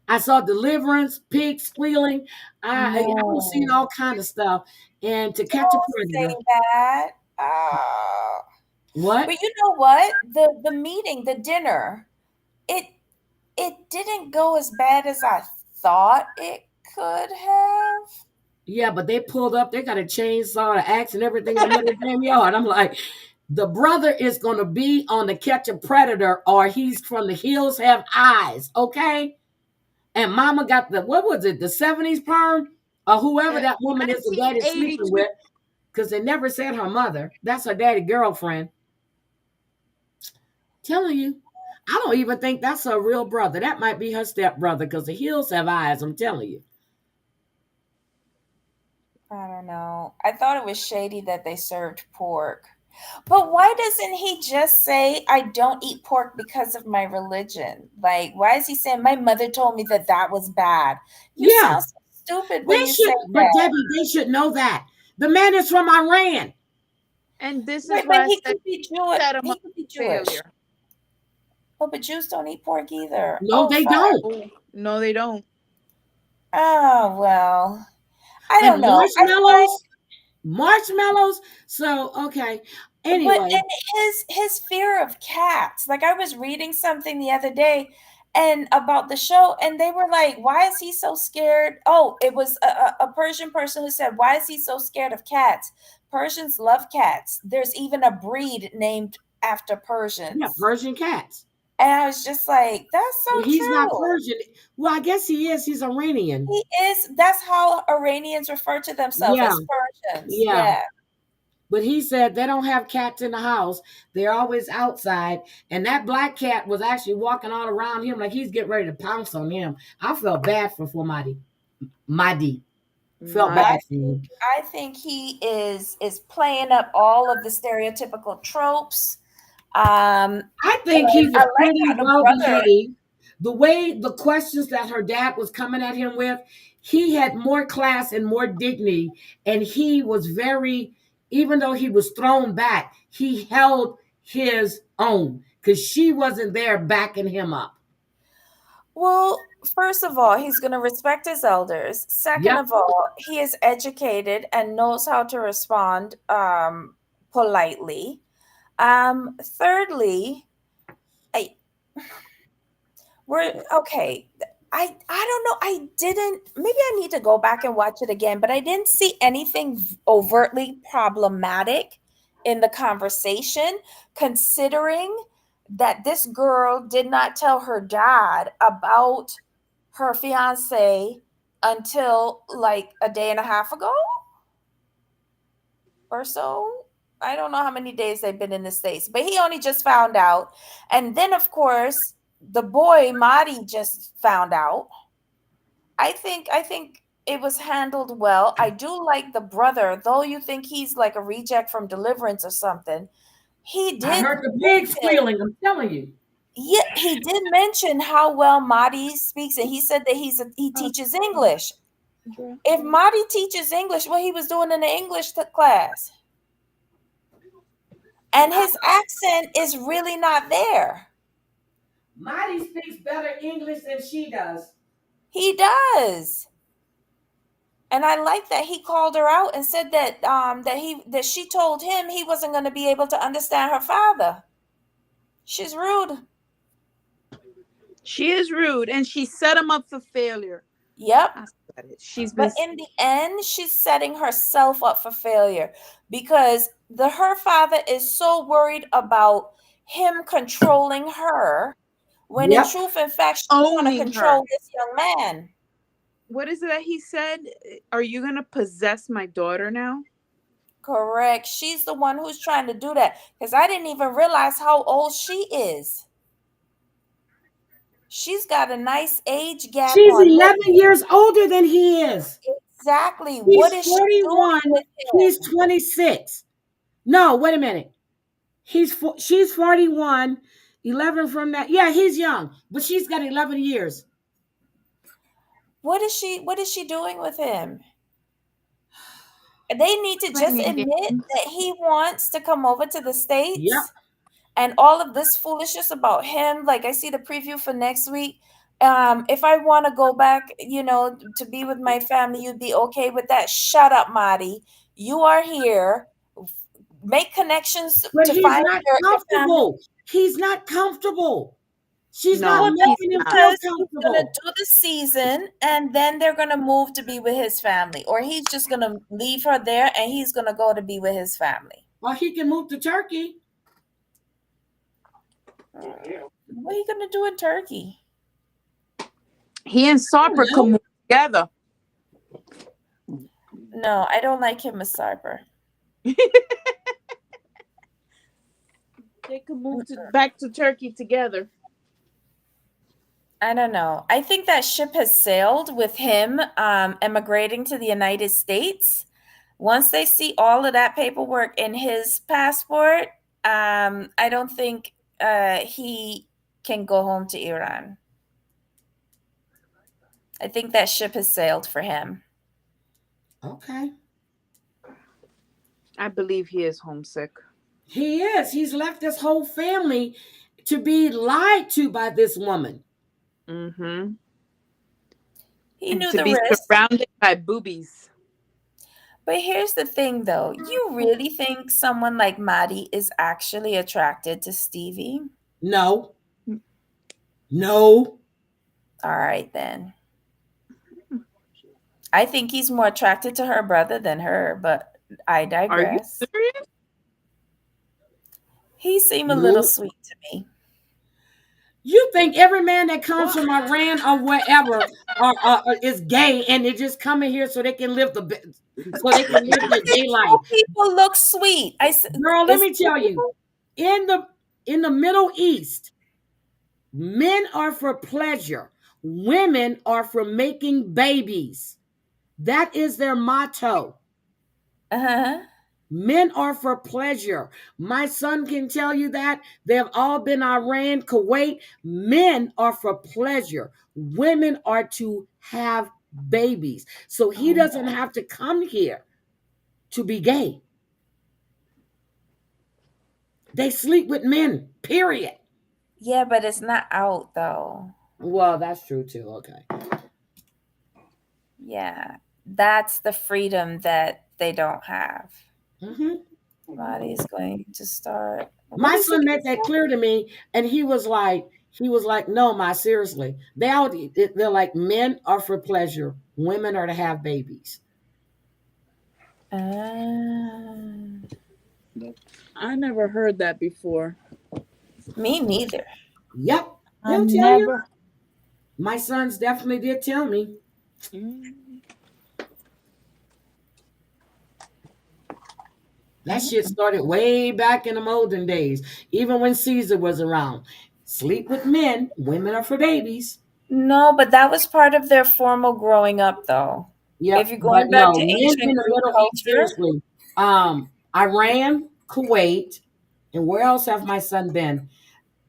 I saw Deliverance, pig squealing. I was seeing No. all kind of stuff. And to catch a Don't say predator, that. Oh. what? But you know what? The meeting, the dinner, it it didn't go as bad as I thought it could have. Yeah, but they pulled up. They got a chainsaw, the axe, and everything in the middle of the damn yard. I'm like, the brother is going to be on the catch a predator, or he's from the hills have eyes. Okay. And mama got what was it, the 70s perm? Or whoever that woman is the daddy's sleeping 1982. with, because they never said her mother. That's her daddy girlfriend. Telling you. I don't even think that's her real brother. That might be her stepbrother because the hills have eyes, I'm telling you. I don't know. I thought it was shady that they served pork. But why doesn't he just say, I don't eat pork because of my religion? Like, why is he saying, my mother told me that that was bad? You Yeah, sound so stupid they when you say should, but that. Debbie, they should know that. The man is from Iran. And this is Wait, but why I he said could be Jewish. set him He up could be for Jewish. failure. Oh, but Jews don't eat pork either. No, Oh, they fuck. don't. Oh, no, they don't. Oh, well. I And don't know. I find marshmallows. So okay. but Anyway, and his fear of cats. Like I was reading something the other day and about the show and they were like, why is he so scared? Oh, it was a Persian person who said, why is he so scared of cats? Persians love cats. There's even a breed named after yeah, Persians. Persian cats. And I was just like, that's Well, so he's not true. Persian. Well, I guess he is. He's Iranian. He is. That's how Iranians refer to themselves, Yeah, as Persians. yeah. Yeah. But he said they don't have cats in the house. They're always outside. And that black cat was actually walking all around him like he's getting ready to pounce on him. I felt bad for Madi. Felt I bad Muddy. for think him. I think he is playing up all of the stereotypical tropes. I And think he I was like pretty how the well brother. behaved. The way the questions that her dad was coming at him with, he had more class and more dignity. And he was very, even though he was thrown back, he held his own because she wasn't there backing him up. Well, first of all, he's going to respect his elders. Second Yep. of all, he is educated and knows how to respond politely. Thirdly, I we're okay. I don't know. I didn't. Maybe I need to go back and watch it again, but I didn't see anything overtly problematic in the conversation, considering that this girl did not tell her dad about her fiance until like a day and a half ago or so. I don't know how many days they've been in the States, but he only just found out. And then, of course, the boy, Madi, just found out. I think it was handled well. I do like the brother, though you think he's like a reject from Deliverance or something. He I did heard the pig mention, squealing. I'm telling you. yeah, he did mention how well Madi speaks, and he said that he Oh, teaches English. Andrea. If Madi teaches English, what he was doing in the English class, and his accent is really not there. Mighty speaks better English than she does. He does. And I like that he called her out and said that she told him he wasn't going to be able to understand her father. She's rude. She is rude and she set him up for failure. Yep. I said it. She's been But in the end, she's setting herself up for failure because her father is so worried about him controlling her when in Yep. truth and fact she's trying to owning her. control this young man. What is it that he said? Are you going to possess my daughter now? Correct. She's the one who's trying to do that because I didn't even realize how old she is. She's got a nice age gap She's on him. 11 years older than he is. Exactly. What He's is she doing 41. with He's him? 26. No, wait a minute. She's 41. 11 from that. Yeah, he's young, but she's got 11 years. What is she doing with him? They need to just Playing admit games. that he wants to come over to the Yep. States and all of this foolishness about him. Like I see the preview for next week. If I want to go back, to be with my family, you'd be okay with that. Shut up, Marty. You are here. Make connections But to he's find not your family. comfortable. He's not comfortable. She's not No, Well, he's that's making him not. feel because he's gonna comfortable. do the season and then they're gonna move to be with his family, or he's just gonna leave her there and he's gonna go to be with his family. Or he can move to Turkey. What are you gonna do in Turkey? He and I don't Sarper know. come together. No, I don't like him as Sarper. They could move back to Turkey together. I don't know. I think that ship has sailed with him emigrating to the United States. Once they see all of that paperwork in his passport, I don't think he can go home to Iran. I think that ship has sailed for him. Okay. I believe he is homesick. He is. He's left his whole family to be lied to by this woman. Mm-hmm. He And knew to the be risk. surrounded by boobies. But here's the thing, though. You really think someone like Maddie is actually attracted to Stevie? No, no. All right, then. I think he's more attracted to her brother than her, but I Are you digress. serious? He seemed a little No. sweet to me. You think every man that comes What? from Iran or wherever is gay and they just come in here so they can live so they can live their gay life? Some people look sweet. Girl, let Is me tell you, in the Middle East, men are for pleasure, women are for making babies. That is their motto. uh-huh. Men are for pleasure. My son can tell you that. They've all been Iran, Kuwait. Men are for pleasure. Women are to have babies. So he Oh, doesn't have to come here to be gay. They sleep with men, period. yeah, but it's not out though. Well, that's true too. Okay. Yeah, that's the freedom that they don't have. Hmm. Somebody's going to start. What My is he son going made to that start? clear to me, and he was like, no, ma, seriously. They're like, men are for pleasure, women are to have babies. Ah, I never heard that before. me neither. Yep, I he'll tell you. never. My sons definitely did tell me. Mm. That shit started way back in the olden days, even when Caesar was around. Sleep with men, women are for babies. No, but that was part of their formal growing up, though. If Yep, you're but going back no, to men ancient in the Greek Middle East, culture, seriously. Iran, Kuwait, and where else have my son been?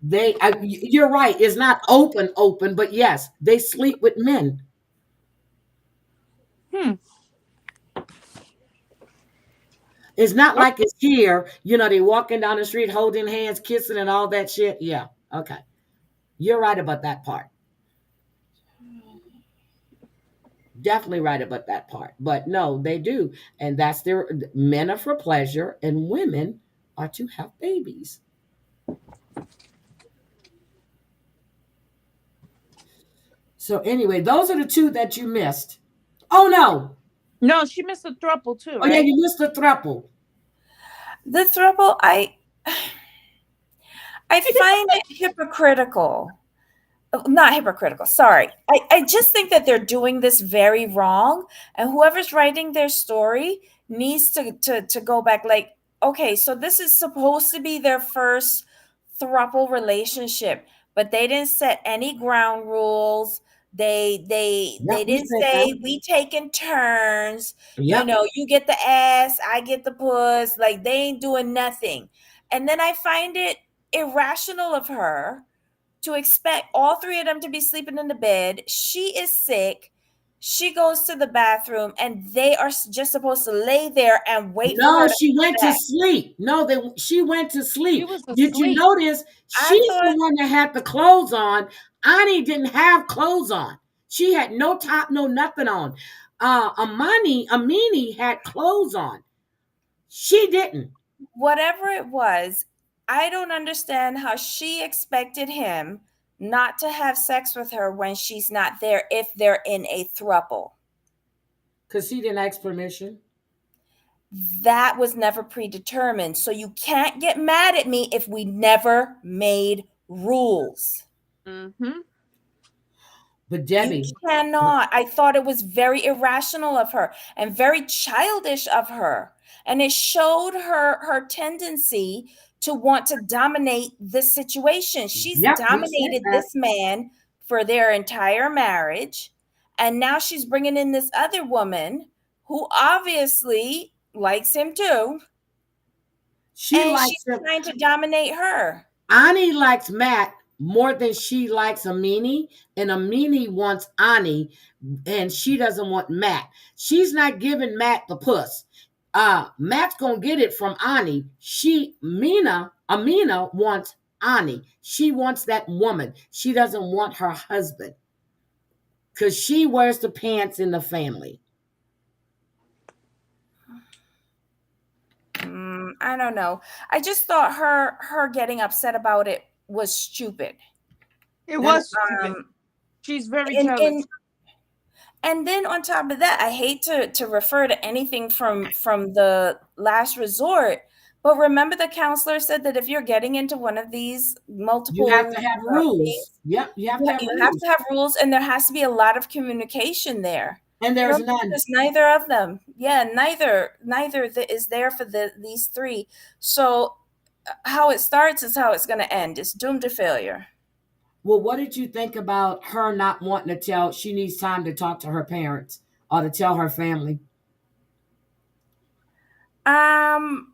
You're right. It's not open, but yes, they sleep with men. Hmm. It's not Oh, like it's here. They walking down the street holding hands, kissing, and all that shit. Yeah, okay, you're right about that part. Definitely right about that part. But no, they do, and that's their men are for pleasure, and women are to have babies. So anyway, those are the two that you missed. Oh no! no, she missed a throuple too, Oh yeah, right? you missed the thruple. the throuple, I find it hypocritical. Not hypocritical, sorry. I just think that they're doing this very wrong, and whoever's writing their story needs to go back, like, okay, so this is supposed to be their first throuple relationship, but they didn't set any ground rules. They Yep, we didn't said that. say we taking turns, Yep. you get the ass, I get the puss, like they ain't doing nothing. And then I find it irrational of her to expect all three of them to be sleeping in the bed. She is sick. She goes to the bathroom, and they are just supposed to lay there and wait for No, her to she went come to back. sleep. No, she went to She sleep. was Did you asleep. notice I she's the thought, one that had the clothes on? Ani didn't have clothes on. She had no top, no nothing on. Amini had clothes on. She didn't. whatever it was, I don't understand how she expected him not to have sex with her when she's not there if they're in a throuple. Because she didn't ask permission. That was never predetermined. So you can't get mad at me if we never made rules. Mm-hmm. But You Debbie, cannot. I thought it was very irrational of her and very childish of her. And it showed her tendency to want to dominate the situation. She's yep, we said dominated that. this man for their entire marriage. And now she's bringing in this other woman who obviously likes him too. She And likes she's him. trying to dominate her. Ani likes Matt more than she likes Amini, and Amini wants Ani, and she doesn't want Matt. She's not giving Matt the puss. Matt's gonna get it from Ani. Amina wants Ani. She wants that woman. She doesn't want her husband because she wears the pants in the family. I don't know. I just thought her getting upset about it was stupid. It That was stupid. Um, She's very and jealous. and and then on top of that, I hate to refer to anything from the last resort, but remember the counselor said that if you're getting into one of these you have to multiple have rules. things, Yep, you have to have you have rules, to have rules, and there has to be a lot of communication there. and I there's don't think none. there's neither of them. Yeah, neither is there for these three. So how it starts is how it's going to end. It's doomed to failure. Well, what did you think about her not wanting to tell? She needs time to talk to her parents or to tell her family. Um,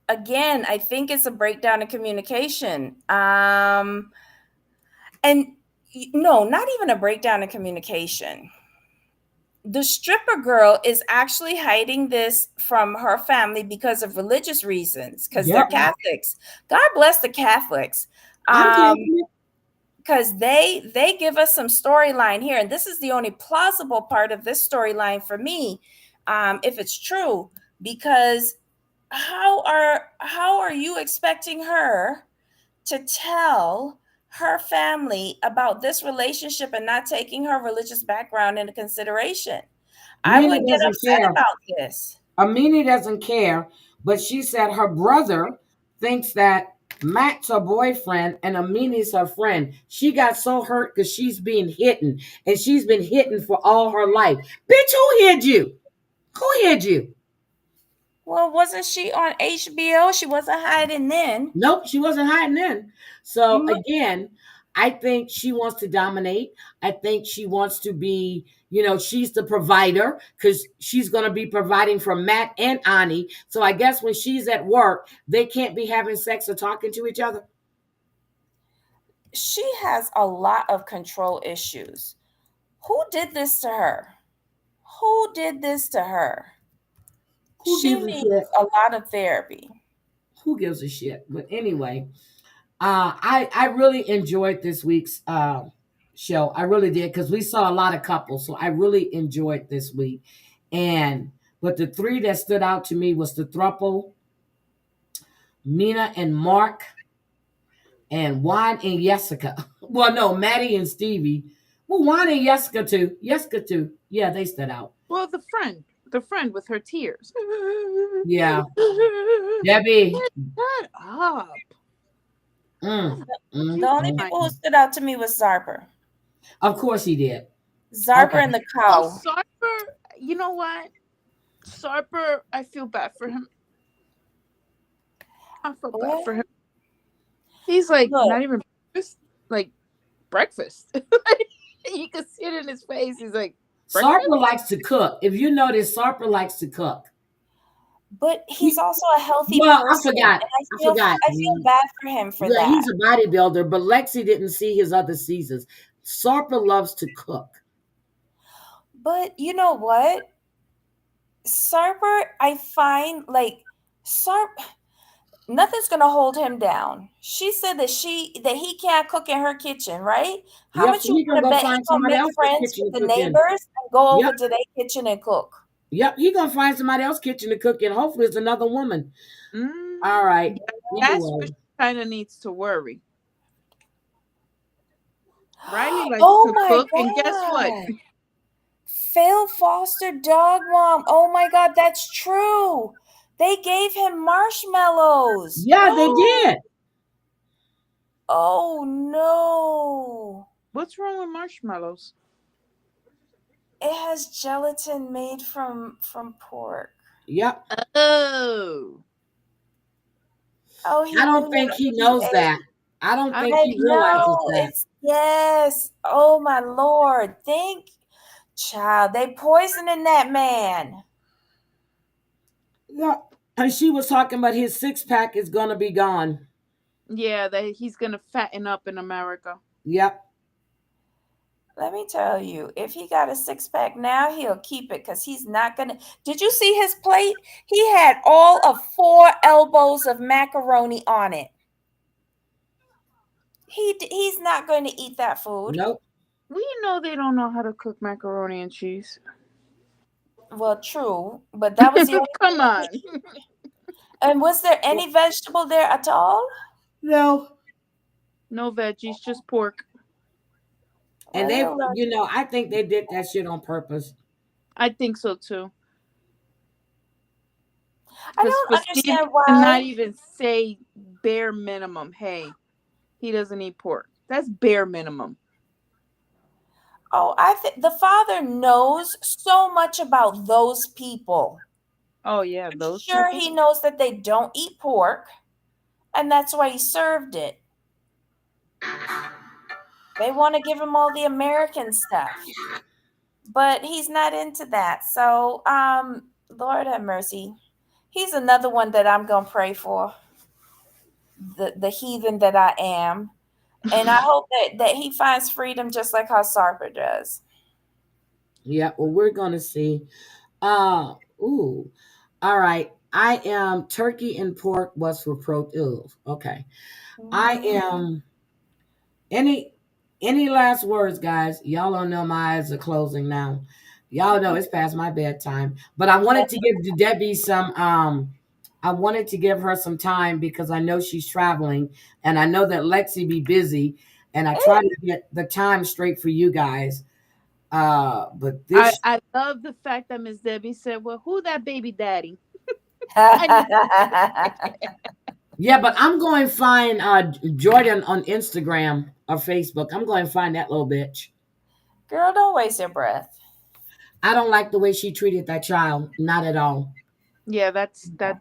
Again, I think it's a breakdown in communication. And no, not even a breakdown in communication. The stripper girl is actually hiding this from her family because of religious reasons, because they're Yep, Catholics. God bless the Catholics. I'm Um, Catholic. because they give us some storyline here, and this is the only plausible part of this storyline for me, if it's true, because how are you expecting her to tell her family about this relationship and not taking her religious background into consideration? I Mina would get doesn't upset care. about this. Amini doesn't care, but she said her brother thinks that Matt's her boyfriend and Amini's her friend. She got so hurt because she's being hidden, and she's been hidden for all her life. Bitch, who hid you? Who hid you? Well, wasn't she on HBO? She wasn't hiding then. Nope, she wasn't hiding in. So Mm, again, I think she wants to dominate. I think she wants to be, she's the provider because she's going to be providing for Matt and Ani. So I guess when she's at work, they can't be having sex or talking to each other. she has a lot of control issues. Who did this to her? Who did this to her? Who She gives a needs shit? a lot of therapy. Who gives a shit? But anyway, I really enjoyed this week's show. I really did because we saw a lot of couples, so I really enjoyed this week. And but the three that stood out to me was the throuple, Mina and Mark, and Juan and Jessica. Well, no, Maddie and Stevie. Well, Juan and Jessica too. Jessica too. Yeah, they stood out. Well, the friend with her tears. Yeah, Debbie. Shut up. Mm, The mm, only mm. people who stood out to me was Zarper. Of course he did. Zarper Okay. and the Oh, cow. Sarper, you know what? Sarper, I feel bad for him. I feel bad What? for him. He's like Look, not even breakfast, like breakfast. You can see it in his face. He's like breakfast. Sarper likes to cook. If you notice, Sarper likes to cook. but he's He, also a healthy well, I person, forgot. and I I feel forgot. I feel bad for him for Yeah, that. he's a bodybuilder, but Lexi didn't see his other seasons. Sarper loves to cook. But you know what? Sarper, I find like Sarp nothing's gonna hold him down. She said that he can't cook in her kitchen, right? How Yep, much you he gonna want to go bet he find gonna somebody make else's friends kitchen with to the cook in. neighbors and go Yep, over to their kitchen and cook? yep, he gonna find somebody else's kitchen to cook in. Hopefully, it's another woman. All right. Yeah, that's where Anyway, she kind of needs to worry. Riley likes Oh to my cook, and guess what? god. Phil Foster Dog Mom. Oh my god, that's true. They gave him marshmallows. yeah, they did. Oh no. What's wrong with marshmallows? It has gelatin made from pork. Yep. Oh, Oh, I he don't knew think never he he knows ate. that. I don't I think I he realizes know. that. It's yes. Oh my lord. Think child, they poisoning that man. Yeah. And she was talking about his six pack is gonna be gone. yeah, that he's gonna fatten up in America. Yep. Let me tell you, if he got a six pack now, he'll keep it because he's not gonna. Did you see his plate? He had all of 4 elbows of macaroni on it. He's not going to eat that food. Nope. We know they don't know how to cook macaroni and cheese. Well, true, but that was the only Come thing on. he. And was there any vegetable there at all? No. No veggies, just pork. And Well, he'll learn. I think they did that shit on purpose. I think so too. I Because don't for Steve understand to not why. even say bare minimum, hey, he doesn't eat pork. That's bare minimum. Oh, I think the father knows so much about those people. Oh yeah, I'm those sure people. he knows that they don't eat pork, and that's why he served it. They want to give him all the American stuff, but he's not into that. So, Lord have mercy. He's another one that I'm gonna pray for. The heathen that I am, and I hope that he finds freedom just like how Sarper does. Yeah, well, we're gonna see. Ooh. All right. I am turkey and pork was for pro. Ew, okay. I Mhm. am any last words, guys? Y'all don't know my eyes are closing now. Y'all know it's past my bedtime. But I wanted to give Debbie some I wanted to give her some time because I know she's traveling and I know that Lexi be busy and I try to get the time straight for you guys. But I this I love the fact that Miss Debbie said, "Well, who that baby daddy?" I need Yeah, but I'm going to find Jordan on Instagram or Facebook. I'm going to find that little bitch. Girl, don't waste your breath. I don't like the way she treated that child. Not at all. Yeah, that's bad.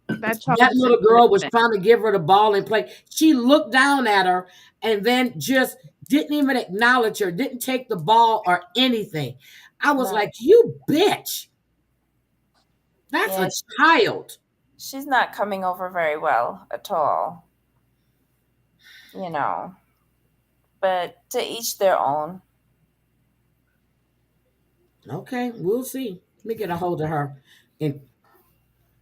That child That is little girl was innocent. trying to give her the ball and play. She looked down at her and then just didn't even acknowledge her, didn't take the ball or anything. I was No. like, you bitch. That's Yeah, a child. she's not coming over very well at all, you know. But to each their own. Okay, we'll see. Let me get a hold of her. And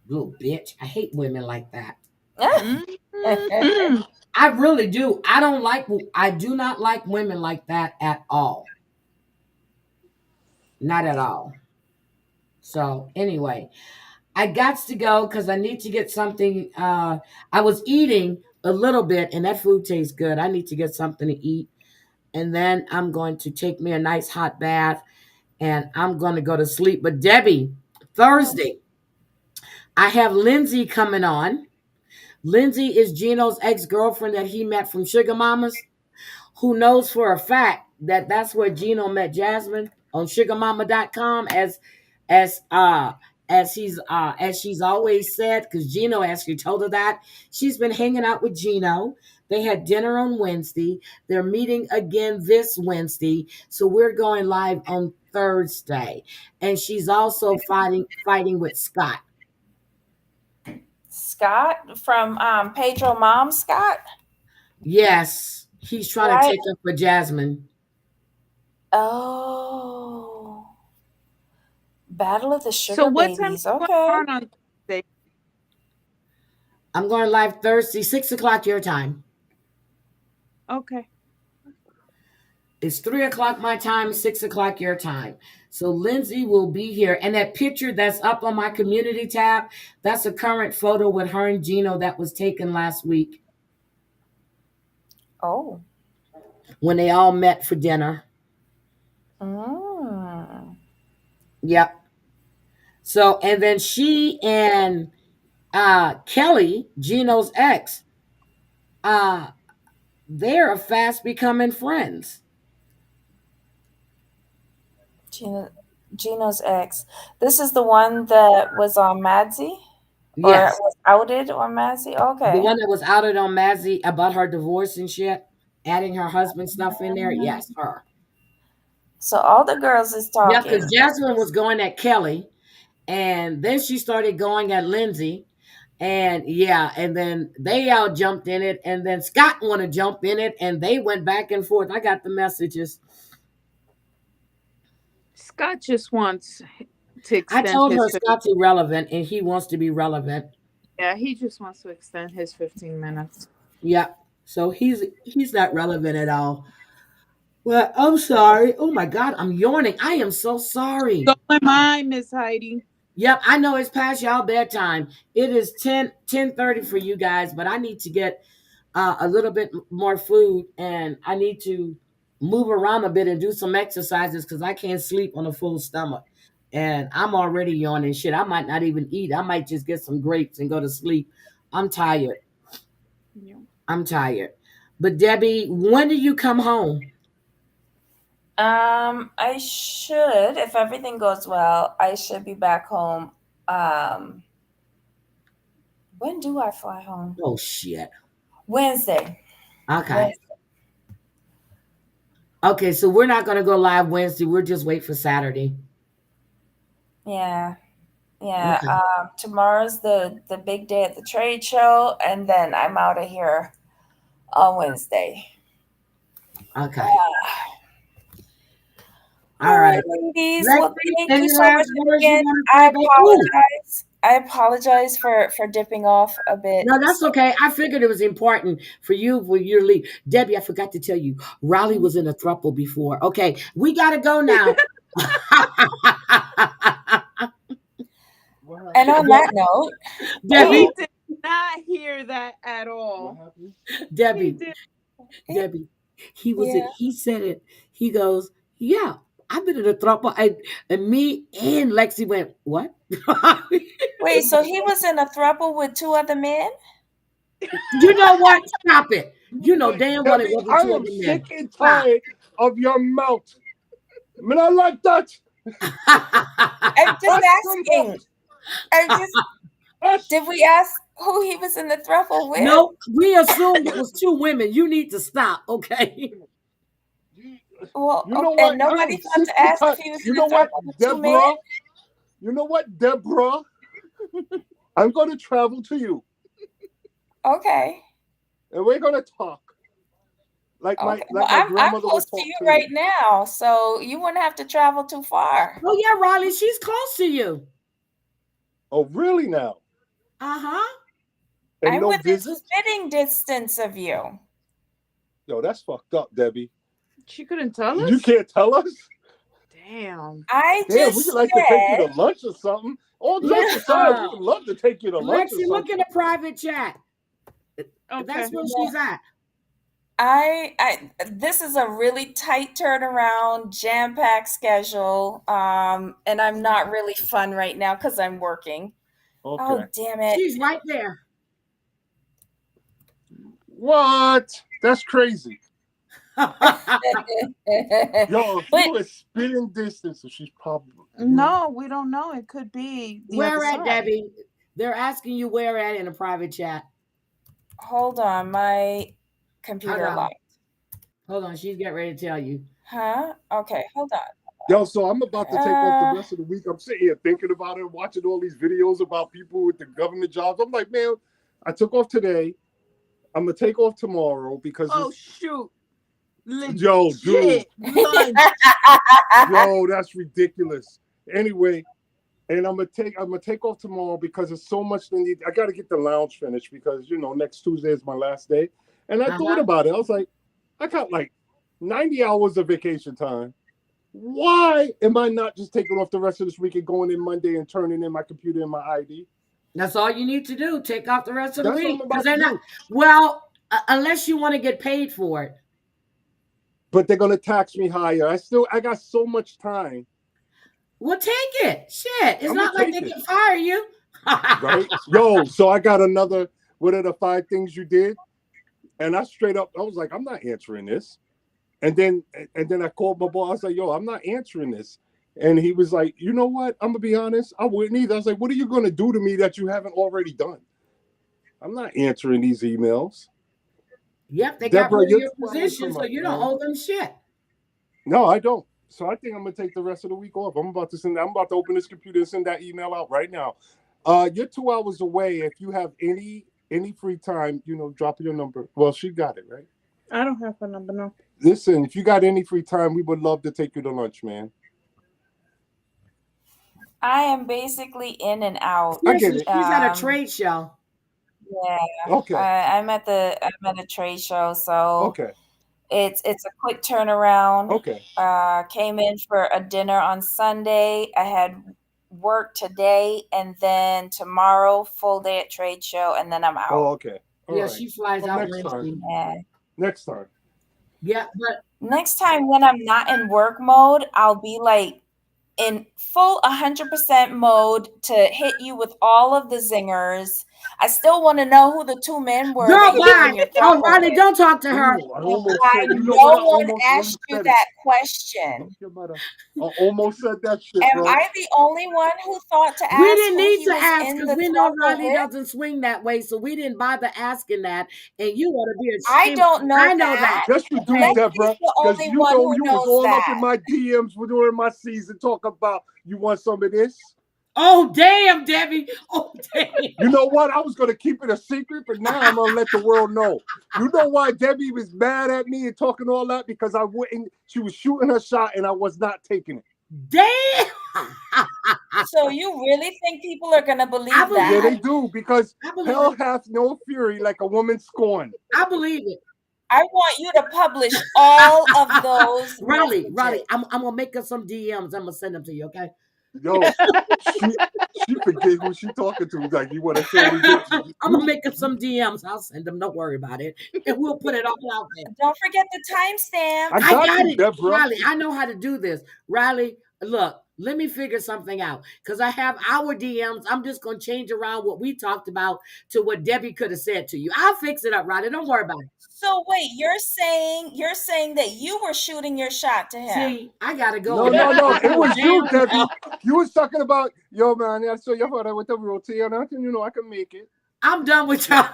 little bitch. I hate women like that. Mhm. I really do. I do not like women like that at all. Not at all. So anyway, I got to go because I need to get something. I was eating a little bit and that food tastes good. I need to get something to eat. And then I'm going to take me a nice hot bath and I'm going to go to sleep. But Debbie, Thursday, I have Lindsay coming on. Lindsay is Gino's ex-girlfriend that he met from Sugar Mamas, who knows for a fact that that's where Gino met Jasmine on sugarmama.com as uh as she's always said, because Gino actually told her that. She's been hanging out with Gino. They had dinner on Wednesday. They're meeting again this Wednesday. So we're going live on Thursday. And she's also fighting with Scott. Scott from Pedro Mom Scott, Yes. He's trying to right? take up for Jasmine. Oh, Battle of the So Sugar what time Babies. you going Okay. on Thursday? I'm going live Thursday, 6 o'clock your time. Okay. It's 3 o'clock my time, 6 o'clock your time. So Lindsay will be here. And that picture that's up on my community tab, that's a current photo with her and Gino that was taken last week Oh. when they all met for dinner. Mm. Yep. So, and then she and Kelly, Gino's ex, uh, they're fast becoming friends. Gino, Gino's ex. This is the one that was on Madsy or Yes. was outed on Madsy. The Okay. one that was outed on Mazzy about her divorce and shit, adding her husband stuff in there. Mm. Yes, her. So all the girls is Yeah, talking. because Jasmine was going at Kelly, and then she started going at Lindsay, And yeah, and then they all jumped in it, and then Scott want to jump in it, and they went back and forth. I got the messages. Scott just wants to I extend told his her 15. Scott's irrelevant, and he wants to be relevant. Yeah, he just wants to extend his 15 minutes. Yeah, so he's not relevant at all. Well, I'm sorry. Oh my God, I'm yawning. I am so sorry. So am I, Miss Heidi. Yep, I know it's past y'all bedtime. It is 10:30 for you guys, but I need to get a little bit more food, and I need to move around a bit and do some exercises because I can't sleep on a full stomach. And I'm already yawning. Shit, I might not even eat. I might just get some grapes and go to sleep. I'm tired. Yeah. I'm tired. But Debbie, when do you come home? I should, if everything goes well, I should be back home. Um, when do I fly home? Oh shit. Wednesday. Okay. Wednesday. Okay, so we're not gonna go live Wednesday. We'll just wait for Saturday. Yeah. Yeah. Okay. Tomorrow's the big day at the trade show, and then I'm out of here on Wednesday. Okay. All All right, right. ladies. Well, Lexi, thank you any so much last words you again. want to I say, babe? Ooh, apologize. I apologize for dipping off a bit. no, that's okay. I figured it was important for you when you leave. Debbie, I forgot to tell you, Raleigh was in a throuple before. Okay, we gotta go now. And on that note, We Debbie, did not hear that at What all. happened? He Debbie, did. Debbie. He was it. yeah. He said it. He goes, yeah. I've been in a throuple, and me and Lexi went, what? Wait, so he was in a throuple with two other men? You know what? Stop it. You know Like, damn well it Debbie, wasn't I two am other men. sick and Stop. tired of your mouth. I mean, I like that. I'm just That's the asking. mouth. I'm just. That's Did we ask who he was in the throuple with? No, we assumed it was two women. You need to stop, okay? Well, you know and what? I nobody am thought sick to and ask if tired. he was You in the know what, throuple with two men. Deborah? You know what, Deborah? I'm going to travel to you, Okay. and we're going to talk like Okay. Well, my I'm grandmother close would to talk you to me. right now, so you wouldn't have to travel too far. Oh yeah, Riley, she's close to you. Oh, really? Now, Uh-huh. and I'm no within visit? spitting distance of you. Yo, that's fucked up, Debbie. She couldn't tell You us? can't tell us. Damn. I Damn, we just would like to take you to said, lunch or something. All jokes aside, we Yeah. would love to take you to lunch or Lexi, look something. in the private chat. Okay. That's where she's at. I this is a really tight turnaround, jam-packed schedule. And I'm not really fun right now because I'm working. Okay. Oh, damn it. She's right there. What? That's crazy. Yo, if But you were spitting distance, so she's probably No, we don't know. It could be the other Where at, side. Debbie? They're asking you where at in the private chat. hold on, my Hold computer on. locked. Hold on, she's getting ready to tell you. Huh? Okay, hold on. Yo, so I'm about to take off the rest of the week. I'm sitting here thinking about it, watching all these videos about people with the government jobs. I'm like, man, I took off today. I'm gonna take off tomorrow because Oh shoot. yo, dude, Lunch. yo, that's ridiculous. Anyway, and I'm gonna take off tomorrow because there's so much to need. I gotta get the lounge finished because next Tuesday is my last day. And I thought about it. I was like, I got like 90 hours of vacation time. Why am I not just taking off the rest of this week and going in Monday and turning in my computer and my ID? That's all you need to do. Take off the rest of the That's what week. I'm Because about they're to not, do. well, unless you want to get paid for it. But they're gonna tax me higher. I got so much time. Well, take it. Shit. It's I'm not gonna like they take can fire you. Right? Yo, so I got another, what are the 5 things you did? And I straight up, I was like, I'm not answering this. And then I called my boss. I was like, yo, I'm not answering this. And he was like, you know what? I'm gonna be honest. I wouldn't either. I was like, what are you gonna do to me that you haven't already done? I'm not answering these emails. Yep, they got Deborah, rid of you're your too early position, for so my you don't phone. owe them shit. No, I don't. So I think I'm gonna take the rest of the week off. I'm about to open this computer and send that email out right now. You're 2 hours away. If you have any free time, drop your number. Well, she got it right. I don't have a number, no. Listen, if you got any free time, we would love to take you to lunch, man. I am basically in and out. I get Seriously, it. she's at a Um, trade show. yeah, Okay. I'm at a trade show, so Okay. it's a quick turnaround. Okay. Came in for a dinner on Sunday. I had work today, and then tomorrow full day at trade show, and then I'm Oh, out. okay. All Yeah, right. she flies Well, out next time. Wednesday. Yeah. Next time. Yeah, but Next time when I'm not in work mode, I'll be like in full 100% mode to hit you with all of the zingers. I still want to know who the two men were girl, that you were bye. in your Oh, throuble Ronnie, with. don't talk to her. Ooh, I And almost why said. You know what? no I one almost asked you said it. that question. Fuck your mother. I almost said that shit, Am bro. I the only one who thought to We ask didn't who need he to was ask in because the we know throuble Ronnie with? doesn't swing that way, so we didn't bother asking that. And you ought to be I ashamed. don't know I know that. that. Yes, you do, Okay. Lexi's Deborah. the Because only one who you was knows all up in that. my DMs during my season talking about you want some of this. Oh, damn, Debbie. Oh, damn. You know what? I was going to keep it a secret, but now I'm going to let the world know. You know why Debbie was mad at me and talking all that? Because I wouldn't, she was shooting her shot and I was not taking it. Damn. So you really think people are gonna I believe believe Yeah, that? they do. Because I believe hell it. hath no fury like a woman scorned. I believe it. I want you to publish all of those Riley, messages. I'm gonna make her some DMs. I'm gonna send them to you, okay? Yo, she forget who she talking to. Like, you want to show me this? I'm gonna make her some DMs. I'll send them. Don't worry about it. And we'll put it all out there. Don't forget the timestamp. I I got got you, it, Deborah. Riley. I know how to do this. Riley, look, let me figure something out. Because I have our DMs. I'm just gonna change around what we talked about to what Debbie could have said to you. I'll fix it up, Riley. Don't worry about it. So wait, you're saying that you were shooting your shot to him. See, I gotta go. No. It was you, Damn Debbie. well. You was talking about, yo, man, I saw your father with the routine and nothing, I can make it. I'm done with y'all.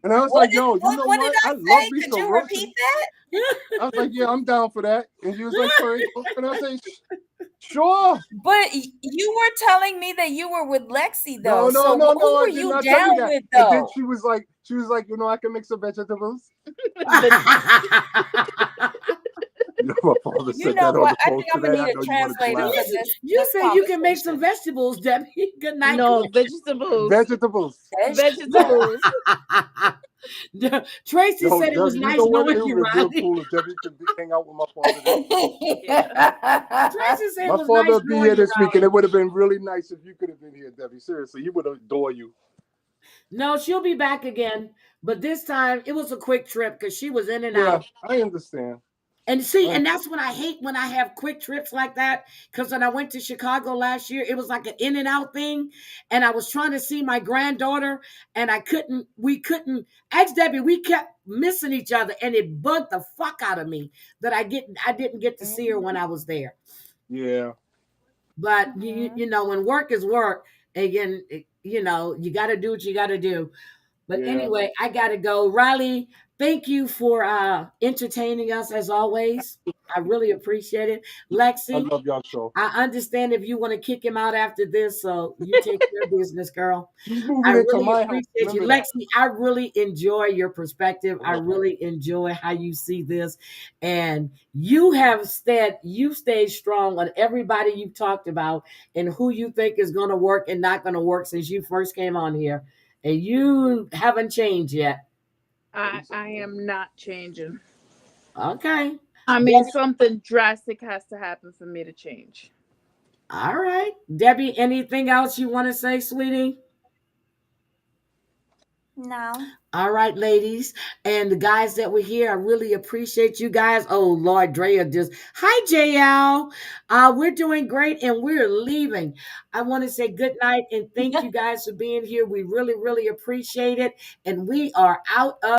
And I was What like, did yo, you know what did what? I I love say? me Could some you roasted. repeat that? I was like, yeah, I'm down for that. And you was like, sorry. And I was like, sure. But you were telling me that you were with Lexi though. No, So who I were did you not tell you down that. with And then though? she was like, I can make some vegetables. My father You said know that on what? the I phone think I'm today. gonna I need know a you want to translator laugh. for this You this said you can make some conversation. vegetables, Debbie. Good night. No, vegetables. Vegetables. Vegetables. Tracy Yo, said it was Debbie, you nice know what? knowing It would you, have been real Riley. cool if Debbie could hang out with my father this week. Tracy said it My was father nice would be knowing here you, this week, and Riley. it would have been really nice if you could have been here, Debbie. Seriously, he would adore you. No, she'll be back again. But this time it was a quick trip because she was in and Yeah, out. I understand. And see, I, and that's what I hate when I have quick trips like that. Because when I went to Chicago last year, it was like an in and out thing. And I was trying to see my granddaughter, and we couldn't. Ex Debbie, we kept missing each other, and it bugged the fuck out of me that I didn't get to see her when I was there. yeah. But Mhm. you know, when work is work, again, you know, you got to do what you got to do. But Yeah. anyway, I got to go. Riley, thank you for entertaining us as always. I really appreciate it. I Lexi, love y'all show. I understand if you want to kick him out after this, so you take your business, girl. He's I moving into really my house. appreciate you. Remember that. Lexi, I really enjoy your perspective. I Uh, really enjoy how you see this. And you've stayed strong on everybody you've talked about and who you think is going to work and not going to work since you first came on here. And you haven't changed yet. I am not changing. Okay. I mean, Debbie, something drastic has to happen for me to change. all right. Debbie, anything else you want to say, sweetie? No. All right, ladies, and the guys that were here, I really appreciate you guys. Oh, Lord, Drea just hi, JL. We're doing great, and we're leaving. I want to say good night and thank you guys for being here. We really, really appreciate it, and we are out of.